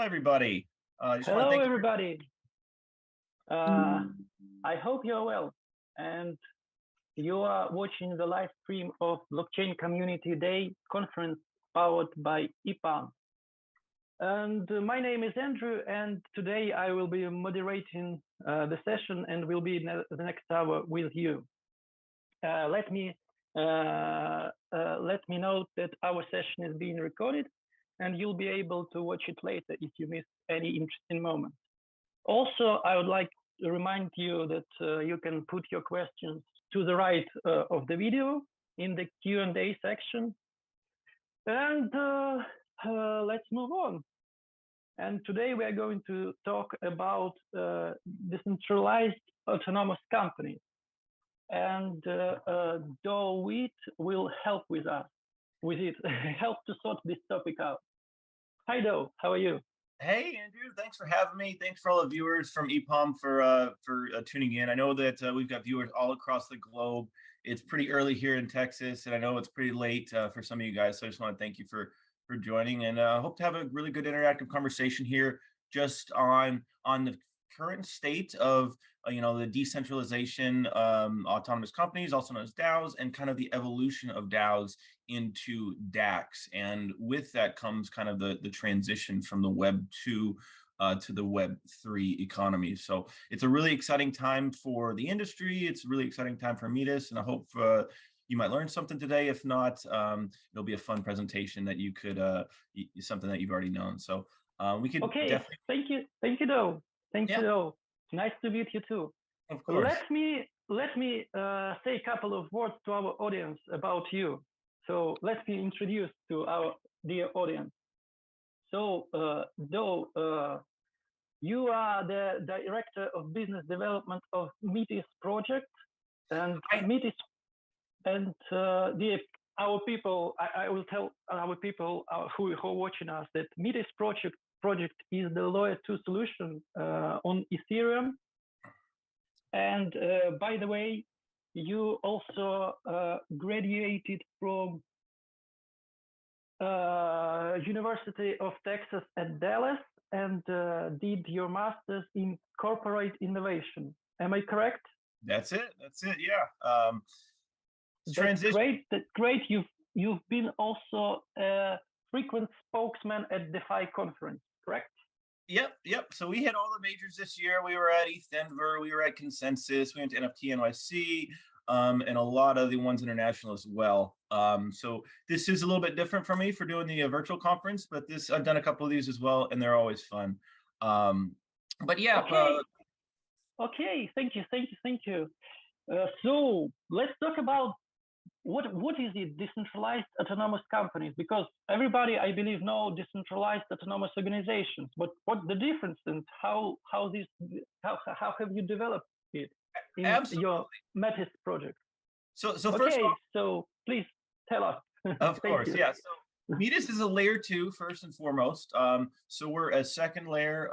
everybody. Just wanna Hello, thank everybody. I hope you're well and you are watching the live stream of Blockchain Community Day conference powered by EPAM. And my name is Andrew, and today I will be moderating the session and will be in the next hour with you. Let me note that our session is being recorded, and you'll be able to watch it later if you missed any interesting moment. Also, I would like to remind you that you can put your questions to the right of the video in the Q&A section. And let's move on. And today we are going to talk about decentralized autonomous companies. And Do Wheat will help with us with it, help to sort this topic out. Hi, Do, how are you? Hey, Andrew, thanks for having me. Thanks for all the viewers from EPAM for tuning in. I know that we've got viewers all across the globe. It's pretty early here in Texas, and I know it's pretty late for some of you guys. So I just want to thank you for joining, and hope to have a really good interactive conversation here just on the current state of the decentralization, autonomous companies, also known as DAOs, and kind of the evolution of DAOs into DACs. And with that comes kind of the transition from the Web 2 to the Web 3 economy. So it's a really exciting time for the industry. It's a really exciting time for Metis, and I hope you might learn something today. If not, it'll be a fun presentation that you could, something that you've already known. So we could definitely. Thank you, Do. Thank you, Do. Nice to meet you too. Of course. Let me say a couple of words to our audience about you. So let me introduce to our dear audience. So Do, you are the Director of Business Development of Metis project, and Metis. And our people, I will tell our people who are watching us that Metis project is the Layer 2 solution on Ethereum. And by the way, you also graduated from University of Texas at Dallas and did your master's in corporate innovation. Am I correct? That's it. Yeah. That's great. That's great. You've been also a frequent spokesman at DeFi conference, correct? Yep. So we hit all the majors this year. We were at ETH Denver, we were at Consensus, we went to NFT NYC, and a lot of the ones international as well. So this is a little bit different for me for doing the virtual conference, but I've done a couple of these as well, and they're always fun. But yeah. Okay. Thank you. So let's talk about what is it, decentralized autonomous companies? Because everybody, I believe, know decentralized autonomous organizations. But what's the difference, and how have you developed it in your Metis project? So okay, first of all, so please tell us. Of course, yeah. So Metis is a layer 2 first and foremost. So we're a second layer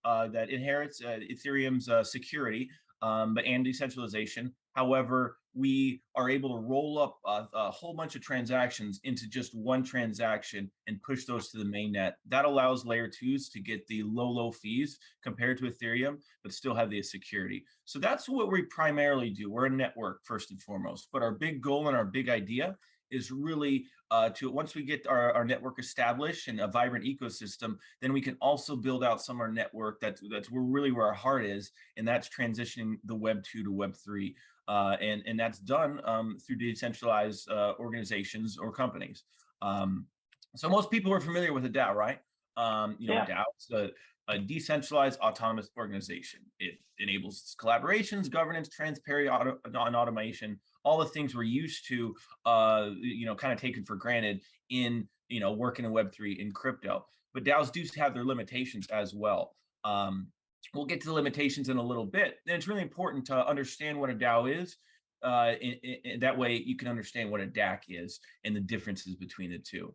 that inherits Ethereum's security and decentralization. However, we are able to roll up a whole bunch of transactions into just one transaction and push those to the mainnet. That allows layer 2s to get the low fees compared to Ethereum, but still have the security. So that's what we primarily do. We're a network first and foremost, but our big goal and our big idea is really to, once we get our network established and a vibrant ecosystem, then we can also build out some of our network. That's where our heart is, and that's transitioning the Web 2 to Web 3. And that's done through decentralized organizations or companies. So most people are familiar with a DAO, right? DAO is a decentralized autonomous organization. It enables collaborations, governance, transparency, and automation, all the things we're used to, kind of taken for granted in, working in Web3 in crypto. But DAOs do have their limitations as well. We'll get to the limitations in a little bit. And it's really important to understand what a DAO is. In that way, you can understand what a DAC is and the differences between the two.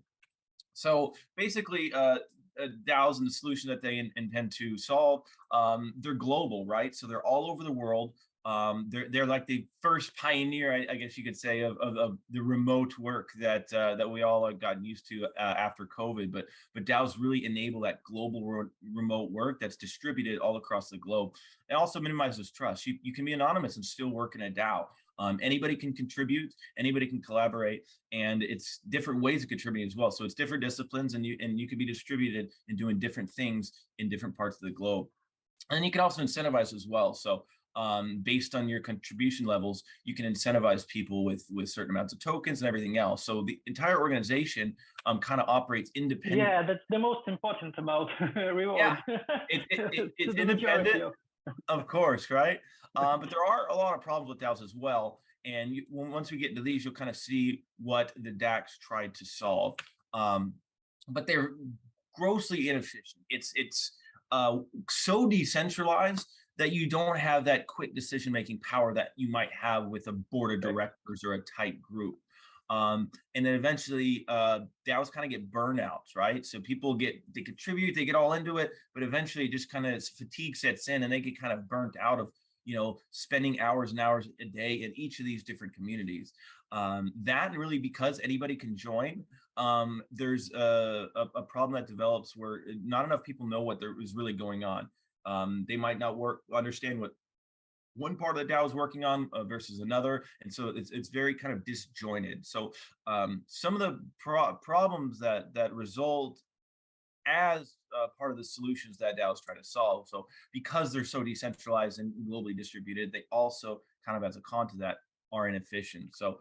So basically, DAOs and the solution that they intend to solve, they're global, right? So they're all over the world. They're like the first pioneer, I guess you could say, of the remote work that we all have gotten used to after COVID. But DAOs really enable that global remote work that's distributed all across the globe. It also minimizes trust. You can be anonymous and still work in a DAO. Anybody can contribute, anybody can collaborate, and it's different ways of contributing as well. So it's different disciplines, and you can be distributed and doing different things in different parts of the globe. And then you can also incentivize as well. So based on your contribution levels, you can incentivize people with certain amounts of tokens and everything else. So the entire organization kind of operates independently. Yeah, that's the most important about reward. Yeah, it's independent, of course, right? But there are a lot of problems with DAOs as well. And once we get into these, you'll kind of see what the DACs tried to solve. But they're grossly inefficient. It's so decentralized that you don't have that quick decision-making power that you might have with a board of directors or a tight group. And then eventually DAOs kind of get burnouts, right? So people they contribute, they get all into it, but eventually just kind of fatigue sets in and they get kind of burnt out of, spending hours and hours a day in each of these different communities. That really, because anybody can join, there's a problem that develops where not enough people know what is really going on. They might not understand what one part of the DAO is working on versus another, and so it's very kind of disjointed. So some of the problems that result as part of the solutions that DAOs try to solve. So because they're so decentralized and globally distributed, they also kind of, as a con to that, are inefficient. So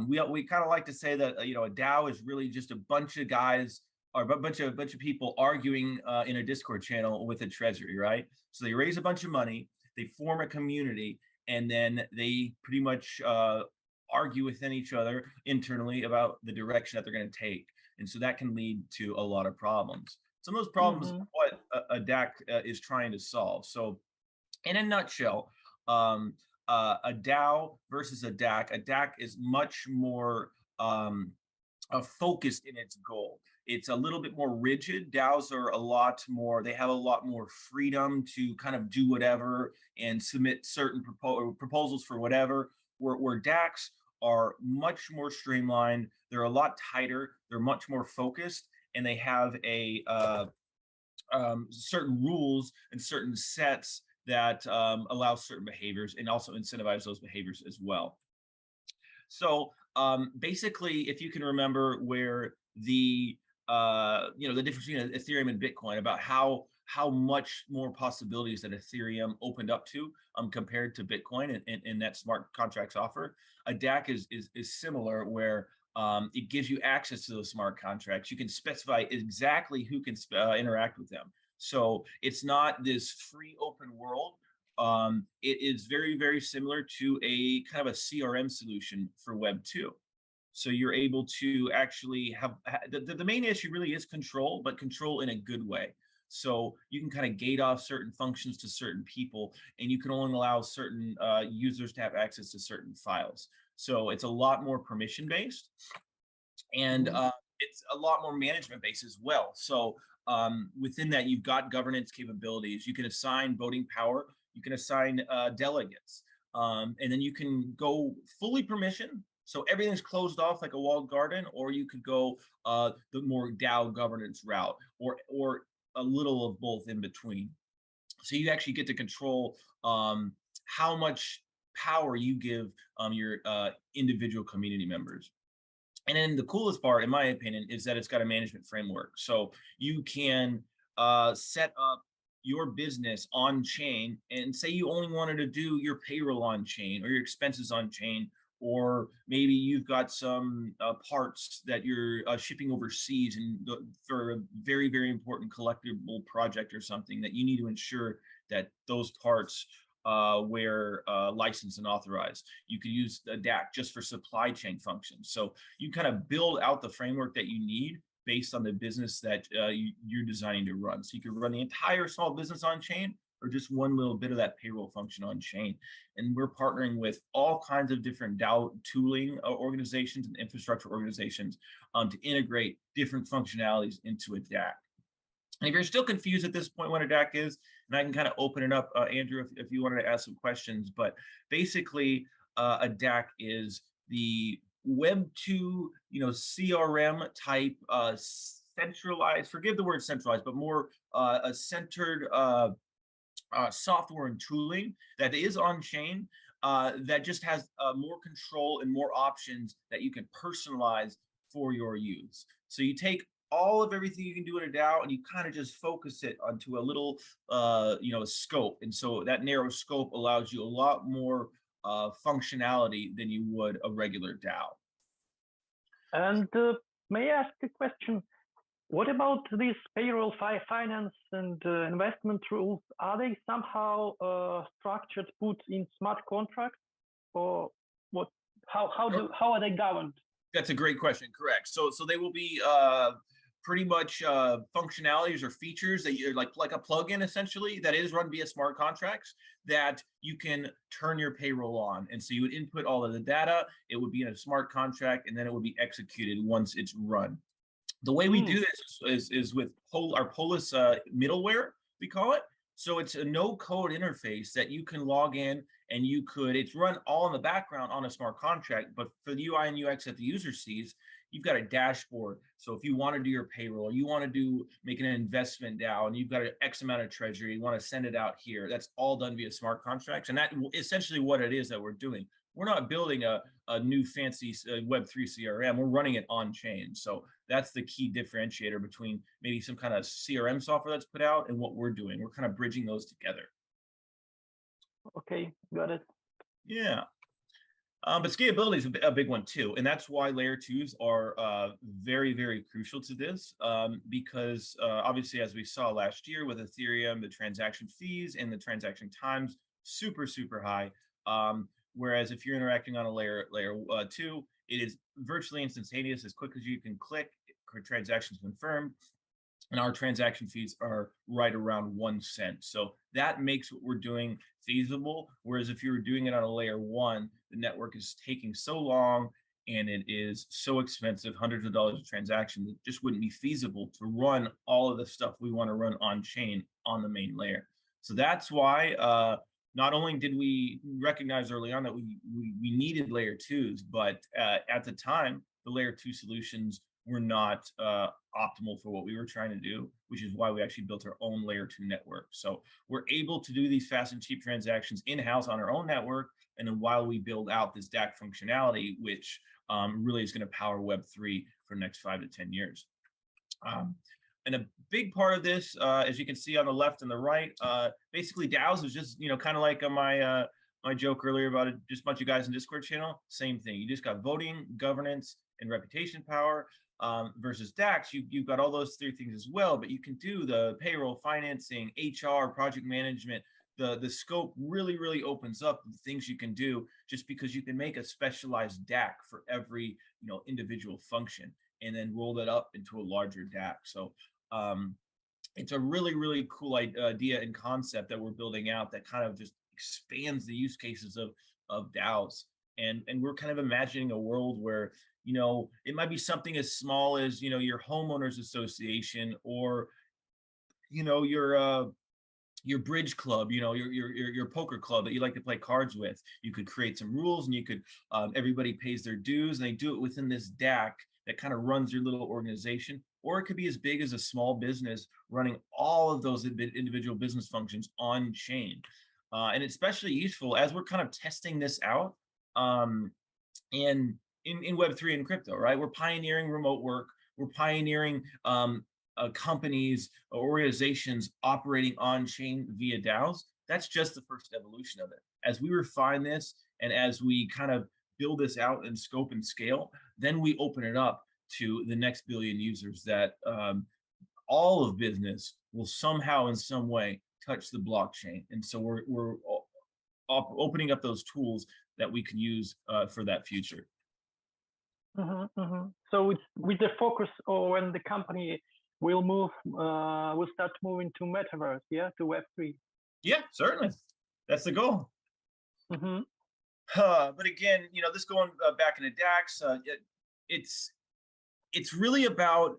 we kind of like to say that a DAO is really just a bunch of guys or a bunch of people arguing in a Discord channel with a treasury, right? So they raise a bunch of money, they form a community, and then they pretty much argue within each other internally about the direction that they're going to take. And so that can lead to a lot of problems. Some of those problems are what a DAC is trying to solve. So in a nutshell, a DAO versus a DAC is much more focused in its goal. It's a little bit more rigid. DAOs are a lot more, they have a lot more freedom to kind of do whatever and submit certain proposals for whatever, where DACs are much more streamlined. They're a lot tighter. They're much more focused, and they have a certain rules and certain sets that allow certain behaviors and also incentivize those behaviors as well. So basically, if you can remember where the the difference between Ethereum and Bitcoin, about how much more possibilities that Ethereum opened up to compared to Bitcoin and that smart contracts offer, a DAC is similar, where it gives you access to those smart contracts. You can specify exactly who can interact with them. So it's not this free open world. It is very, very similar to a kind of a CRM solution for Web 2. So you're able to actually have the main issue really is control, but control in a good way. So you can kind of gate off certain functions to certain people, and you can only allow certain users to have access to certain files. So it's a lot more permission based, and it's a lot more management based as well. So within that, you've got governance capabilities. You can assign voting power. You can assign delegates, and then you can go fully permission. So everything's closed off like a walled garden, or you could go the more DAO governance route, or a little of both in between. So you actually get to control how much power you give your individual community members. And then the coolest part, in my opinion, is that it's got a management framework. So you can set up your business on chain, and say you only wanted to do your payroll on chain or your expenses on chain, or maybe you've got some parts that you're shipping overseas and for a very, very important collectible project or something, that you need to ensure that those parts were licensed and authorized. You could use a DAC just for supply chain functions. So you kind of build out the framework that you need based on the business that you're designing to run. So you could run the entire small business on chain, or just one little bit of that payroll function on chain. And we're partnering with all kinds of different DAO tooling organizations and infrastructure organizations to integrate different functionalities into a DAC. And if you're still confused at this point what a DAC is, and I can kind of open it up, Andrew, if you wanted to ask some questions, but basically a DAC is the Web2, CRM type centralized, forgive the word centralized, but more a centered software and tooling that is on chain that just has more control and more options that you can personalize for your use. So you take all of everything you can do in a DAO and you kind of just focus it onto a little, scope. And so that narrow scope allows you a lot more functionality than you would a regular DAO. And may I ask a question? What about these payroll finance and investment rules? Are they somehow structured, put in smart contracts, or what? How are they governed? That's a great question. Correct. So they will be pretty much functionalities or features that you're like a plugin essentially that is run via smart contracts that you can turn your payroll on. And so you would input all of the data, it would be in a smart contract, and then it would be executed once it's run. The way we do this is with our Polis middleware, we call it. So it's a no-code interface that you can log in and it's run all in the background on a smart contract, but for the UI and UX that the user sees, you've got a dashboard. So if you want to do your payroll, you want to make an investment DAO, and you've got an X amount of treasury, you want to send it out here. That's all done via smart contracts. And that essentially what it is that we're doing. We're not building a new fancy Web3 CRM. We're running it on chain. So that's the key differentiator between maybe some kind of CRM software that's put out and what we're doing. We're kind of bridging those together. Okay, got it. Yeah. But scalability is a big one too. And that's why layer twos are very, very crucial to this because obviously, as we saw last year with Ethereum, the transaction fees and the transaction times, super, super high. Whereas if you're interacting on a layer two, it is virtually instantaneous, as quick as you can click, transactions confirmed. And our transaction fees are right around 1 cent. So that makes what we're doing feasible. Whereas if you were doing it on a layer one, the network is taking so long and it is so expensive, hundreds of dollars a transaction, it just wouldn't be feasible to run all of the stuff we want to run on chain on the main layer. So that's why not only did we recognize early on that we needed layer twos, but at the time, the layer two solutions were not optimal for what we were trying to do, which is why we actually built our own layer two network. So we're able to do these fast and cheap transactions in-house on our own network. And then while we build out this DAC functionality, which really is going to power Web3 for the next 5 to 10 years. And a big part of this, as you can see on the left and the right, basically DAOs is just, kind of like my my joke earlier about just a bunch of guys in Discord channel. Same thing. You just got voting, governance, and reputation power. Versus DAX, you've got all those 3 things as well, but you can do the payroll, financing, HR, project management. The scope really, really opens up the things you can do just because you can make a specialized DAC for every individual function and then roll that up into a larger DAC. So it's a really, really cool idea and concept that we're building out that kind of just expands the use cases of DAOs. And we're kind of imagining a world where, it might be something as small as, your homeowners association or, your bridge club, your poker club that you like to play cards with. You could create some rules and you could, everybody pays their dues and they do it within this DAC that kind of runs your little organization. Or it could be as big as a small business running all of those individual business functions on chain. And it's especially useful as we're kind of testing this out and in Web3 and crypto, right? We're pioneering remote work. We're pioneering companies, organizations operating on chain via DAOs. That's just the first evolution of it. As we refine this and as we kind of build this out in scope and scale, then we open it up to the next billion users that all of business will somehow in some way touch the blockchain. And so we're opening up those tools that we can use for that future. So it's with the focus or when the company will start moving to metaverse, to Web3. Yeah, certainly. That's the goal. But again, this going back into DAX, it's really about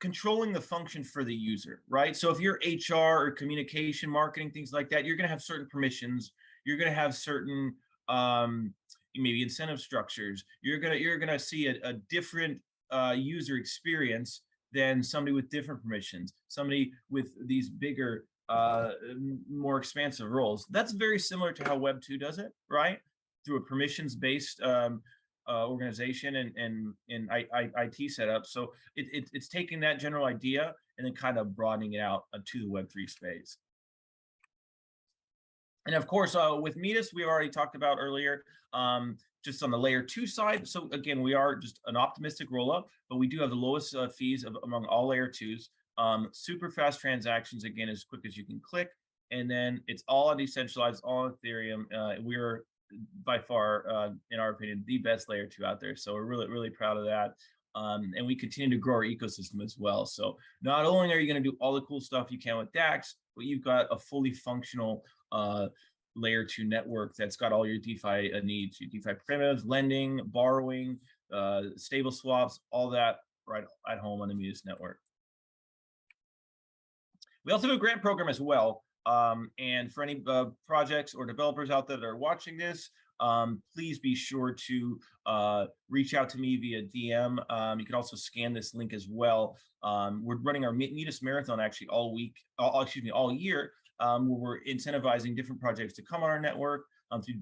controlling the function for the user, right? So if you're HR or communication, marketing, things like that, you're going to have certain permissions. You're going to have certain maybe incentive structures. You're gonna see a different user experience than somebody with different permissions. Somebody with these bigger, more expansive roles. That's very similar to how Web 2 does it, right? Through a permissions-based organization and IT setup. So it's taking that general idea and then kind of broadening it out to the Web3 space. And of course, with Metis, we already talked about earlier, just on the layer 2 side. So again, we are just an optimistic rollup, but we do have the lowest fees among all layer 2s. Super fast transactions, again, as quick as you can click. And then it's all decentralized, all Ethereum. We're by far, in our opinion, the best layer 2 out there. So we're really, really proud of that. And we continue to grow our ecosystem as well. So not only are you going to do all the cool stuff you can with DAX, but you've got a fully functional layer 2 network that's got all your DeFi needs, your DeFi primitives, lending, borrowing, stable swaps, all that right at home on the Metis network. We also have a grant program as well. And for any projects or developers out there that are watching this, please be sure to reach out to me via DM. You can also scan this link as well. We're running our Metis Marathon actually all year, where we're incentivizing different projects to come on our network through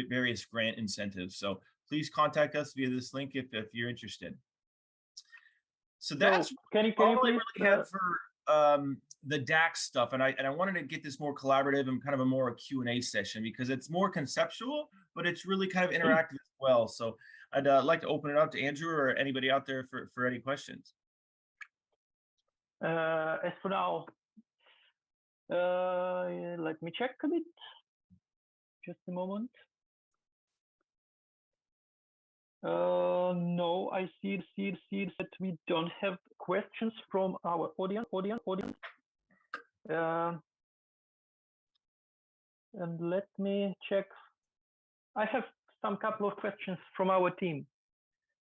various grant incentives. So please contact us via this link if you're interested. So that's can you all I please, really had for the DAX stuff, and I wanted to get this more collaborative and kind of a more Q&A session because it's more conceptual, but it's really kind of interactive as well. So I'd like to open it up to Andrew or anybody out there for any questions. As for now, let me check a bit. Just a moment. No, I see that we don't have questions from our audience. And let me check. I have some couple of questions from our team.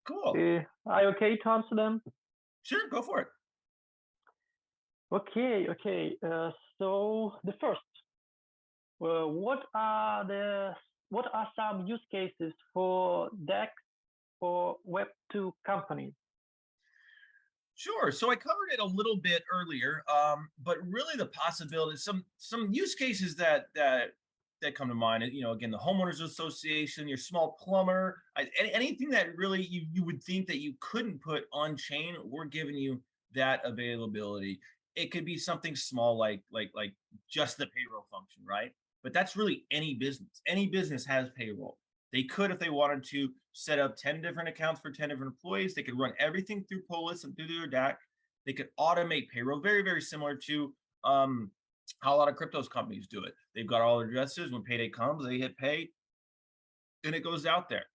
Cool. Are you okay to answer them? Sure, go for it. Okay. So the first, what are some use cases for DAX for Web2 companies? Sure. So I covered it a little bit earlier, but really the possibilities, some use cases that come to mind. You know, again, the homeowners association, your small plumber, anything that really you would think that you couldn't put on chain. We're giving you that availability. It could be something small like just the payroll function, right? But that's really any business. Any business has payroll. They could, if they wanted to, set up 10 different accounts for 10 different employees. They could run everything through Polis and through their DAC. They could automate payroll, very, very similar to how a lot of cryptos companies do it. They've got all their addresses. When payday comes, they hit pay, and it goes out there.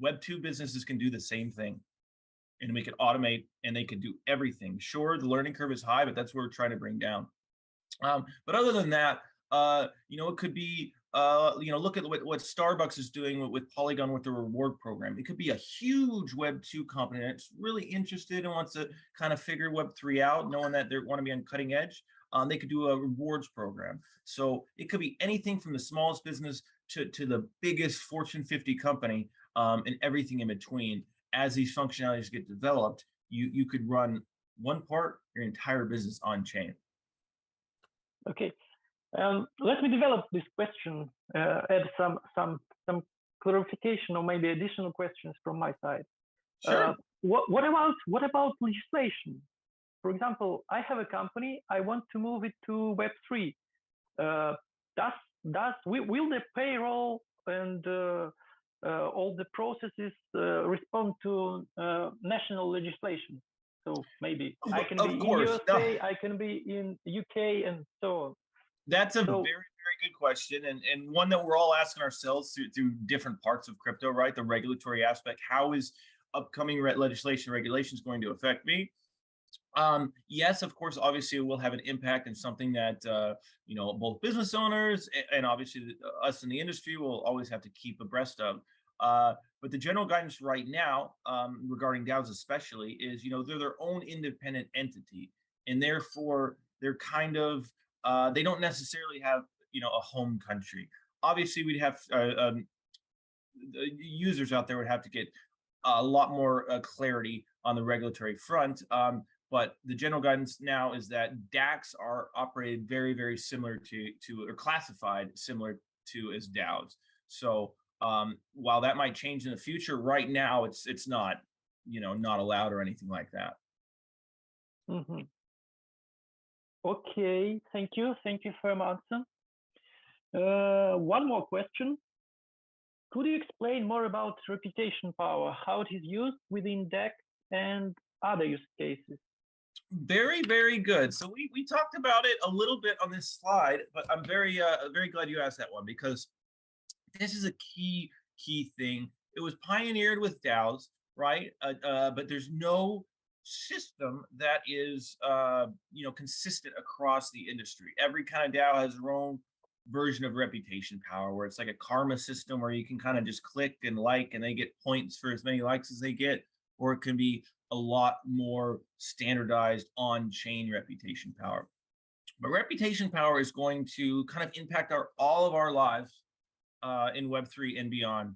Web2 businesses can do the same thing, and we can automate, and they can do everything. Sure, the learning curve is high, but that's what we're trying to bring down. But other than that, it could be, look at what Starbucks is doing with Polygon with the reward program. It could be a huge Web2 company that's really interested and wants to kind of figure Web3 out, knowing that they want to be on cutting edge. They could do a rewards program. So it could be anything from the smallest business to the biggest Fortune 50 company, and everything in between. As these functionalities get developed, you could run one part, your entire business on chain. Okay. Let me develop this question, add some clarification or maybe additional questions from my side. Sure. What about legislation? For example, I have a company. I want to move it to Web3. Will the payroll and all the processes respond to national legislation? So maybe I can be in USA, I can be in UK, and so on. That's a very, very good question, and one that we're all asking ourselves through different parts of crypto, right? The regulatory aspect. How is upcoming regulations going to affect me? Yes, of course, obviously it will have an impact, and something that both business owners and obviously us in the industry will always have to keep abreast of. But the general guidance right now, regarding DAOs especially, is they're their own independent entity, and therefore they're kind of they don't necessarily have a home country. Obviously, we'd have users out there would have to get a lot more clarity on the regulatory front. But the general guidance now is that DACs are operated very, very similar to or classified similar to as DAOs. So while that might change in the future, right now it's not not allowed or anything like that. Okay, thank you for your answer. One more question. Could you explain more about reputation power, how it is used within DAC and other use cases? Very, very good. So we talked about it a little bit on this slide, but I'm very glad you asked that one, because this is a key thing. It was pioneered with DAOs, right? But there's no system that is consistent across the industry. Every kind of DAO has their own version of reputation power, where it's like a karma system where you can kind of just click and like, and they get points for as many likes as they get, or it can be a lot more standardized on-chain reputation power. But reputation power is going to kind of impact all of our lives in Web3 and beyond,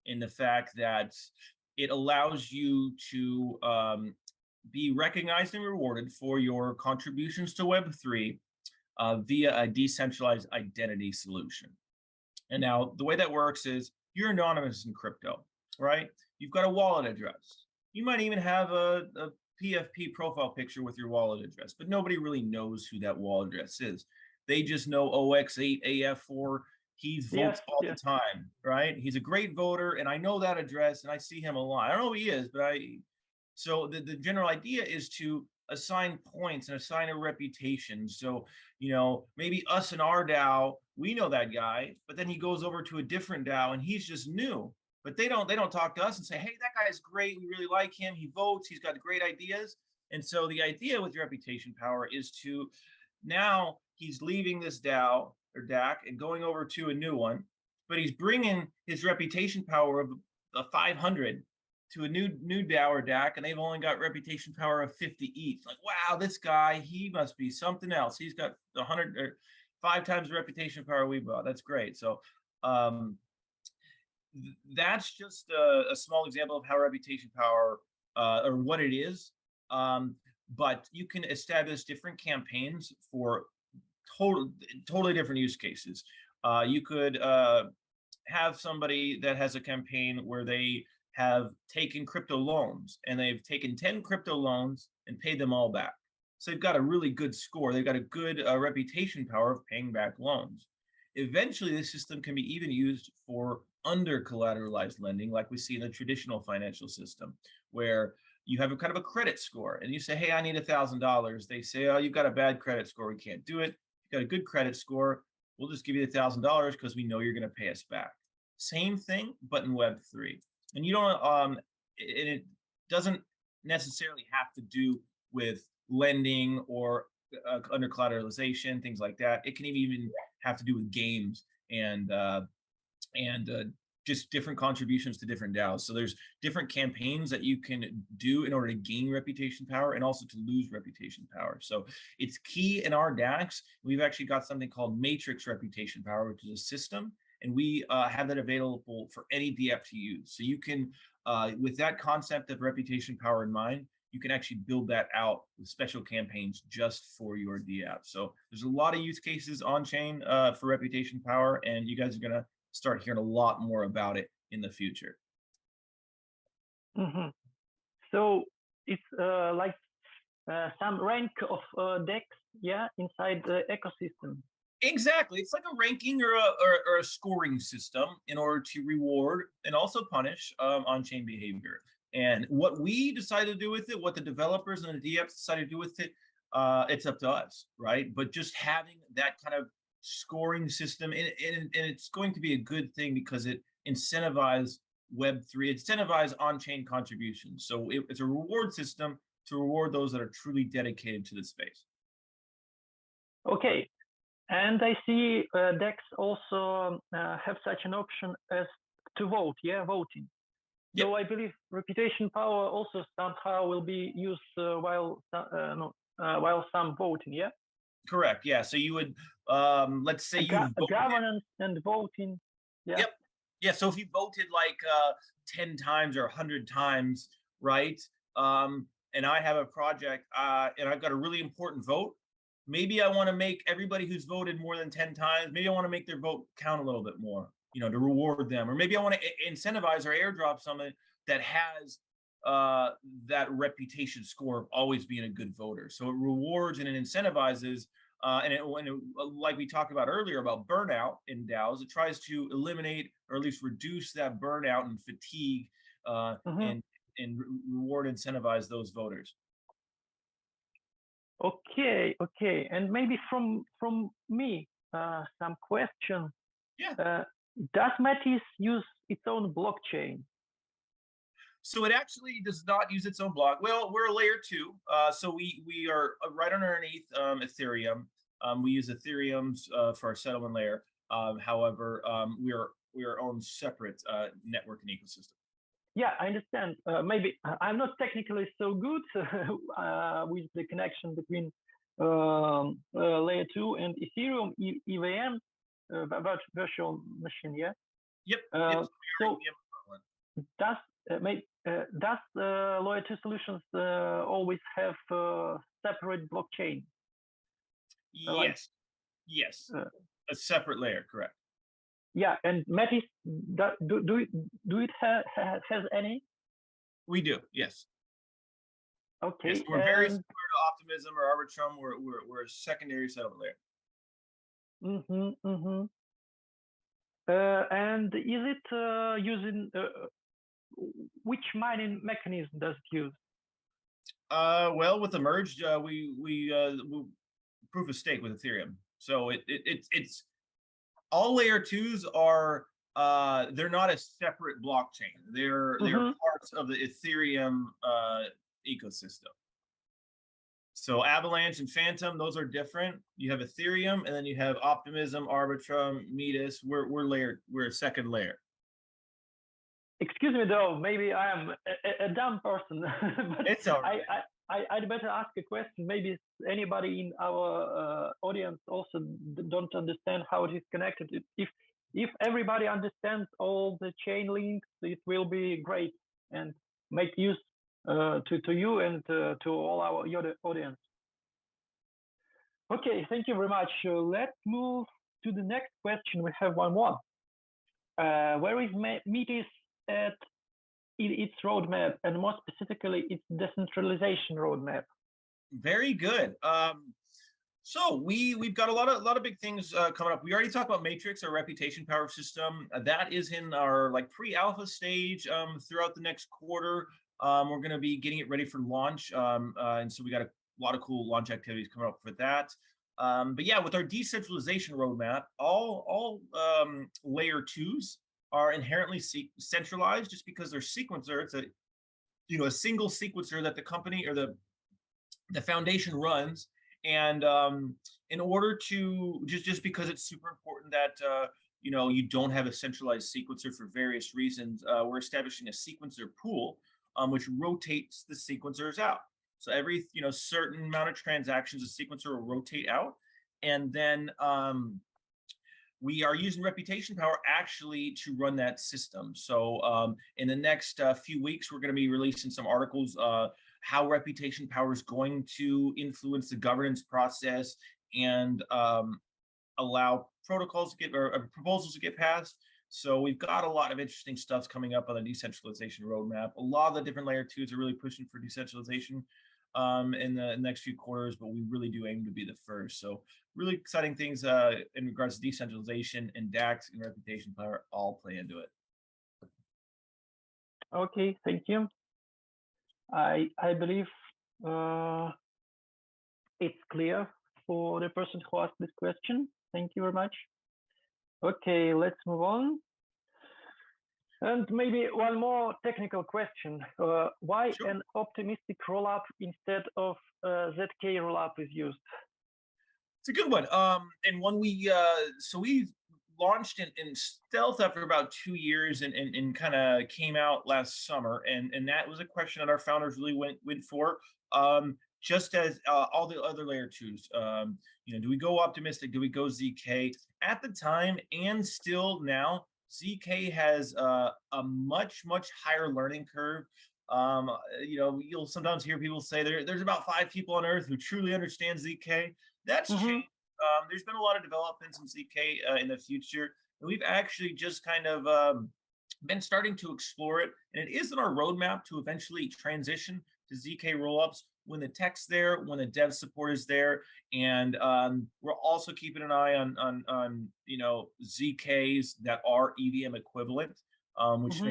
in the fact that it allows you to be recognized and rewarded for your contributions to Web3 via a decentralized identity solution. And now the way that works is you're anonymous in crypto, right? You've got a wallet address. You might even have a PFP profile picture with your wallet address, but nobody really knows who that wallet address is. They just know OX8AF4. He votes all the time, right? He's a great voter, and I know that address, and I see him a lot. I don't know who he is, but so the general idea is to assign points and assign a reputation. So, maybe us and our DAO, we know that guy, but then he goes over to a different DAO and he's just new. But they don't talk to us and say, hey, that guy's great. We really like him. He votes. He's got great ideas. And so the idea with reputation power is to, now he's leaving this DAO or DAC and going over to a new one, but he's bringing his reputation power of 500 to a new DAO or DAC, and they've only got reputation power of 50 each. Like, wow, this guy, he must be something else. He's got 100 or 5 times the reputation power we bought. That's great. So that's just a small example of how reputation power or what it is. But you can establish different campaigns for totally different use cases. You could have somebody that has a campaign where they have taken crypto loans, and they've taken 10 crypto loans and paid them all back. So they've got a really good score. They've got a good reputation power of paying back loans. Eventually, this system can be even used for under collateralized lending, like we see in the traditional financial system, where you have a kind of a credit score and you say, hey, I need $1,000. They say, oh, you've got a bad credit score. We can't do it. You've got a good credit score. We'll just give you the $1,000 because we know you're going to pay us back. Same thing, but in Web3. And you don't, it doesn't necessarily have to do with lending or under collateralization, things like that. It can even have to do with games and just different contributions to different DAOs. So there's different campaigns that you can do in order to gain reputation power and also to lose reputation power. So it's key in our DACs. We've actually got something called Matrix Reputation Power, which is a system, and we have that available for any DApp to use. So you can, with that concept of reputation power in mind, you can actually build that out with special campaigns just for your DApp. So there's a lot of use cases on chain for reputation power, and you guys are gonna start hearing a lot more about it in the future. Mm-hmm. So it's like some rank of DEX, yeah, inside the ecosystem. Exactly. It's like a ranking or a scoring system in order to reward and also punish on-chain behavior. And what we decided to do with it, what the developers and the DApps decided to do with it, it's up to us, right? But just having that kind of scoring system, and it's going to be a good thing because it incentivizes Web3, it incentivizes on-chain contributions. So it's a reward system to reward those that are truly dedicated to the space. Okay. And I see DEX also have such an option as to vote, yeah, voting. Yep. So I believe reputation power also somehow will be used while some voting, yeah. Correct. Yeah. So you would, let's say you voted. Governance and voting. Yeah. Yep. Yeah. So if you voted like 10 times or 100 times, right? And I have a project and I've got a really important vote. Maybe I want to make everybody who's voted more than 10 times, maybe I want to make their vote count a little bit more, you know, to reward them. Or maybe I want to incentivize or airdrop something that has that reputation score of always being a good voter. So it rewards and it incentivizes. Like we talked about earlier about burnout in DAOs, it tries to eliminate or at least reduce that burnout and fatigue and reward and incentivize those voters. Okay, and maybe from me some question. Yeah. Does Metis use its own blockchain? So it actually does not use its own block. Well, we're a layer 2, so we are right underneath Ethereum. We use Ethereum's for our settlement layer. However, we are own separate network and ecosystem. Yeah, I understand. Maybe I'm not technically so good with the connection between layer 2 and Ethereum, EVM, virtual machine. Yeah. Yep. So does layer 2 solutions always have separate blockchain? Yes. Yes. A separate layer, correct. Yeah, and Metis, do it has any? We do, yes. Okay. Yes, we're very similar to Optimism or Arbitrum. We're a secondary settlement layer. And is it using which mining mechanism does it use? Well, with the merge, we proof of stake with Ethereum. So it's all layer 2s are they're not a separate blockchain. They're parts of the Ethereum ecosystem. So Avalanche and Phantom, those are different. You have Ethereum, and then you have Optimism, Arbitrum, Metis. We're a second layer. Excuse me, though. Maybe I am a dumb person. It's all right. I'd better ask a question. Maybe anybody in our audience also don't understand how it is connected. If everybody understands all the chain links, it will be great and make use to you and to all our audience. Okay, thank you very much. Let's move to the next question. We have one more. Where is Metis at its roadmap, and more specifically, its decentralization roadmap? Very good. So we've got a lot of big things coming up. We already talked about Matrix, our reputation power system. That is in our pre-alpha stage. Throughout the next quarter, we're going to be getting it ready for launch, and so we got a lot of cool launch activities coming up for that. But yeah, with our decentralization roadmap, all layer 2s are inherently centralized just because their sequencer, it's a single sequencer that the company or the foundation runs. And in order to just because it's super important that you don't have a centralized sequencer for various reasons, we're establishing a sequencer pool which rotates the sequencers out. So every certain amount of transactions, a sequencer will rotate out, and then we are using reputation power actually to run that system. So in the next few weeks, we're going to be releasing some articles how reputation power is going to influence the governance process and allow protocols to get or proposals to get passed. So we've got a lot of interesting stuff coming up on the decentralization roadmap. A lot of the different layer 2s are really pushing for decentralization in the next few quarters, but we really do aim to be the first. So really exciting things in regards to decentralization, and DAX and reputation power all play into it. Okay, thank you. I believe it's clear for the person who asked this question. Thank you very much. Okay, let's move on. And maybe one more technical question. Why an optimistic rollup instead of ZK rollup is used? It's a good one. And when we launched in stealth after about 2 years and kind of came out last summer. And that was a question that our founders really went for. Just as all the other layer twos, do we go optimistic? Do we go ZK? At the time and still now, ZK has a much higher learning curve. You'll sometimes hear people say there's about 5 people on Earth who truly understand ZK. That's changed. There's been a lot of developments in ZK in the future, and we've actually just kind of been starting to explore it. And it is in our roadmap to eventually transition to ZK rollups when the tech's there, when the dev support is there, and we're also keeping an eye on ZKs that are EVM equivalent, which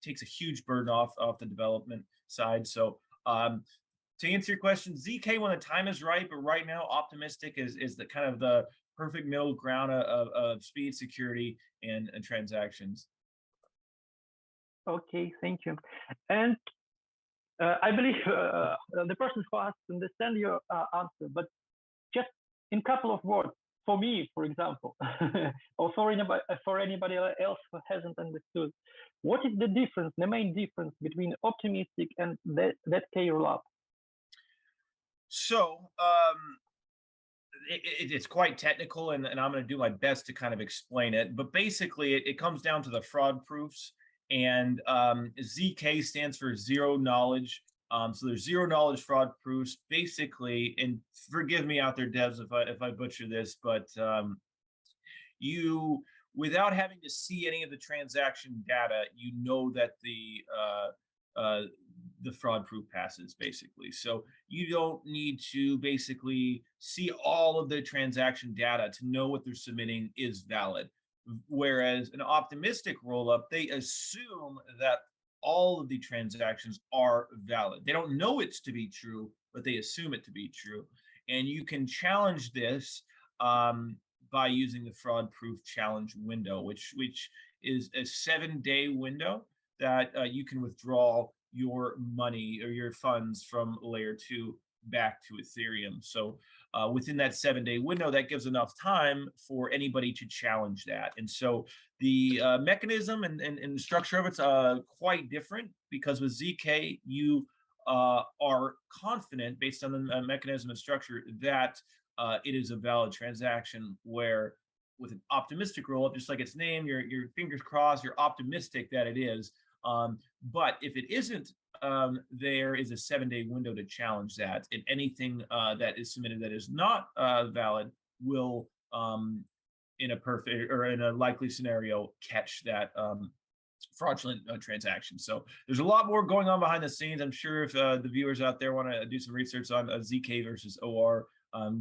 takes a huge burden off the development side. So to answer your question, ZK when the time is right, but right now optimistic is the kind of the perfect middle ground of speed, security, and transactions. Okay, thank you. And I believe the person who asked understand your answer, but just in a couple of words, for me, for example, or for anybody else who hasn't understood, what is the difference, the main difference between optimistic and ZK rollup? So it's quite technical, and I'm going to do my best to kind of explain it. But basically, it comes down to the fraud proofs. And ZK stands for zero knowledge. So there's zero knowledge fraud proofs, basically. And forgive me out there, devs, if I butcher this, but you, without having to see any of the transaction data, you know that the fraud proof passes, basically. So you don't need to basically see all of the transaction data to know what they're submitting is valid. Whereas an optimistic rollup, they assume that all of the transactions are valid. They don't know it's to be true, but they assume it to be true. And you can challenge this by using the fraud proof challenge window, which is a 7-day window that you can withdraw your money or your funds from layer 2 back to Ethereum. So within that 7-day window, that gives enough time for anybody to challenge that. And so the mechanism and the structure of it's quite different, because with ZK, you are confident based on the mechanism and structure that it is a valid transaction, where with an optimistic rollup, just like its name, your fingers crossed, you're optimistic that it is. But if it isn't, there is a 7-day window to challenge that, and anything that is submitted that is not valid will, in a perfect or in a likely scenario, catch that fraudulent transaction. So there's a lot more going on behind the scenes. I'm sure if the viewers out there want to do some research on ZK versus OR,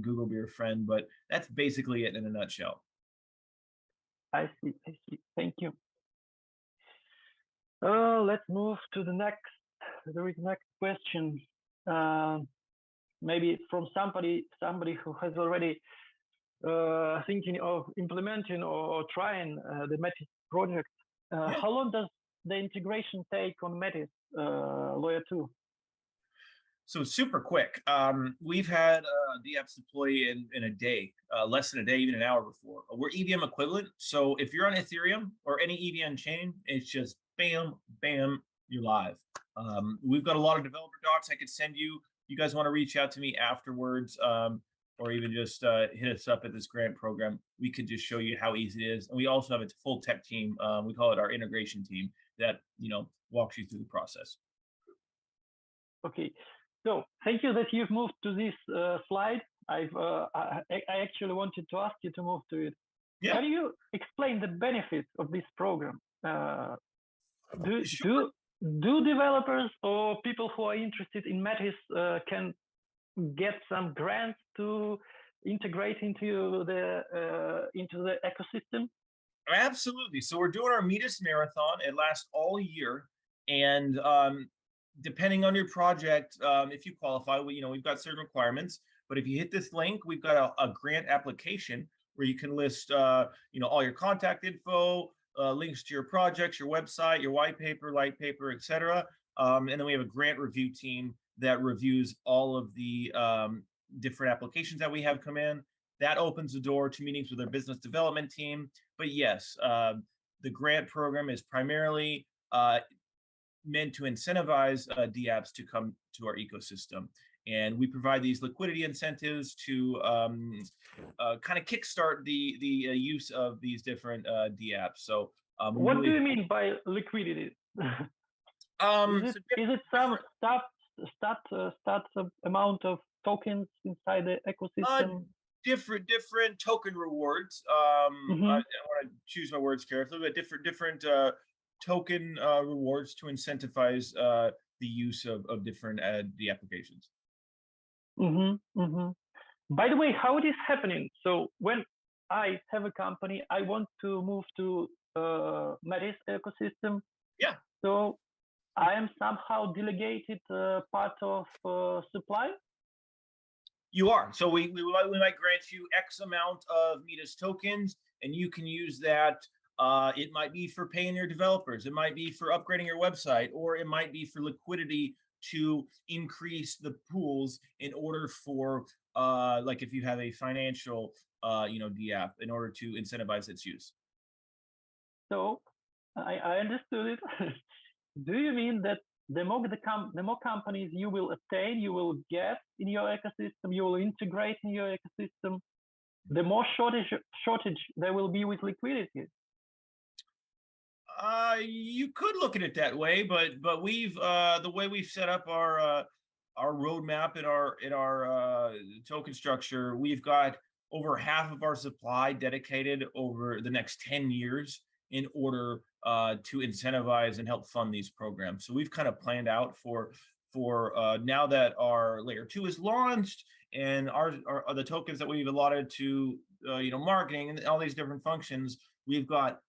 Google be your friend. But that's basically it in a nutshell. I see. Thank you. Let's move to the next question. Maybe from somebody who has already thinking of implementing or trying the Metis project. How long does the integration take on Metis layer 2? So super quick. We've had the apps deploy in a day, less than a day, even an hour before. We're EVM equivalent. So if you're on Ethereum or any EVM chain, it's just bam, bam, you're live. We've got a lot of developer docs I could send you. You guys want to reach out to me afterwards, or even just hit us up at this grant program. We could just show you how easy it is. And we also have a full tech team. We call it our integration team that walks you through the process. Okay. So thank you that you've moved to this slide. I actually wanted to ask you to move to it. Yeah. Can you explain the benefits of this program? Sure. Do developers or people who are interested in Metis can get some grants to integrate into the ecosystem? Absolutely. So we're doing our Metis Marathon. It lasts all year, and depending on your project, if you qualify, we've got certain requirements. But if you hit this link, we've got a grant application where you can list, all your contact info, links to your projects, your website, your white paper, light paper, etc. And then we have a grant review team that reviews all of the different applications that we have come in. that opens the door to meetings with our business development team. But yes, the grant program is primarily meant to incentivize DApps to come to our ecosystem. And we provide these liquidity incentives to kind of kickstart the use of these different DApps. So what do you mean by liquidity? Is it some stat amount of tokens inside the ecosystem? Different token rewards. I want to choose my words carefully, but different token rewards to incentivize the use of different the applications. By the way, how it is happening? So when I have a company, I want to move to Metis ecosystem. Yeah. So I am somehow delegated part of supply. You are. So we might grant you X amount of Metis tokens, and you can use that. It might be for paying your developers. It might be for upgrading your website, or it might be for liquidity to increase the pools in order for, like if you have a financial, DApp, in order to incentivize its use. So I understood it. Do you mean that the more companies you will attain, you will get in your ecosystem, you will integrate in your ecosystem, the more shortage there will be with liquidity? You could look at it that way, but we've the way we've set up our roadmap in our token structure, we've got over half of our supply dedicated over the next 10 years in order to incentivize and help fund these programs. So we've kind of planned out for now that our layer 2 is launched and our the tokens that we've allotted to marketing and all these different functions, we've got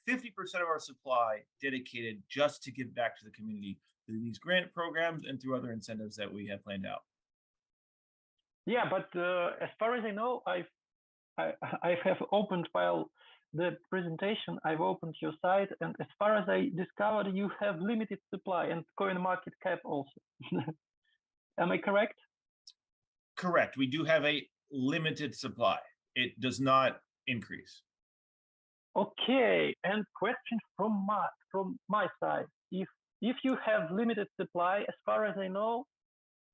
50% of our supply dedicated just to give back to the community through these grant programs and through other incentives that we have planned out. Yeah, but as far as I know, I have opened while the presentation, I've opened your site, and as far as I discovered, you have limited supply and coin market cap also. Am I correct? Correct. We do have a limited supply. It does not increase. Okay, and question from my side. If you have limited supply, as far as I know,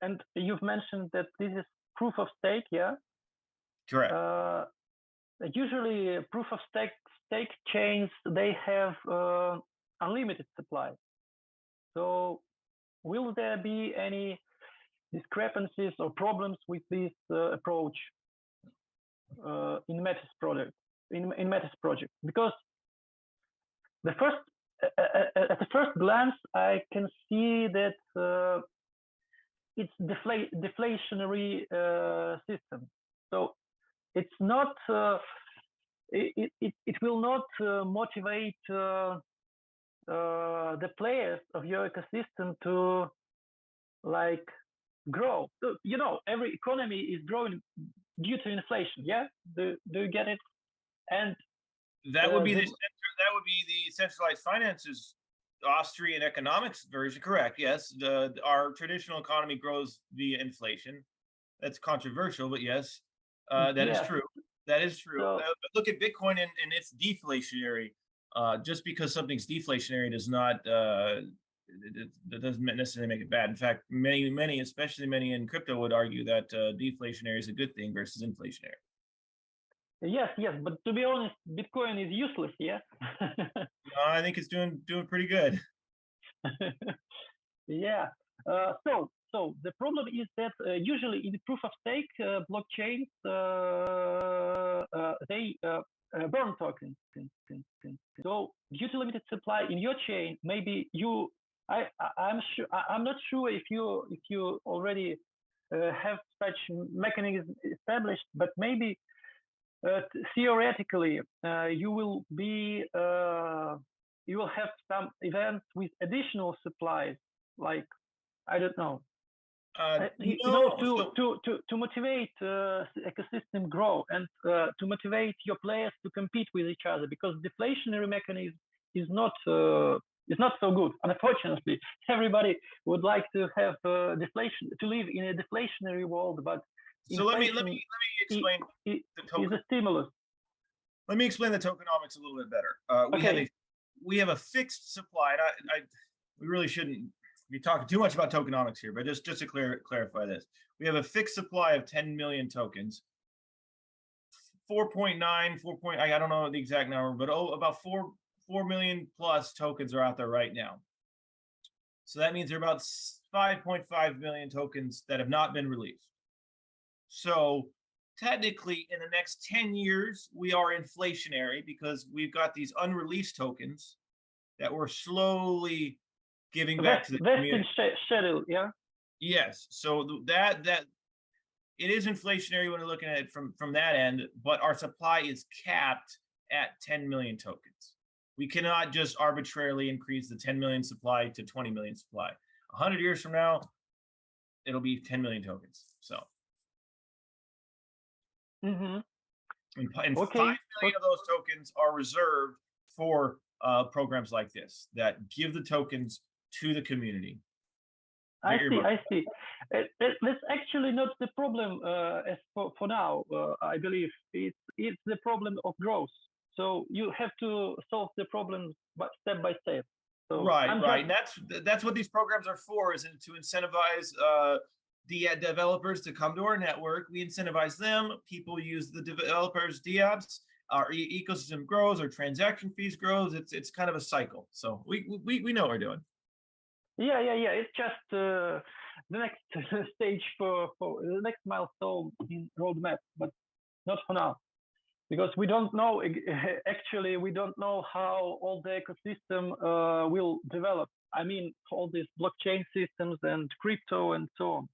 and you've mentioned that this is proof of stake, yeah? Correct. Usually proof of stake chains, they have unlimited supply. So will there be any discrepancies or problems with this approach in Metis project? In Metis project, because at the first glance, I can see that it's deflationary system. So it's not. It will not motivate the players of your ecosystem to like grow. So, every economy is growing due to inflation. Yeah, do you get it? And that would be the centralized finances Austrian economics version. Correct. Yes, our traditional economy grows via inflation. That's controversial, but yes, that is true. That is true. So, look at Bitcoin and it's deflationary. Just because something's deflationary does not that doesn't necessarily make it bad. In fact, many, especially many in crypto, would argue that deflationary is a good thing versus inflationary. Yes, but to be honest, Bitcoin is useless. Yeah. No, I think it's doing pretty good. Yeah. So the problem is that usually in proof of stake blockchains, they burn tokens. So due to limited supply in your chain, maybe I'm not sure if you already have such mechanism established, but maybe theoretically you will have some events with additional supplies, like I don't know. To motivate ecosystem grow and to motivate your players to compete with each other, because deflationary mechanism is not so good. Unfortunately, everybody would like to have deflation, to live in a deflationary world, but So let me inflation explain is the token. a stimulus. Let me explain the tokenomics a little bit better. We have a fixed supply. And we really shouldn't be talking too much about tokenomics here, but just to clarify this, we have a fixed supply of 10 million tokens. 4.9, I don't know the exact number, but about 4 million plus tokens are out there right now. So that means there are about 5.5 million tokens that have not been released. So technically, in the next 10 years, we are inflationary because we've got these unreleased tokens that we're slowly giving back to the community. Schedule, yeah. Yes, so that it is inflationary when we're looking at it from that end, but our supply is capped at 10 million tokens. We cannot just arbitrarily increase the 10 million supply to 20 million supply. 100 years from now, it'll be 10 million tokens. So. Mm-hmm. And 5 million of those tokens are reserved for programs like this that give the tokens to the community. I see. That's actually not the problem as for now. I believe it's the problem of growth. So you have to solve the problem step by step. So right. And that's what these programs are for, is to incentivize the developers to come to our network. We incentivize them. People use the developers' DApps. Our ecosystem grows. Our transaction fees grows. It's kind of a cycle. So we know what we're doing. Yeah. It's just the next stage for the next milestone in roadmap, but not for now, because we don't know. Actually, we don't know how all the ecosystem will develop. I mean, all these blockchain systems and crypto and so on.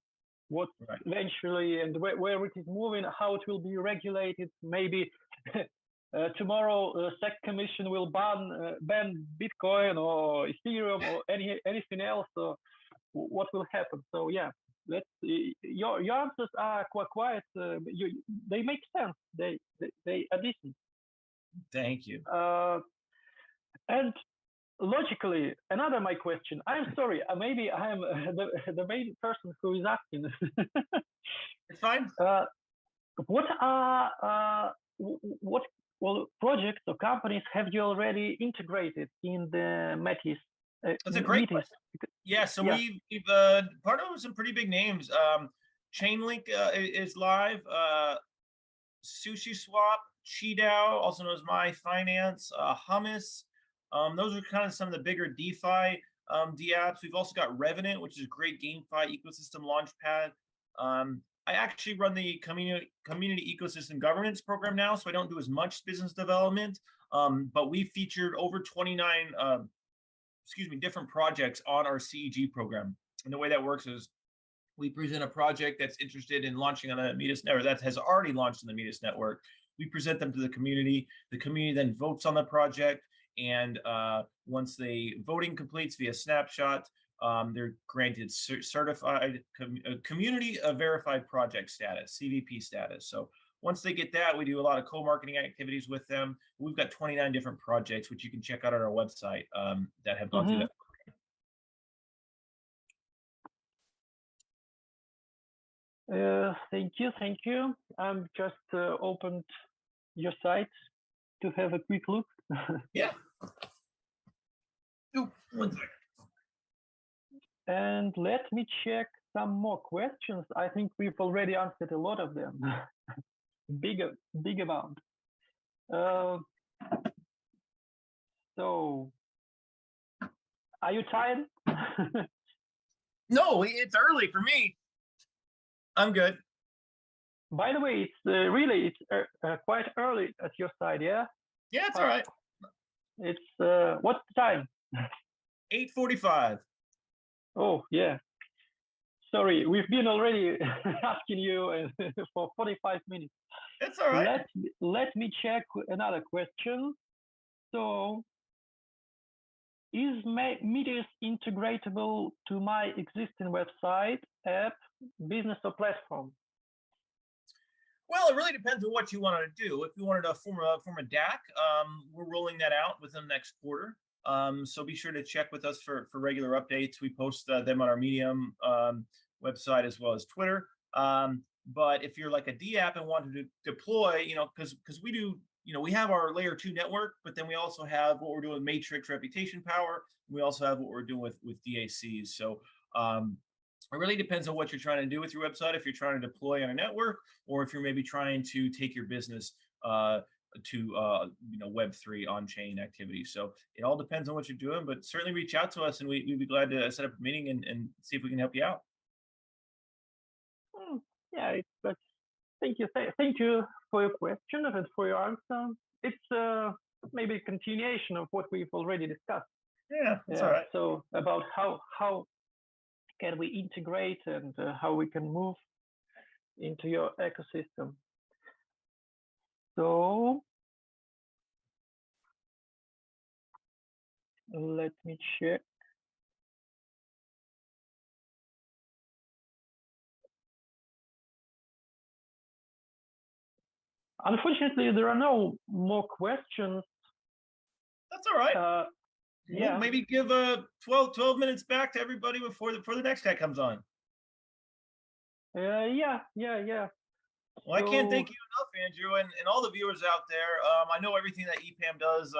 What eventually and where it is moving, how it will be regulated. Maybe tomorrow the SEC Commission will ban Bitcoin or Ethereum or anything else. So what will happen? So yeah, your answers are quite they make sense. They are decent. Thank you. And logically, another my question. I'm sorry, maybe I'm the main person who is asking. It's fine. What projects or companies have you already integrated in the Metis? That's a great question. Yeah, so we've partnered with some pretty big names. Chainlink is live. SushiSwap, QiDao, also known as MyFinance, Hummus. Those are kind of some of the bigger DeFi DApps. We've also got Revenant, which is a great GameFi ecosystem launchpad. I actually run the community ecosystem governance program now, so I don't do as much business development. But we featured over 29, different projects on our CEG program. And the way that works is we present a project that's interested in launching on the Metis network, that has already launched on the Metis network. We present them to the community. The community then votes on the project. And once the voting completes via snapshot, they're granted certified community verified project status, CVP status. So once they get that, we do a lot of co-marketing activities with them. We've got 29 different projects, which you can check out on our website that have gone through that. Thank you. I'm just opened your site to have a quick look. Yeah. Oh, 1 second. And let me check some more questions. I think we've already answered a lot of them. big amount. So, are you tired? No, it's early for me. I'm good. By the way, it's quite early at your side, yeah? Yeah, it's all right. It's what's the time? 8:45. Oh yeah. Sorry, we've been already asking you for 45 minutes. That's all right. Let me check another question. So, is Metis integratable to my existing website, app, business, or platform? Well, it really depends on what you wanted to do. If you wanted to form a DAC, we're rolling that out within the next quarter. So be sure to check with us for regular updates. We post them on our Medium website as well as Twitter. But if you're like a DApp and want to deploy, because we do, we have our layer 2 network, but then we also have what we're doing with Matrix Reputation Power. And we also have what we're doing with DACs. So it really depends on what you're trying to do with your website. If you're trying to deploy on a network, or if you're maybe trying to take your business to Web3 on-chain activities. So it all depends on what you're doing, but certainly reach out to us and we'd be glad to set up a meeting and see if we can help you out. Yeah, thank you. Thank you for your question and for your answer. It's maybe a continuation of what we've already discussed. Yeah, that's all right. So about how can we integrate and how we can move into your ecosystem. So let me check. Unfortunately, there are no more questions. That's all right. Yeah. We'll maybe give 12 minutes back to everybody before the next guy comes on. Yeah. Well, I can't thank you enough, Andrew, and all the viewers out there. I know everything that EPAM does,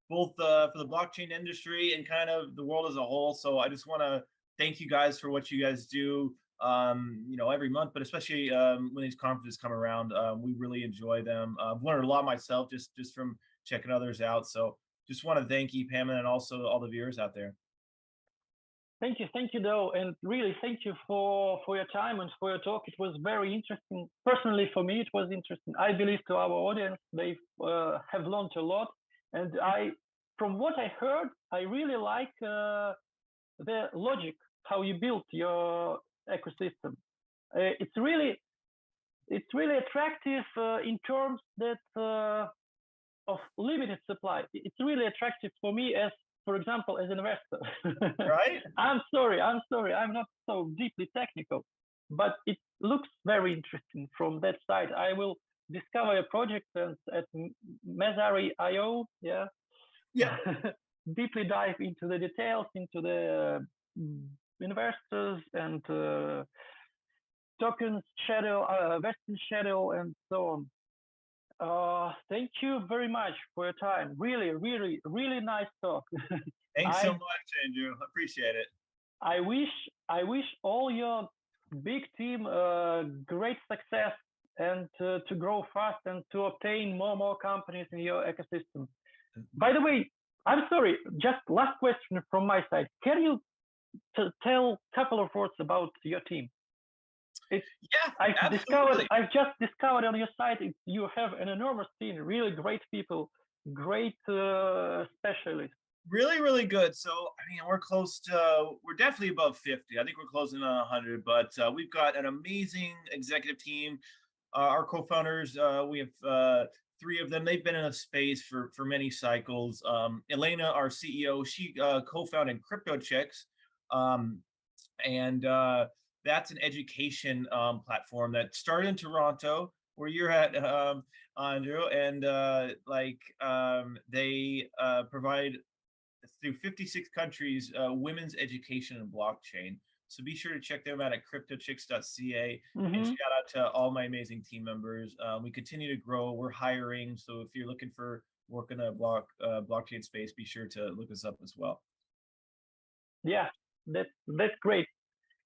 both for the blockchain industry and kind of the world as a whole. So I just want to thank you guys for what you guys do, every month, but especially when these conferences come around. We really enjoy them. I've learned a lot myself just from checking others out. So just want to thank EPAM and also all the viewers out there. Thank you, Do, and really thank you for your time and for your talk. It was very interesting. Personally, for me, it was interesting. I believe to our audience, they have learned a lot. And from what I heard, I really like the logic, how you built your ecosystem. It's really attractive in terms that of limited supply. It's really attractive for me as, for example, as an investor. Right? I'm sorry, I'm not so deeply technical, but it looks very interesting from that side. I will discover a project at Messari.io, yeah. Deeply dive into the details, into the investors and tokens, shadow, vesting shadow, and so on. Thank you very much for your time. Really nice talk. Thanks so much, Andrew. Appreciate it. I wish all your big team great success and to grow fast and to obtain more companies in your ecosystem. By the way, I'm sorry, just last question from my side. Can you tell a couple of words about your team? Absolutely. I've just discovered on your site you have an enormous team, really great people, great specialists. Really good. So I mean, we're definitely above 50. I think we're closing on 100, but we've got an amazing executive team. Our co-founders, we have 3 of them. They've been in a space for many cycles. Elena, our CEO, she co-founded CryptoChicks, and that's an education platform that started in Toronto, where you're at, Andrew, and they provide through 56 countries women's education and blockchain. So be sure to check them out at cryptochicks.ca. And shout out to all my amazing team members. We continue to grow. We're hiring. So if you're looking for work in a blockchain space, be sure to look us up as well. Yeah, that's great.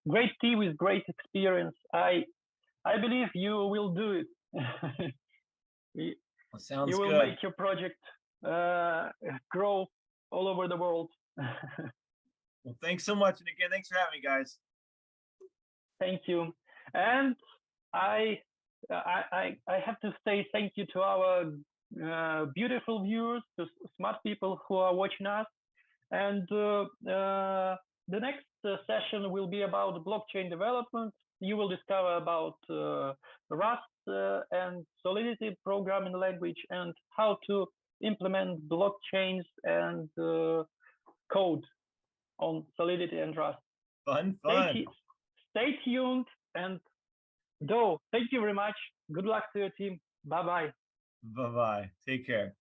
Great team with great experience. I believe you will do it. Sounds you will good. make your project grow all over the world. Well, thanks so much. And again, thanks for having me, guys. Thank you. And I have to say thank you to our beautiful viewers, to smart people who are watching us. And the next session will be about blockchain development. You will discover about Rust and Solidity programming language and how to implement blockchains and code on Solidity and Rust. Fun. Stay tuned, and Do, thank you very much. Good luck to your team. Bye-bye. Bye-bye. Take care.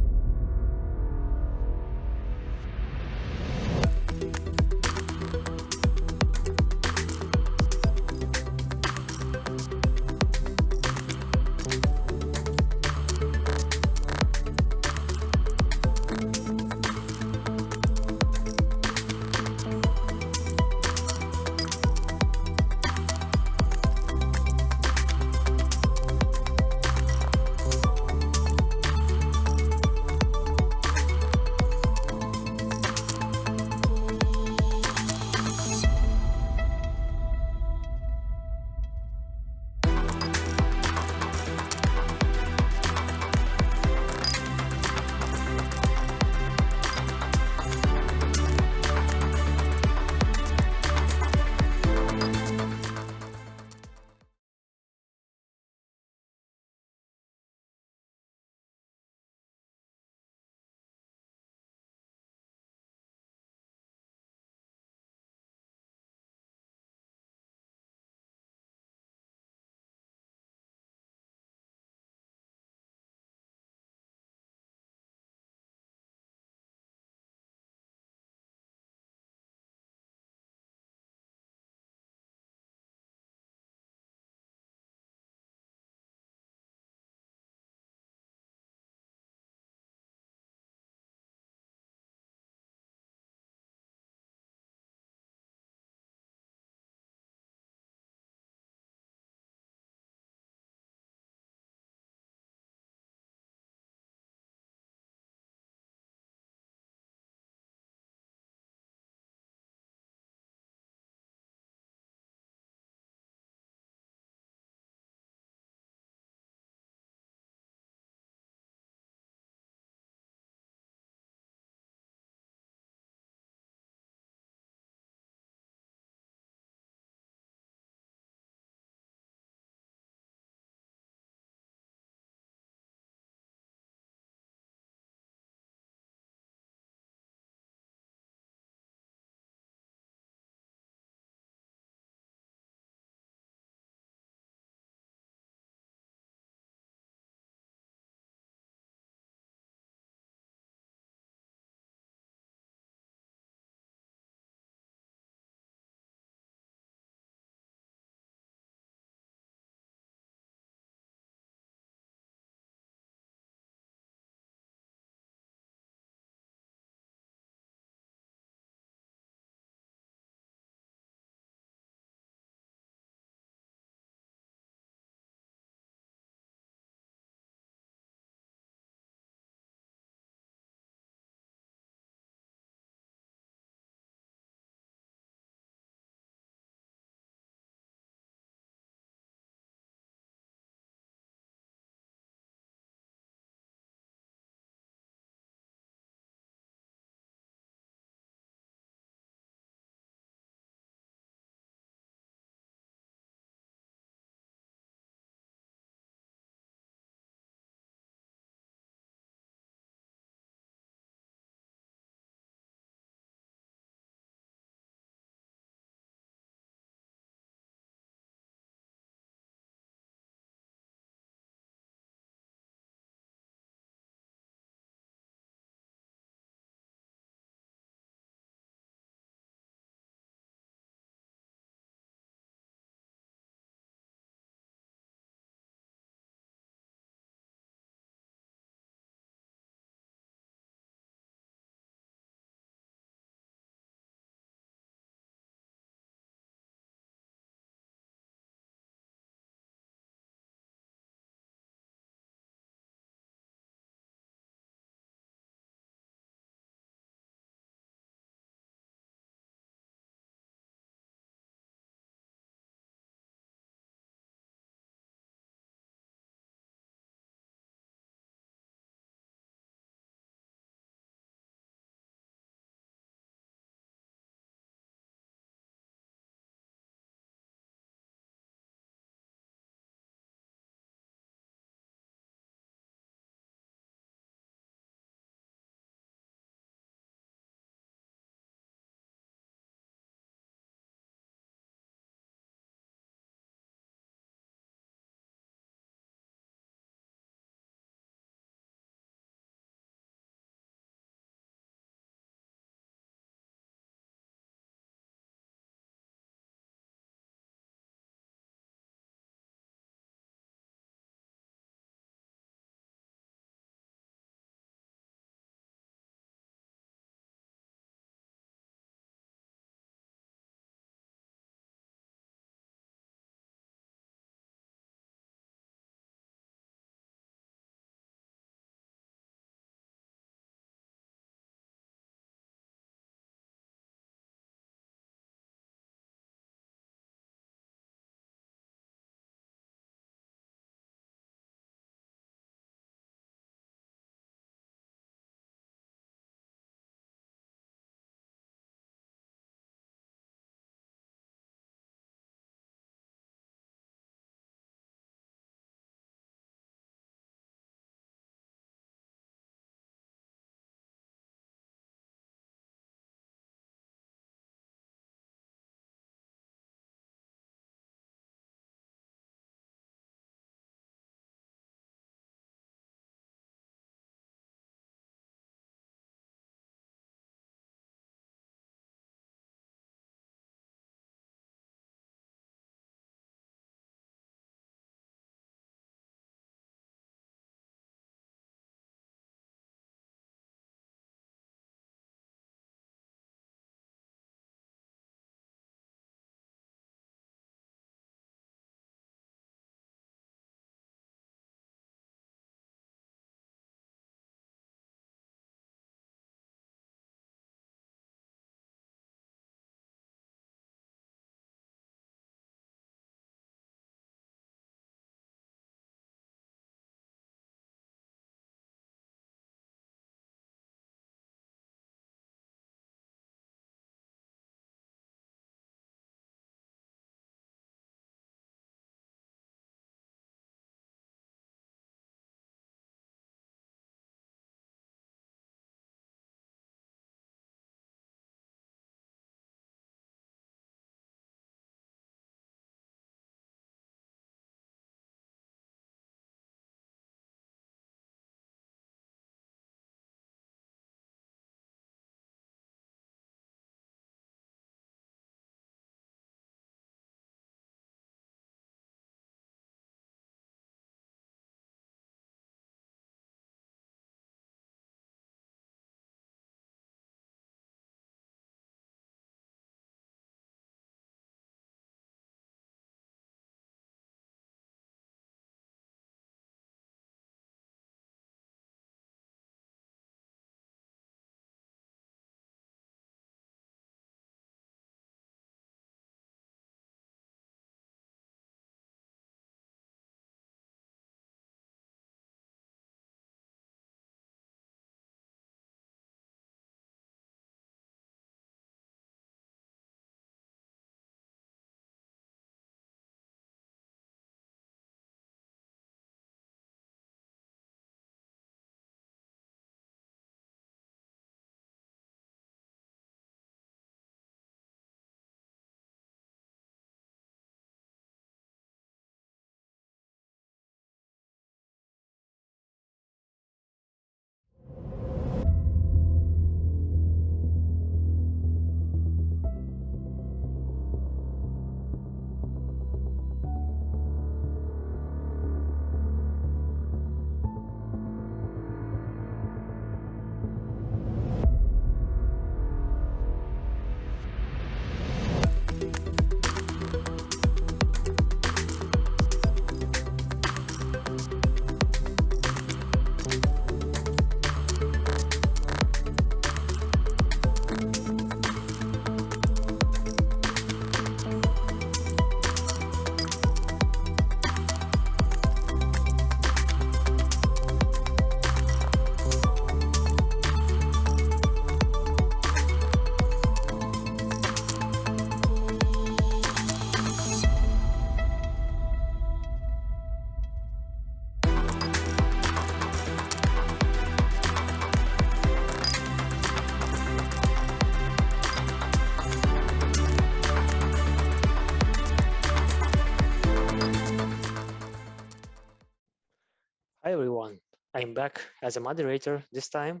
I'm back as a moderator this time,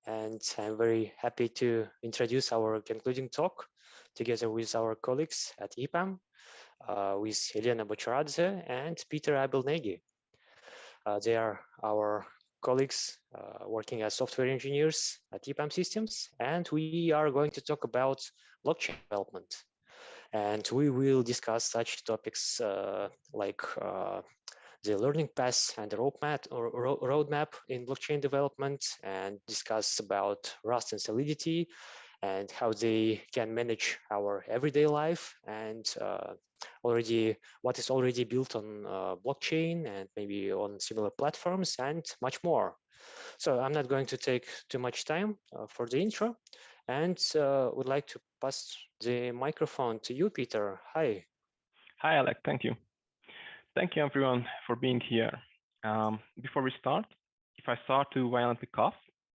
and I'm very happy to introduce our concluding talk together with our colleagues at EPAM, with Elena Bocharadze and Peter Abelnegi. They are our colleagues working as software engineers at EPAM Systems, and we are going to talk about blockchain development. And we will discuss such topics like the learning path and the roadmap in blockchain development, and discuss about Rust and Solidity and how they can manage our everyday life, and what is already built on blockchain and maybe on similar platforms, and much more. So I'm not going to take too much time for the intro, and would like to pass the microphone to you, Peter. Hi. Hi, Alec. Thank you. Thank you, everyone, for being here. Before we start, if I start to violently cough,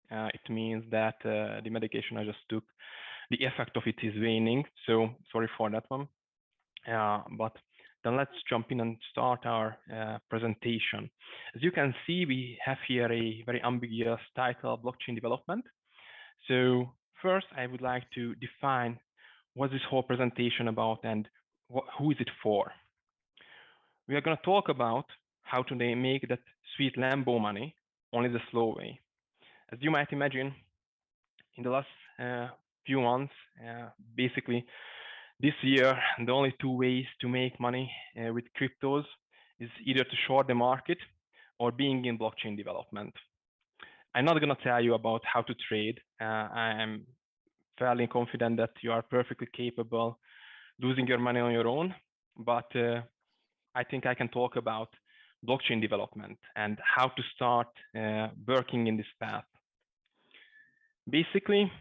it means that the medication I just took, the effect of it is waning. So sorry for that one. But then let's jump in and start our presentation. As you can see, we have here a very ambiguous title, blockchain development. So first, I would like to define what this whole presentation about and who is it for. We are going to talk about how to make that sweet Lambo money, only the slow way. As you might imagine, in the last few months, basically this year, the only two ways to make money with cryptos is either to short the market or being in blockchain development. I'm not going to tell you about how to trade. I am fairly confident that you are perfectly capable losing your money on your own, but I think I can talk about blockchain development and how to start working in this path. Basically,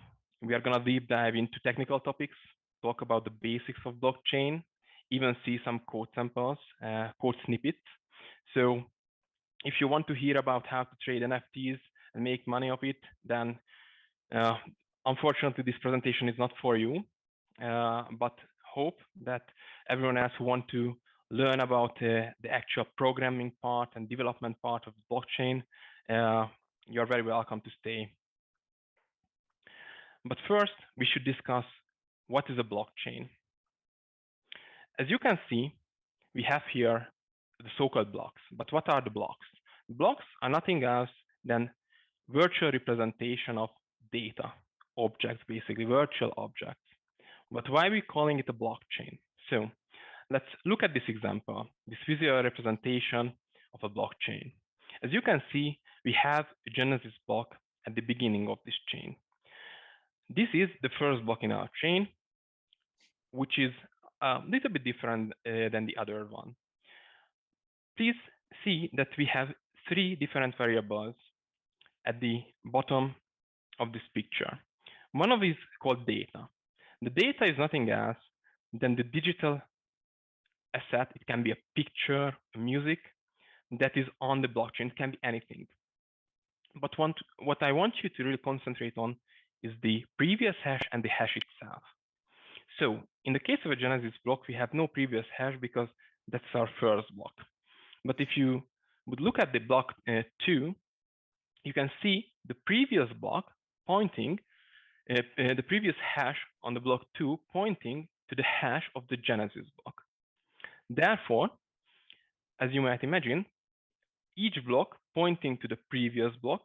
we are going to deep dive into technical topics, talk about the basics of blockchain, even see some code samples, code snippets. So if you want to hear about how to trade NFTs and make money of it, then unfortunately, this presentation is not for you, but hope that everyone else who wants to learn about the actual programming part and development part of blockchain, you're very welcome to stay. But first, we should discuss what is a blockchain. As you can see, we have here the so-called blocks. But what are the blocks? Blocks are nothing else than virtual representation of data, objects, basically virtual objects. But why are we calling it a blockchain? So let's look at this example, this visual representation of a blockchain. As you can see, we have a genesis block at the beginning of this chain. This is the first block in our chain, which is a little bit different than the other one. Please see that we have three different variables at the bottom of this picture. One of these is called data. The data is nothing else than the digital asset. It can be a picture, a music that is on the blockchain. It can be anything. But what I want you to really concentrate on is the previous hash and the hash itself. So in the case of a genesis block, we have no previous hash because that's our first block. But if you would look at the block 2, you can see the previous block pointing, the previous hash on the block 2 pointing to the hash of the genesis block. Therefore, as you might imagine, each block pointing to the previous block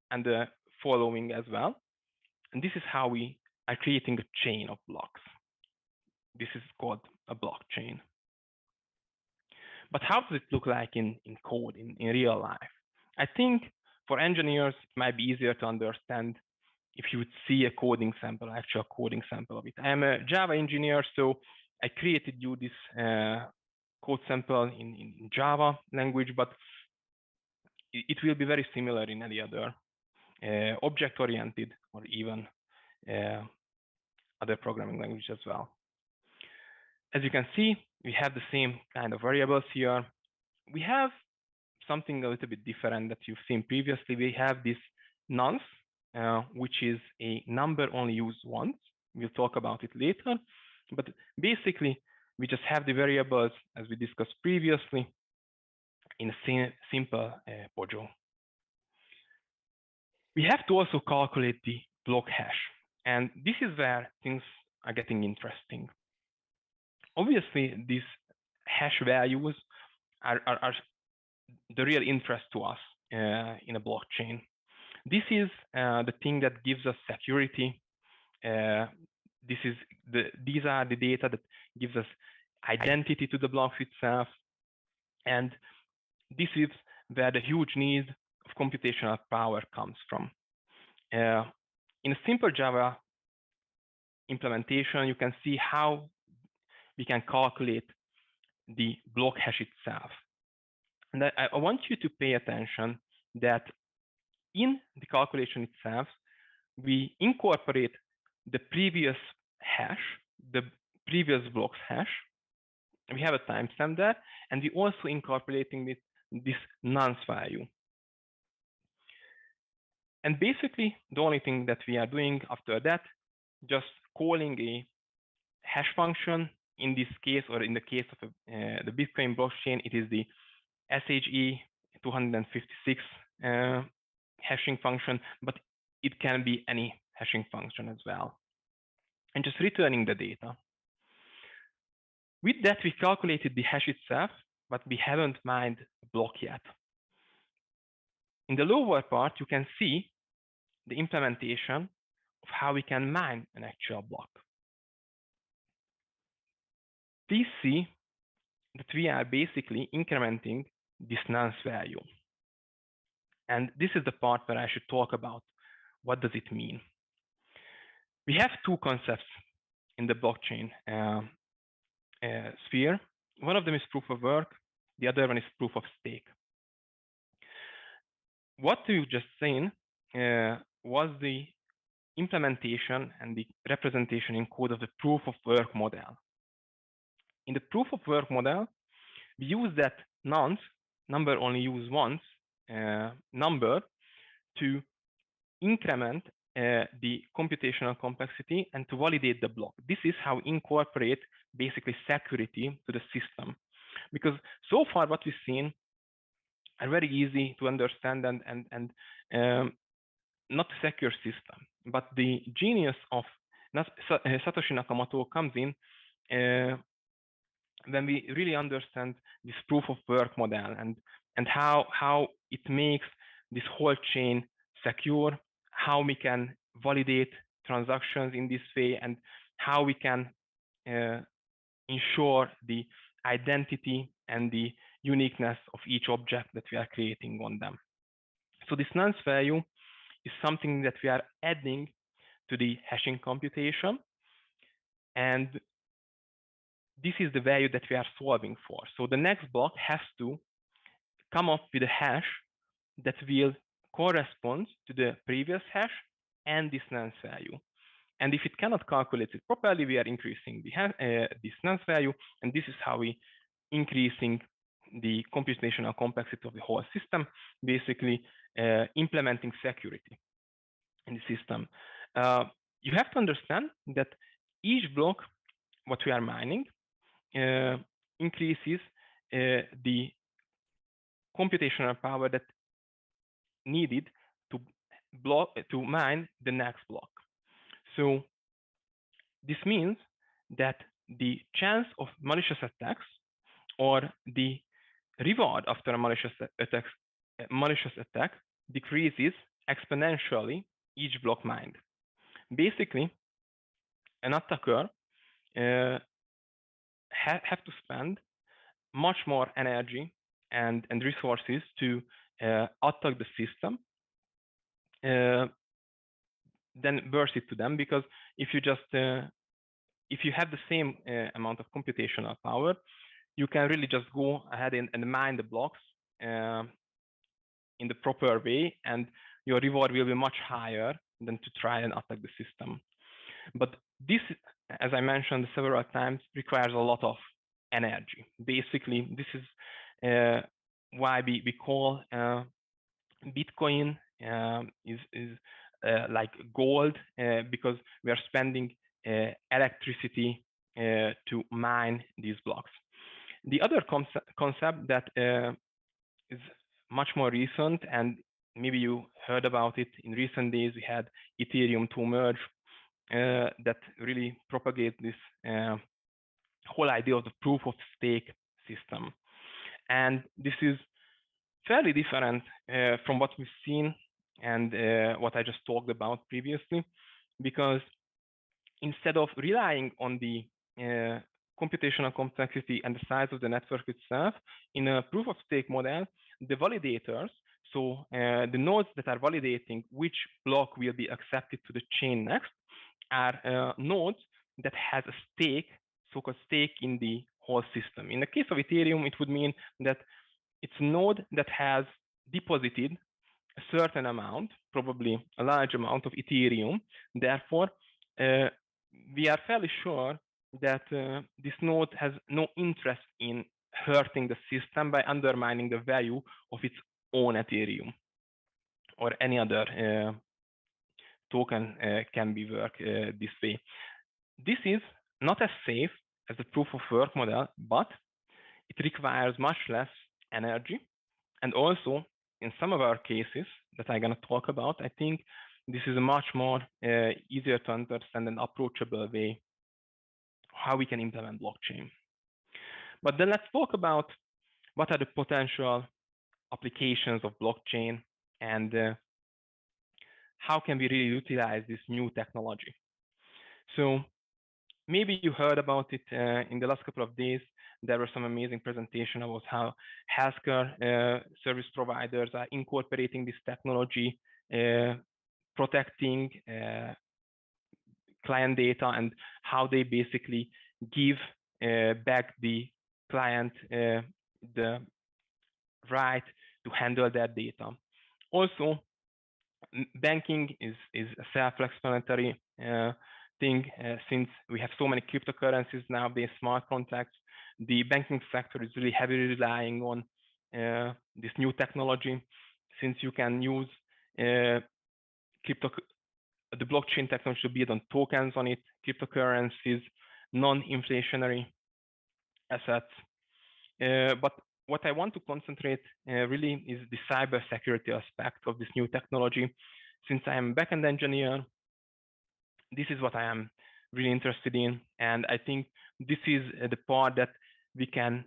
and the following as well. And this is how we are creating a chain of blocks. This is called a blockchain. But how does it look like in code, in real life? I think for engineers, it might be easier to understand if you would see a coding sample, actual coding sample of it. I am a Java engineer, so I created you this code sample in Java language, but it will be very similar in any other object-oriented or even other programming language as well. As you can see, we have the same kind of variables here. We have something a little bit different that you've seen previously. We have this nonce, which is a number only used once. We'll talk about it later. But basically, we just have the variables, as we discussed previously, in a simple POJO. We have to also calculate the block hash. And this is where things are getting interesting. Obviously, these hash values are the real interest to us in a blockchain. This is the thing that gives us security. These are the data that gives us identity to the blocks itself. And this is where the huge need of computational power comes from. In a simple Java implementation, you can see how we can calculate the block hash itself. And I want you to pay attention that in the calculation itself, we incorporate the previous hash, the previous block's hash. We have a timestamp there, and we also incorporating this nonce value. And basically, the only thing that we are doing after that, just calling a hash function. In this case, or in the case of the Bitcoin blockchain, it is the SHE-256 hashing function, but it can be any hashing function as well. And just returning the data. With that, we calculated the hash itself, but we haven't mined the block yet. In the lower part, you can see the implementation of how we can mine an actual block. Please see that we are basically incrementing this nonce value. And this is the part where I should talk about what does it mean. We have two concepts in the blockchain sphere. One of them is proof of work. The other one is proof of stake. What you've just seen was the implementation and the representation in code of the proof of work model. In the proof of work model, we use that nonce, number only used once, number to increment the computational complexity and to validate the block. This is how we incorporate basically security to the system. Because so far what we've seen are very easy to understand and not a secure system. But the genius of Satoshi Nakamoto comes in when we really understand this proof of work model and how it makes this whole chain secure, how we can validate transactions in this way, and how we can ensure the identity and the uniqueness of each object that we are creating on them. So this nonce value is something that we are adding to the hashing computation. And this is the value that we are solving for. So the next block has to come up with a hash that will correspond to the previous hash and this nonce value. And if it cannot calculate it properly, we are increasing this nonce value. And this is how we increasing the computational complexity of the whole system, basically implementing security in the system. You have to understand that each block, what we are mining, increases the computational power that needed to mine the next block. So this means that the chance of malicious attacks or the reward after a malicious attack decreases exponentially each block mined. Basically, an attacker have to spend much more energy and resources to attack the system than worth it to them, because if you just if you have the same amount of computational power, you can really just go ahead and mine the blocks in the proper way, and your reward will be much higher than to try and attack the system. But this, as I mentioned several times, requires a lot of energy. Basically, this is why we call Bitcoin is like gold, because we are spending electricity to mine these blocks. The other concept that is much more recent and maybe you heard about it in recent days. We had Ethereum 2 merge that really propagate this whole idea of the proof of stake system. And this is fairly different from what we've seen and what I just talked about previously, because instead of relying on the computational complexity and the size of the network itself, in a proof of stake model, the validators, so the nodes that are validating which block will be accepted to the chain next, are nodes that has a stake, so-called stake in the whole system. In the case of Ethereum, it would mean that it's a node that has deposited a certain amount, probably a large amount of Ethereum. Therefore, we are fairly sure that this node has no interest in hurting the system by undermining the value of its own Ethereum or any other token can be worked this way. This is not as safe as the proof of work model, but it requires much less energy. And also, in some of our cases that I'm going to talk about, I think this is a much more easier to understand and approachable way how we can implement blockchain. But then let's talk about what are the potential applications of blockchain and how can we really utilize this new technology. So maybe you heard about it in the last couple of days. There were some amazing presentations about how healthcare service providers are incorporating this technology, protecting client data, and how they basically give back the client the right to handle their data. Also, banking is a self-explanatory thing. Since we have so many cryptocurrencies nowadays, smart contracts, the banking sector is really heavily relying on this new technology, since you can use the blockchain technology to build on tokens on it, cryptocurrencies, non-inflationary assets. But what I want to concentrate really is the cybersecurity aspect of this new technology. Since I am a backend engineer, this is what I am really interested in. And I think this is the part that we can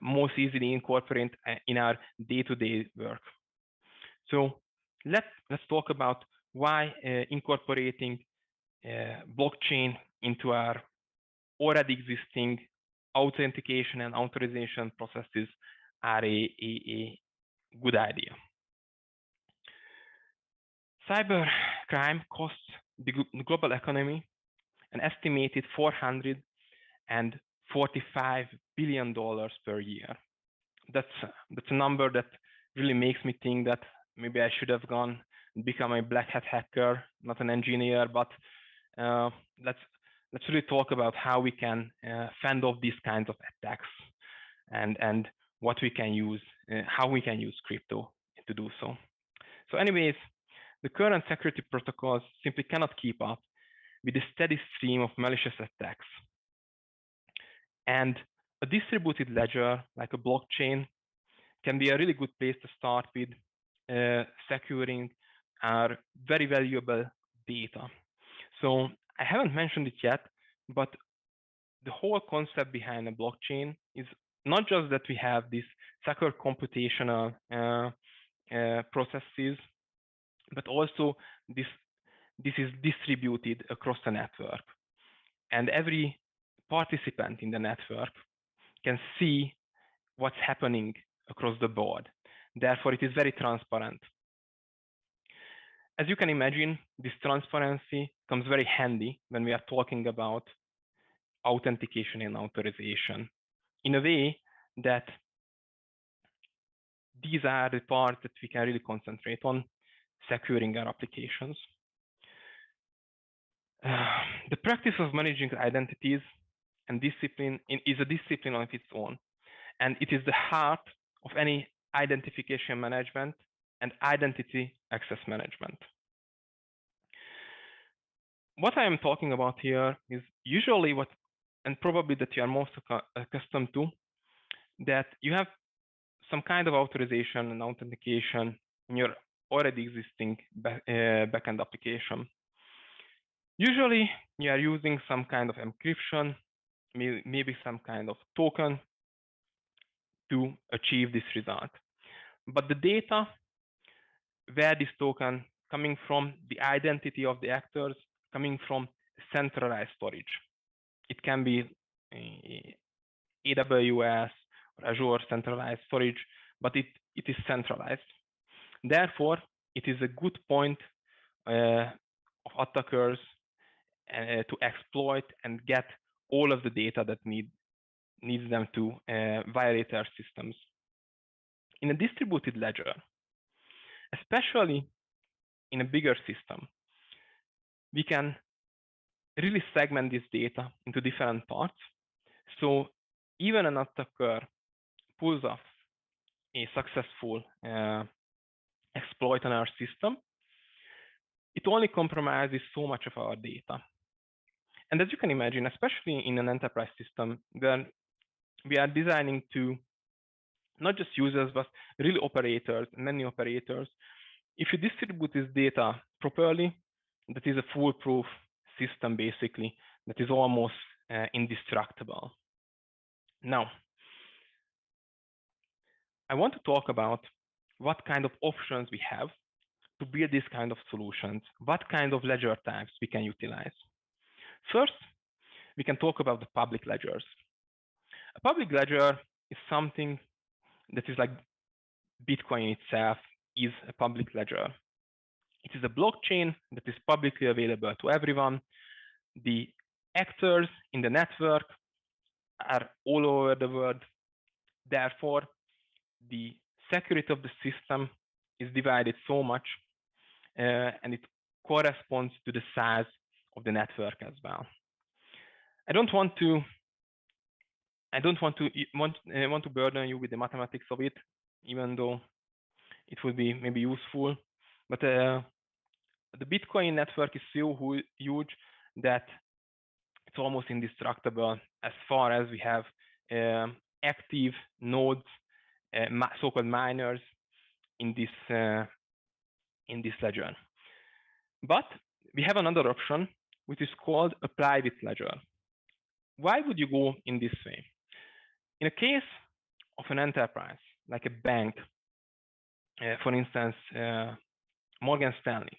most easily incorporate in our day-to-day work. So let's talk about why incorporating blockchain into our already existing authentication and authorization processes are a good idea. Cybercrime costs the global economy an estimated $445 billion per year. That's a number that really makes me think that maybe I should have gone and become a black hat hacker, not an engineer. But let's really talk about how we can fend off these kinds of attacks, and what we can use, how we can use crypto to do so. So anyways, the current security protocols simply cannot keep up with the steady stream of malicious attacks. And a distributed ledger like a blockchain can be a really good place to start with securing our very valuable data. So I haven't mentioned it yet, but the whole concept behind a blockchain is not just that we have these secure computational processes, but also this is distributed across the network. And every participant in the network can see what's happening across the board. Therefore, it is very transparent. As you can imagine, this transparency comes very handy when we are talking about authentication and authorization, in a way that these are the parts that we can really concentrate on securing our applications. The practice of managing identities and discipline is a discipline of its own, and it is the heart of any identification management and identity access management. What I am talking about here is usually what, and probably that you are most accustomed to, that you have some kind of authorization and authentication in your already existing backend application. Usually, you are using some kind of encryption, maybe some kind of token to achieve this result. But the data, where this token coming from, the identity of the actors coming from centralized storage. It can be AWS or Azure centralized storage, but it is centralized. Therefore, it is a good point of attackers to exploit and get all of the data that needs them to violate their systems. In a distributed ledger, especially in a bigger system, we can really segment this data into different parts. So even an attacker pulls off a successful exploit on our system, it only compromises so much of our data. And as you can imagine, especially in an enterprise system, then we are designing to not just users, but really operators, many operators. If you distribute this data properly, that is a foolproof system, basically, that is almost indestructible. Now, I want to talk about what kind of options we have to build this kind of solutions, what kind of ledger types we can utilize. First, we can talk about the public ledgers. A public ledger is something that is like Bitcoin itself is a public ledger. It is a blockchain that is publicly available to everyone. The actors in the network are all over the world. Therefore, the security of the system is divided so much, and it corresponds to the size of the network as well. I don't want to burden you with the mathematics of it, even though it would be maybe useful. But the Bitcoin network is so huge that it's almost indestructible as far as we have active nodes, so-called miners in this ledger. But we have another option, which is called a private ledger. Why would you go in this way? In a case of an enterprise, like a bank, for instance, Morgan Stanley,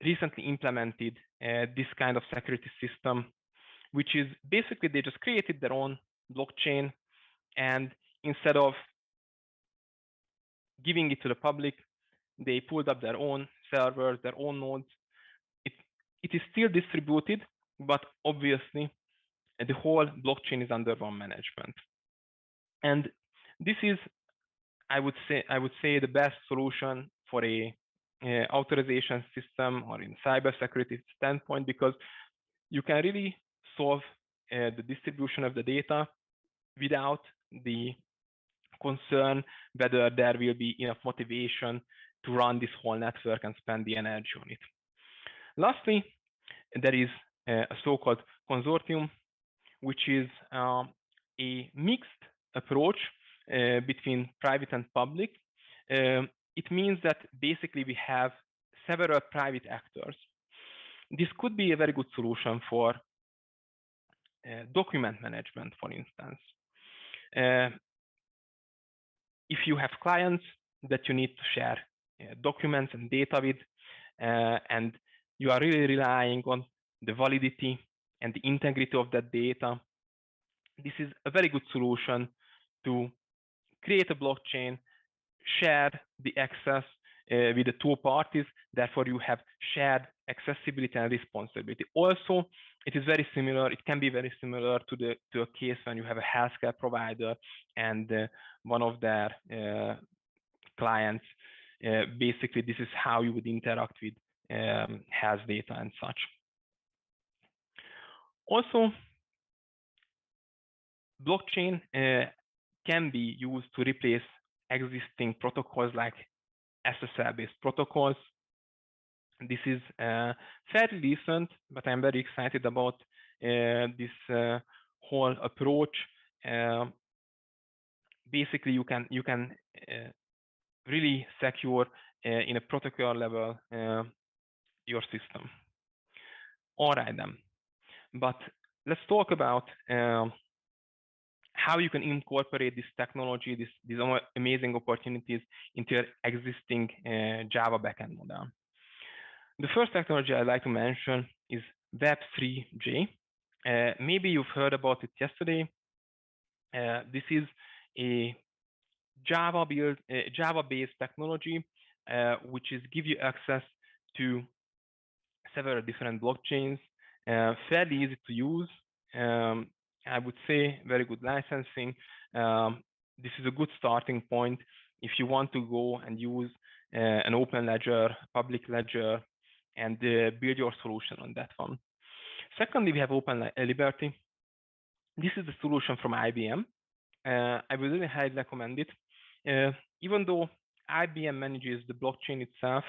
recently implemented this kind of security system, which is basically they just created their own blockchain, and instead of giving it to the public, they pulled up their own servers, their own nodes. It is still distributed, but obviously the whole blockchain is under one management. And this is, I would say, the best solution for a authorization system or in cybersecurity standpoint, because you can really solve the distribution of the data without the concern whether there will be enough motivation to run this whole network and spend the energy on it. Lastly, there is a so-called consortium, which is a mixed approach between private and public. It means that basically we have several private actors. This could be a very good solution for document management, for instance. If you have clients that you need to share documents and data with, and you are really relying on the validity and the integrity of that data, this is a very good solution to create a blockchain, share the access with the two parties. Therefore, you have shared accessibility and responsibility. Also, it is very similar. It can be very similar to a case when you have a healthcare provider and one of their clients. Basically, this is how you would interact with health data and such. Also, blockchain can be used to replace existing protocols like SSL-based protocols. This is fairly recent, but I'm very excited about this whole approach. Basically, you can really secure in a protocol level your system. All right then, but let's talk about how you can incorporate this technology, these amazing opportunities into your existing Java backend model. The first technology I'd like to mention is Web3j. Maybe you've heard about it yesterday. This is a Java-based technology, which is give you access to several different blockchains, fairly easy to use. I would say very good licensing. This is a good starting point if you want to go and use an open ledger, public ledger, and build your solution on that one. Secondly, we have OpenLiberty. This is the solution from IBM. I would really highly recommend it. Even though IBM manages the blockchain itself,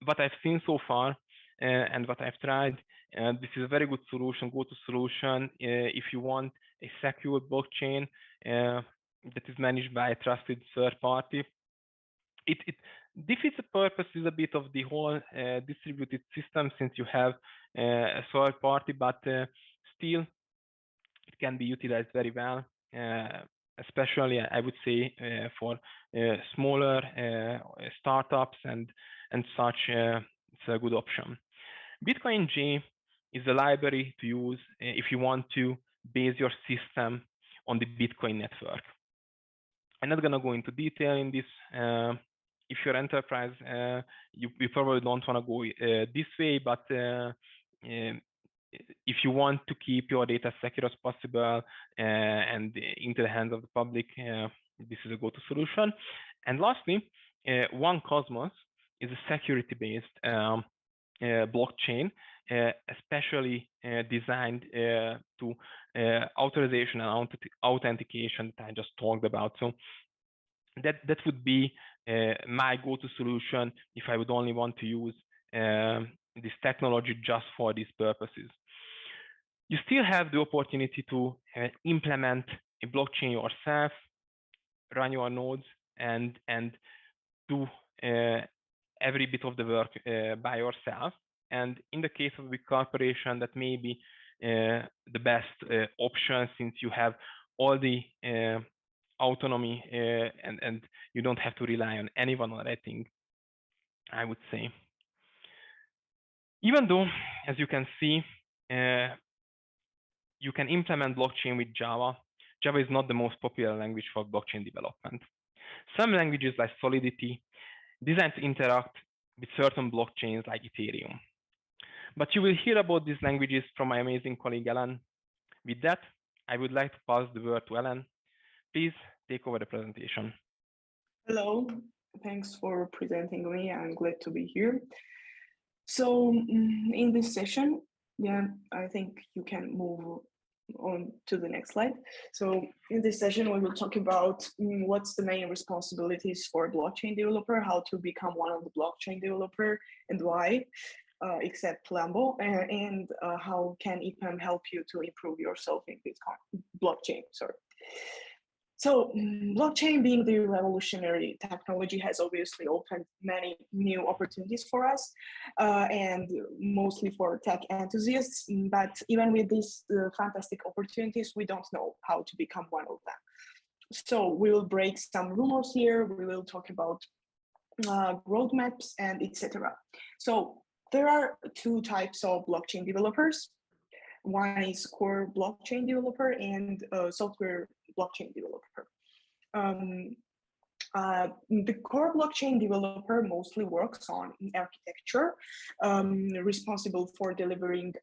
what I've seen so far and what I've tried, this is a very good solution, go-to solution if you want a secure blockchain that is managed by a trusted third party. It defeats the purpose a bit of the whole distributed system since you have a third party, but still it can be utilized very well, especially I would say for smaller startups and such. It's a good option. BitcoinJ is a library to use if you want to base your system on the Bitcoin network. I'm not going to go into detail in this. If you're enterprise, you probably don't want to go this way, but if you want to keep your data secure as possible and into the hands of the public, this is a go-to solution. And lastly, OneCosmos is a security-based blockchain, especially designed to authorization and authentication that I just talked about. So that would be my go-to solution if I would only want to use this technology just for these purposes. You still have the opportunity to implement a blockchain yourself, run your nodes, and do every bit of the work by yourself. And in the case of a big corporation, that may be the best option since you have all the autonomy and you don't have to rely on anyone or anything, I would say. Even though, as you can see, you can implement blockchain with Java, Java is not the most popular language for blockchain development. Some languages like Solidity designed to interact with certain blockchains like Ethereum. But you will hear about these languages from my amazing colleague, Ellen. With that, I would like to pass the word to Ellen. Please take over the presentation. Hello, thanks for presenting me. I'm glad to be here. So in this session, I think you can move on to the next slide. So in this session, we will talk about what's the main responsibilities for a blockchain developer, how to become one of the blockchain developer and why, except Lambo, and how can EPAM help you to improve yourself in Bitcoin blockchain, sorry. So blockchain being the revolutionary technology has obviously opened many new opportunities for us and mostly for tech enthusiasts. But even with these fantastic opportunities, we don't know how to become one of them. So we will break some rumors here. We will talk about roadmaps and etc. So there are two types of blockchain developers. One is core blockchain developer and software blockchain developer. The core blockchain developer mostly works on architecture, responsible for delivering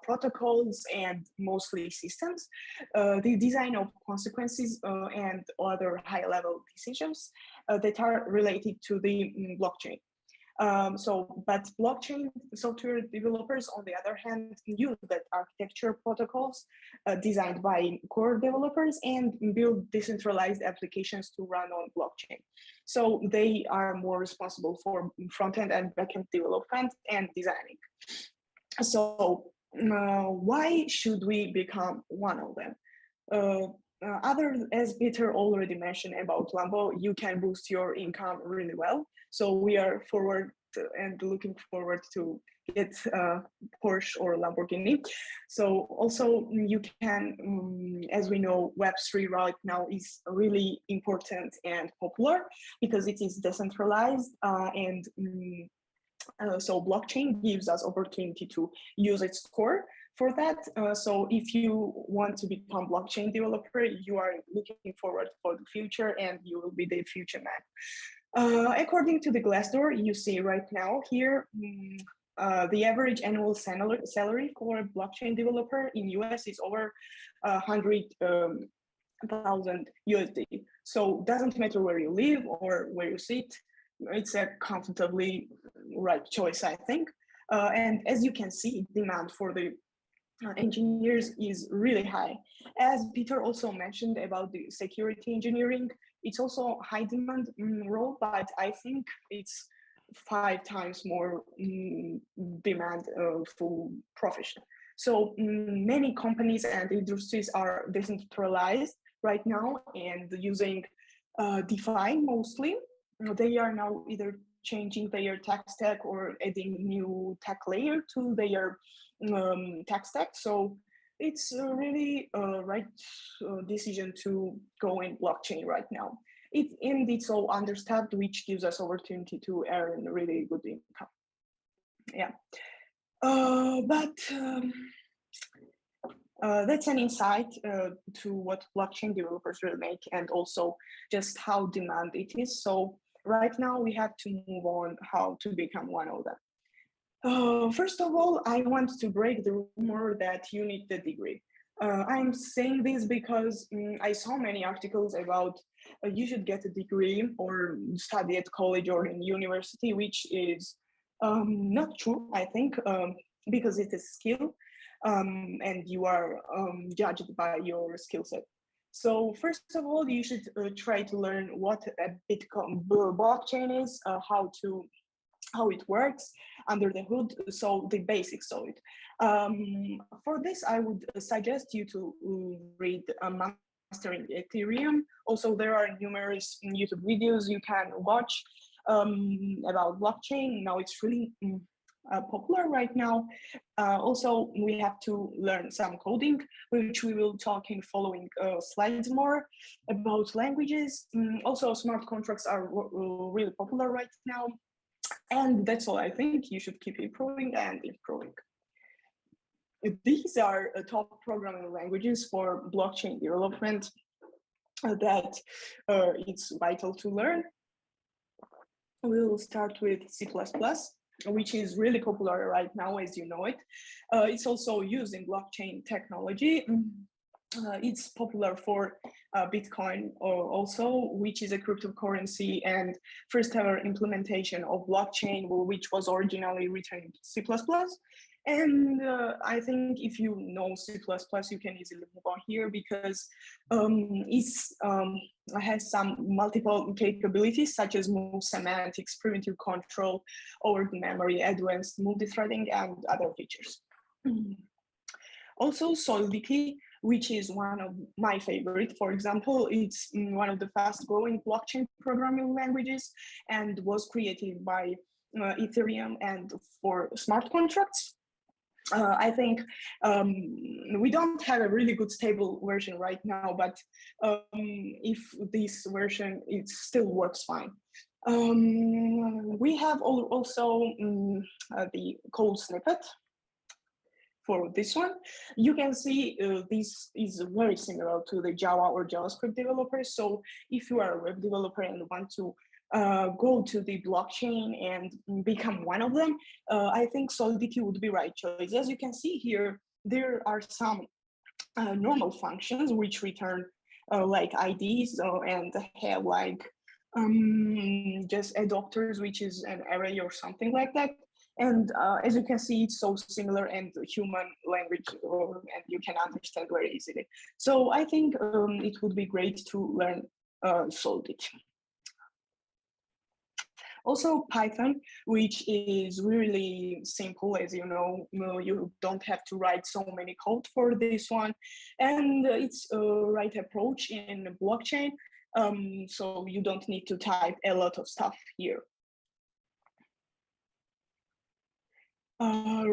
protocols and mostly systems, the design of consequences and other high-level decisions that are related to the blockchain. But blockchain software developers, on the other hand, use that architecture protocols designed by core developers and build decentralized applications to run on blockchain. So they are more responsible for front-end and back-end development and designing. So why should we become one of them? as Peter already mentioned about Lambo, you can boost your income really well. So we are looking forward to get Porsche or Lamborghini. So also you can, as we know, Web3 right now is really important and popular because it is decentralized so blockchain gives us opportunity to use its core for that. So if you want to become blockchain developer, you are looking forward for the future and you will be the future man. According to the Glassdoor, you see right now here, the average annual salary for a blockchain developer in US is over 100,000 USD. So doesn't matter where you live or where you sit, it's a comfortably right choice, I think. And as you can see, demand for the engineers is really high. As Peter also mentioned about the security engineering, it's also high demand role, but I think it's 5 times more demand for profession. So many companies and industries are decentralized right now and using DeFi mostly. They are now either changing their tech stack or adding new tech layer to their tech stack. So it's a really right decision to go in blockchain right now. It's so understaffed, which gives us opportunity to earn really good income. Yeah, that's an insight to what blockchain developers will make and also just how demand it is. So right now we have to move on how to become one of them. First of all, I want to break the rumor that you need the degree. I'm saying this because I saw many articles about you should get a degree or study at college or in university, which is not true, I think, because it is skill and you are judged by your skill set. So first of all, you should try to learn what a Bitcoin blockchain is, how it works under the hood, so the basics of it. For this, I would suggest you to read Mastering Ethereum. Also, there are numerous YouTube videos you can watch about blockchain. Now it's really popular right now. Also, we have to learn some coding, which we will talk in following slides more about languages. Also, smart contracts are really popular right now. And that's all. I think you should keep improving and improving. These are top programming languages for blockchain development that it's vital to learn. We'll start with C++, which is really popular right now, as you know it. It's also used in blockchain technology. It's popular for Bitcoin also, which is a cryptocurrency and first ever implementation of blockchain, which was originally written in C++. And I think if you know C++, you can easily move on here because it has some multiple capabilities such as move semantics, primitive control over the memory, advanced multithreading, and other features. Also, Solidity, which is one of my favorite. For example, it's one of the fast growing blockchain programming languages and was created by Ethereum and for smart contracts. I think we don't have a really good stable version right now, but if this version, it still works fine. We have also the code snippet. For this one, you can see this is very similar to the Java or JavaScript developers. So if you are a web developer and want to go to the blockchain and become one of them, I think Solidity would be right choice. As you can see here, there are some normal functions which return like IDs and have like just adopters, which is an array or something like that. And as you can see, it's so similar and human language, and you can understand very easily. So I think it would be great to learn Solidity. Also Python, which is really simple, as you know, you don't have to write so many code for this one. And it's a right approach in blockchain. So you don't need to type a lot of stuff here.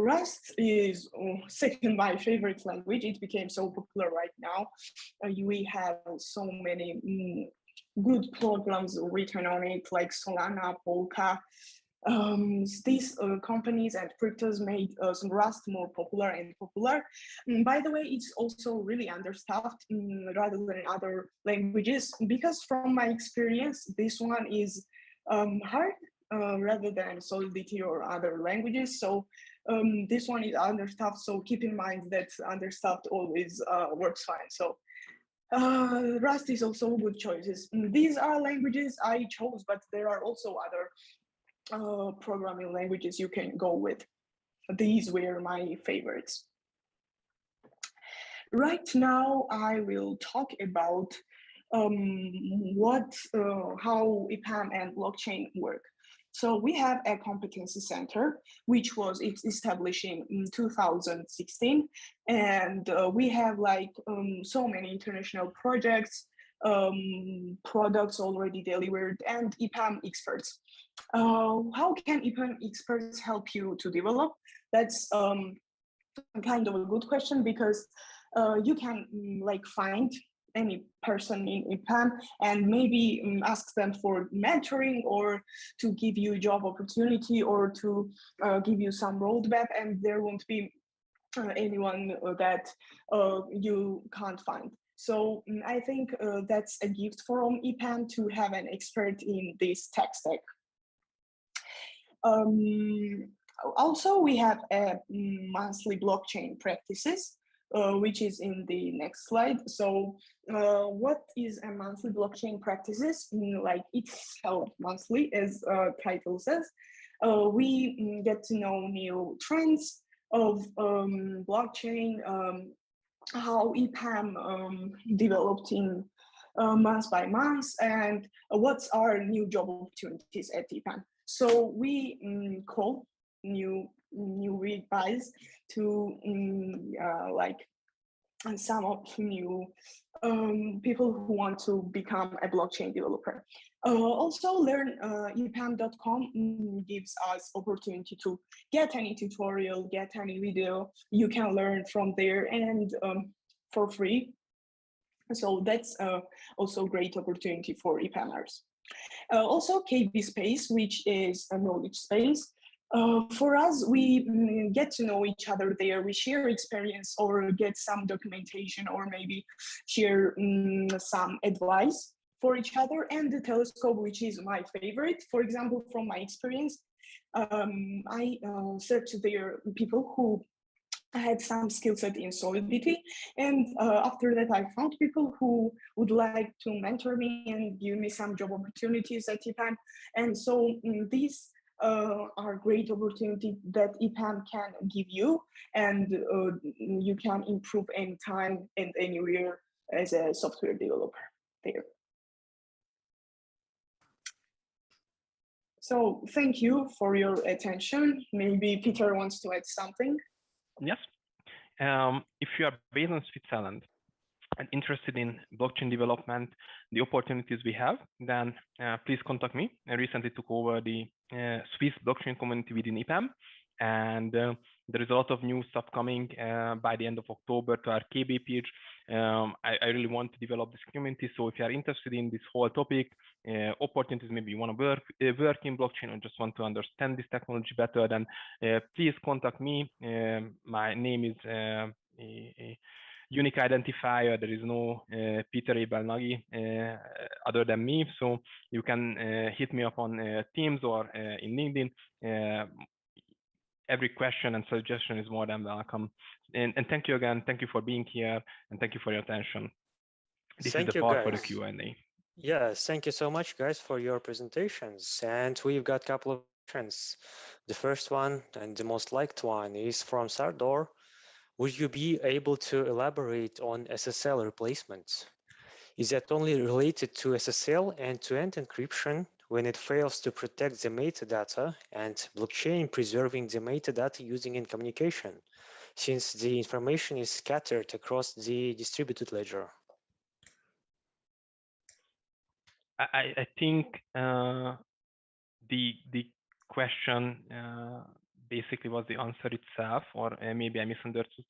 Rust is second my favorite language. It became so popular right now. We have so many good programs written on it, like Solana, Polka. These companies and cryptos made some Rust more popular and popular. By the way, it's also really understaffed rather than other languages, because from my experience, this one is hard rather than Solidity or other languages. So this one is understaffed. So keep in mind that understaffed always works fine. So Rust is also good choices. These are languages I chose, but there are also other programming languages you can go with. These were my favorites. Right now, I will talk about how EPAM and blockchain work. So we have a competency center, which was established in 2016. And we have like so many international projects, products already delivered, and EPAM experts. How can EPAM experts help you to develop? That's kind of a good question, because you can like find any person in EPAM and maybe ask them for mentoring or to give you job opportunity or to give you some roadmap, and there won't be anyone that you can't find. So I think that's a gift from EPAM to have an expert in this tech stack. Also, we have a monthly blockchain practices, which is in the next slide. So what is a monthly blockchain practices? Like it's held monthly, as title says. We get to know new trends of blockchain, how EPAM developed in month by month, and what's our new job opportunities at EPAM. So we call new replies to like some of new people who want to become a blockchain developer. Also learn epam.com gives us opportunity to get any tutorial, get any video you can learn from there, and for free. So that's also great opportunity for EPAMers. Also KB Space, which is a knowledge space. For us, we get to know each other there. We share experience or get some documentation or maybe share some advice for each other. And the Telescope, which is my favorite. For example, from my experience, I searched there people who had some skill set in Solidity, and after that I found people who would like to mentor me and give me some job opportunities at EPAM. And so these are great opportunity that EPAM can give you, and you can improve anytime and anywhere as a software developer there. So thank you for your attention. Maybe Peter wants to add something. Yes. If you are based in Switzerland and interested in blockchain development, the opportunities we have, then please contact me. I recently took over the Swiss blockchain community within EPAM, and there is a lot of new stuff coming by the end of October to our KB page. I really want to develop this community. So if you are interested in this whole topic, opportunities, maybe you want to work in blockchain or just want to understand this technology better, then please contact me. My name is unique identifier. There is no Peter Abel Nagy other than me. So you can hit me up on Teams or in LinkedIn. Every question and suggestion is more than welcome. And thank you again. Thank you for being here, and thank you for your attention. This is the part for the Q&A. Yes, thank you so much, guys, for your presentations. And we've got a couple of questions. The first one and the most liked one is from Sardor. Would you be able to elaborate on SSL replacements? Is that only related to SSL end-to-end encryption, when it fails to protect the metadata, and blockchain preserving the metadata using in communication, since the information is scattered across the distributed ledger? I think the question basically was the answer itself, or maybe I misunderstood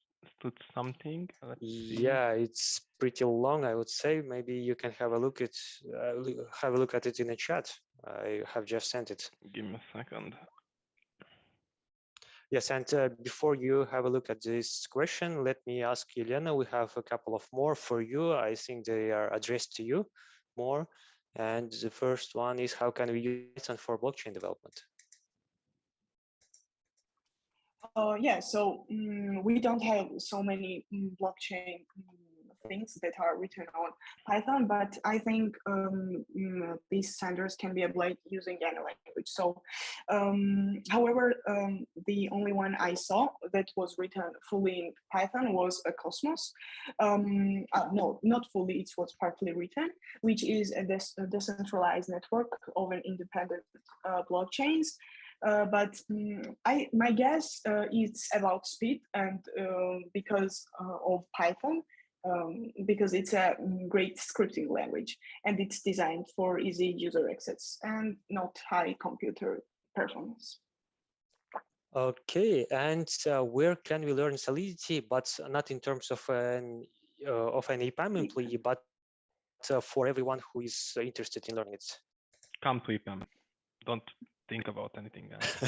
something. Let's see. Yeah, it's pretty long, I would say. Maybe you can have a look at it in the chat. I have just sent it. Give me a second. Yes, and before you have a look at this question, let me ask Elena. We have a couple of more for you. I think they are addressed to you more. And the first one is, how can we use Python for blockchain development? Yeah, so we don't have so many blockchain things that are written on Python, but I think these standards can be applied using any language. So, however, the only one I saw that was written fully in Python was a Cosmos. No, not fully, it was partly written, which is a decentralized network of an independent blockchains. But my guess is about speed, and because of Python, because it's a great scripting language and it's designed for easy user access and not high computer performance. Okay, and where can we learn Solidity, but not in terms of an EPAM employee, but for everyone who is interested in learning it? Come to EPAM. Don't think about anything else.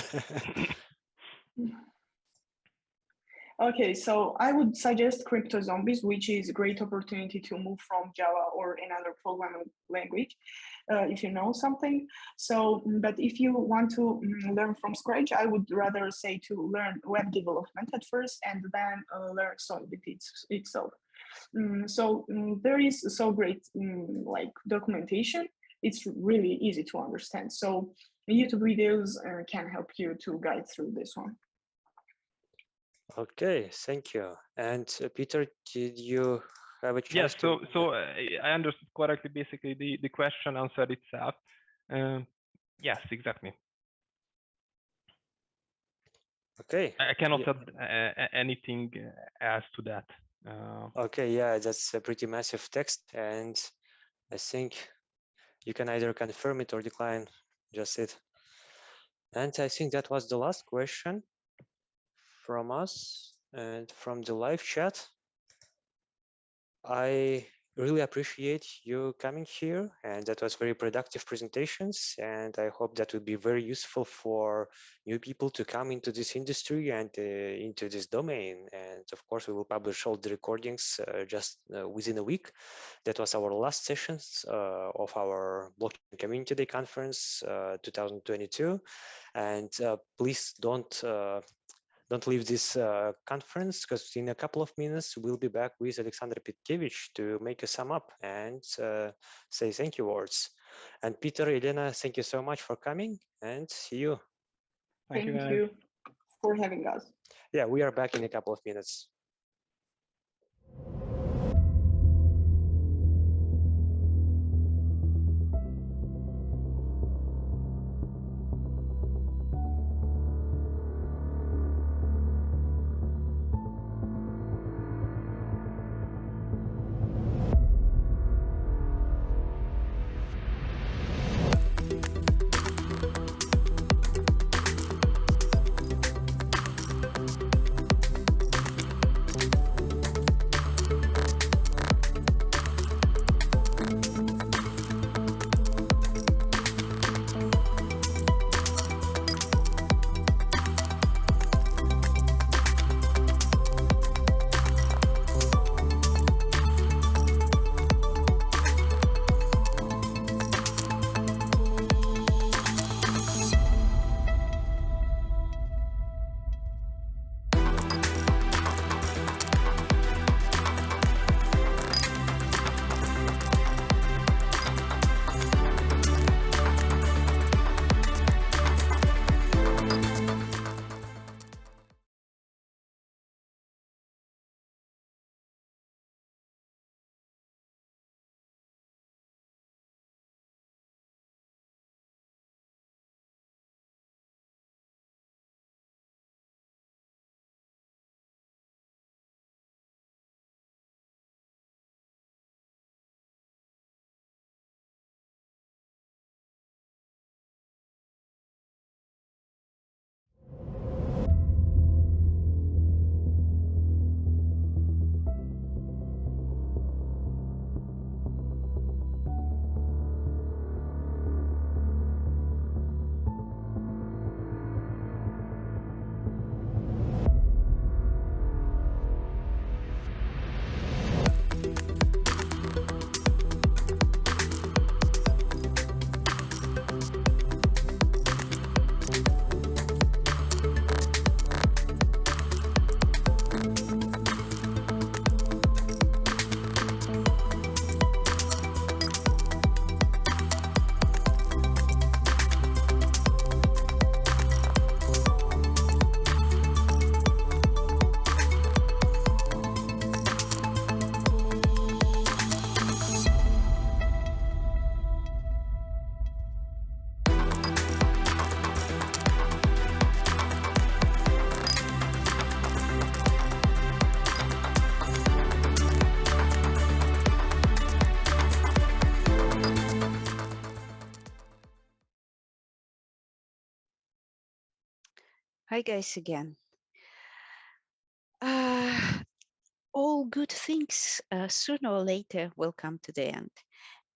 Okay, so I would suggest Crypto Zombies, which is a great opportunity to move from Java or another programming language, if you know something. So, but if you want to learn from scratch, I would rather say to learn web development at first and then learn Solidity itself. So there is so great like documentation. It's really easy to understand. So YouTube videos can help you to guide through this one. Okay, thank you. And Peter, did you have a chance? Yes, so I understood correctly. Basically, the question answered itself. Yes, exactly. Okay. I cannot add anything else to that. Okay, yeah, that's a pretty massive text, and I think you can either confirm it or decline just it. And I think that was the last question from us and from the live chat. I really appreciate you coming here, and that was very productive presentations, and I hope that will be very useful for new people to come into this industry and into this domain. And of course, we will publish all the recordings just within a week. That was our last sessions of our Blockchain Community Day Conference 2022. And please don't leave this conference, because in a couple of minutes, we'll be back with Alexander Pitkevich to make a sum up and say thank you words. And Peter, Elena, thank you so much for coming, and see you. Thank you for having us. Yeah, we are back in a couple of minutes. Hi guys again. All good things sooner or later will come to the end.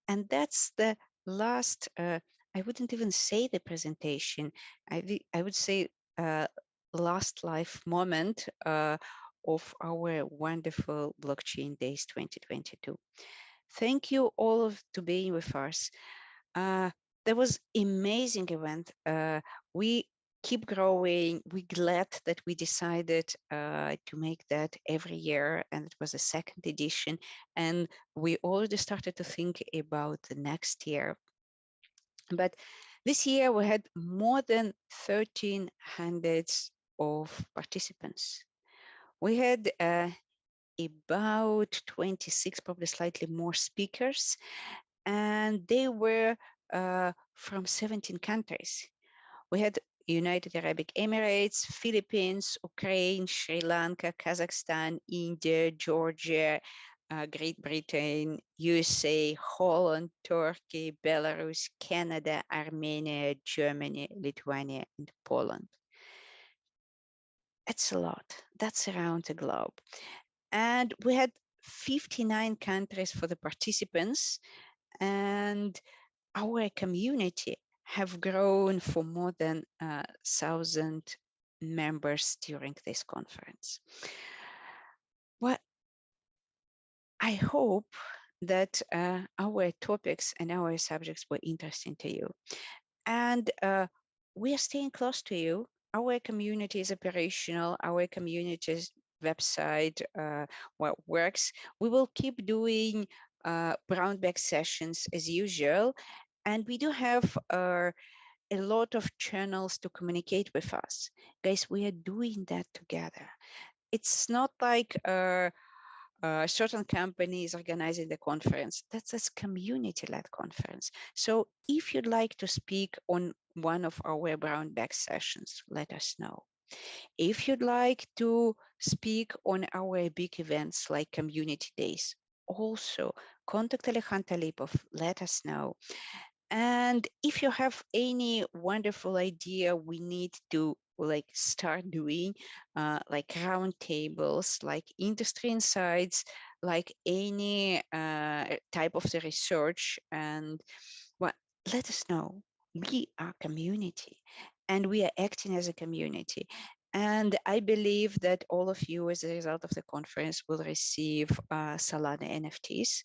And that's the last, I wouldn't even say the presentation, I would say last life moment of our wonderful Blockchain Days 2022. Thank you all to being with us. There was amazing event. We keep growing. We're glad that we decided to make that every year, and it was the second edition. And we already started to think about the next year. But this year we had more than 1,300 of participants. We had about 26, probably slightly more speakers, and they were from 17 countries. We had United Arab Emirates, Philippines, Ukraine, Sri Lanka, Kazakhstan, India, Georgia, Great Britain, USA, Holland, Turkey, Belarus, Canada, Armenia, Germany, Lithuania, and Poland. It's a lot. That's around the globe. And we had 59 countries for the participants, and our community have grown for more than 1,000 members during this conference. Well, I hope that our topics and our subjects were interesting to you. And we are staying close to you. Our community is operational. Our community's website works. We will keep doing brown bag sessions as usual. And we do have a lot of channels to communicate with us. Guys, we are doing that together. It's not like certain companies organizing the conference. That's a community-led conference. So if you'd like to speak on one of our brown bag sessions, let us know. If you'd like to speak on our big events like community days, also contact Alejandro Lipov, let us know. And if you have any wonderful idea we need to like start doing, like roundtables, like industry insights, like any type of the research, and well, let us know. We are community and we are acting as a community. And I believe that all of you, as a result of the conference, will receive Solana NFTs.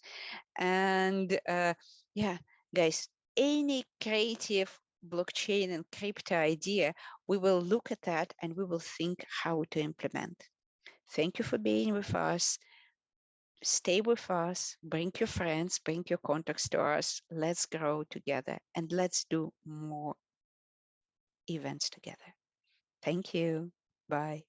And yeah, guys, any creative blockchain and crypto idea, we will look at that and we will think how to implement. Thank you for being with us. Stay with us, bring your friends, bring your contacts to us. Let's grow together and let's do more events together. Thank you. Bye.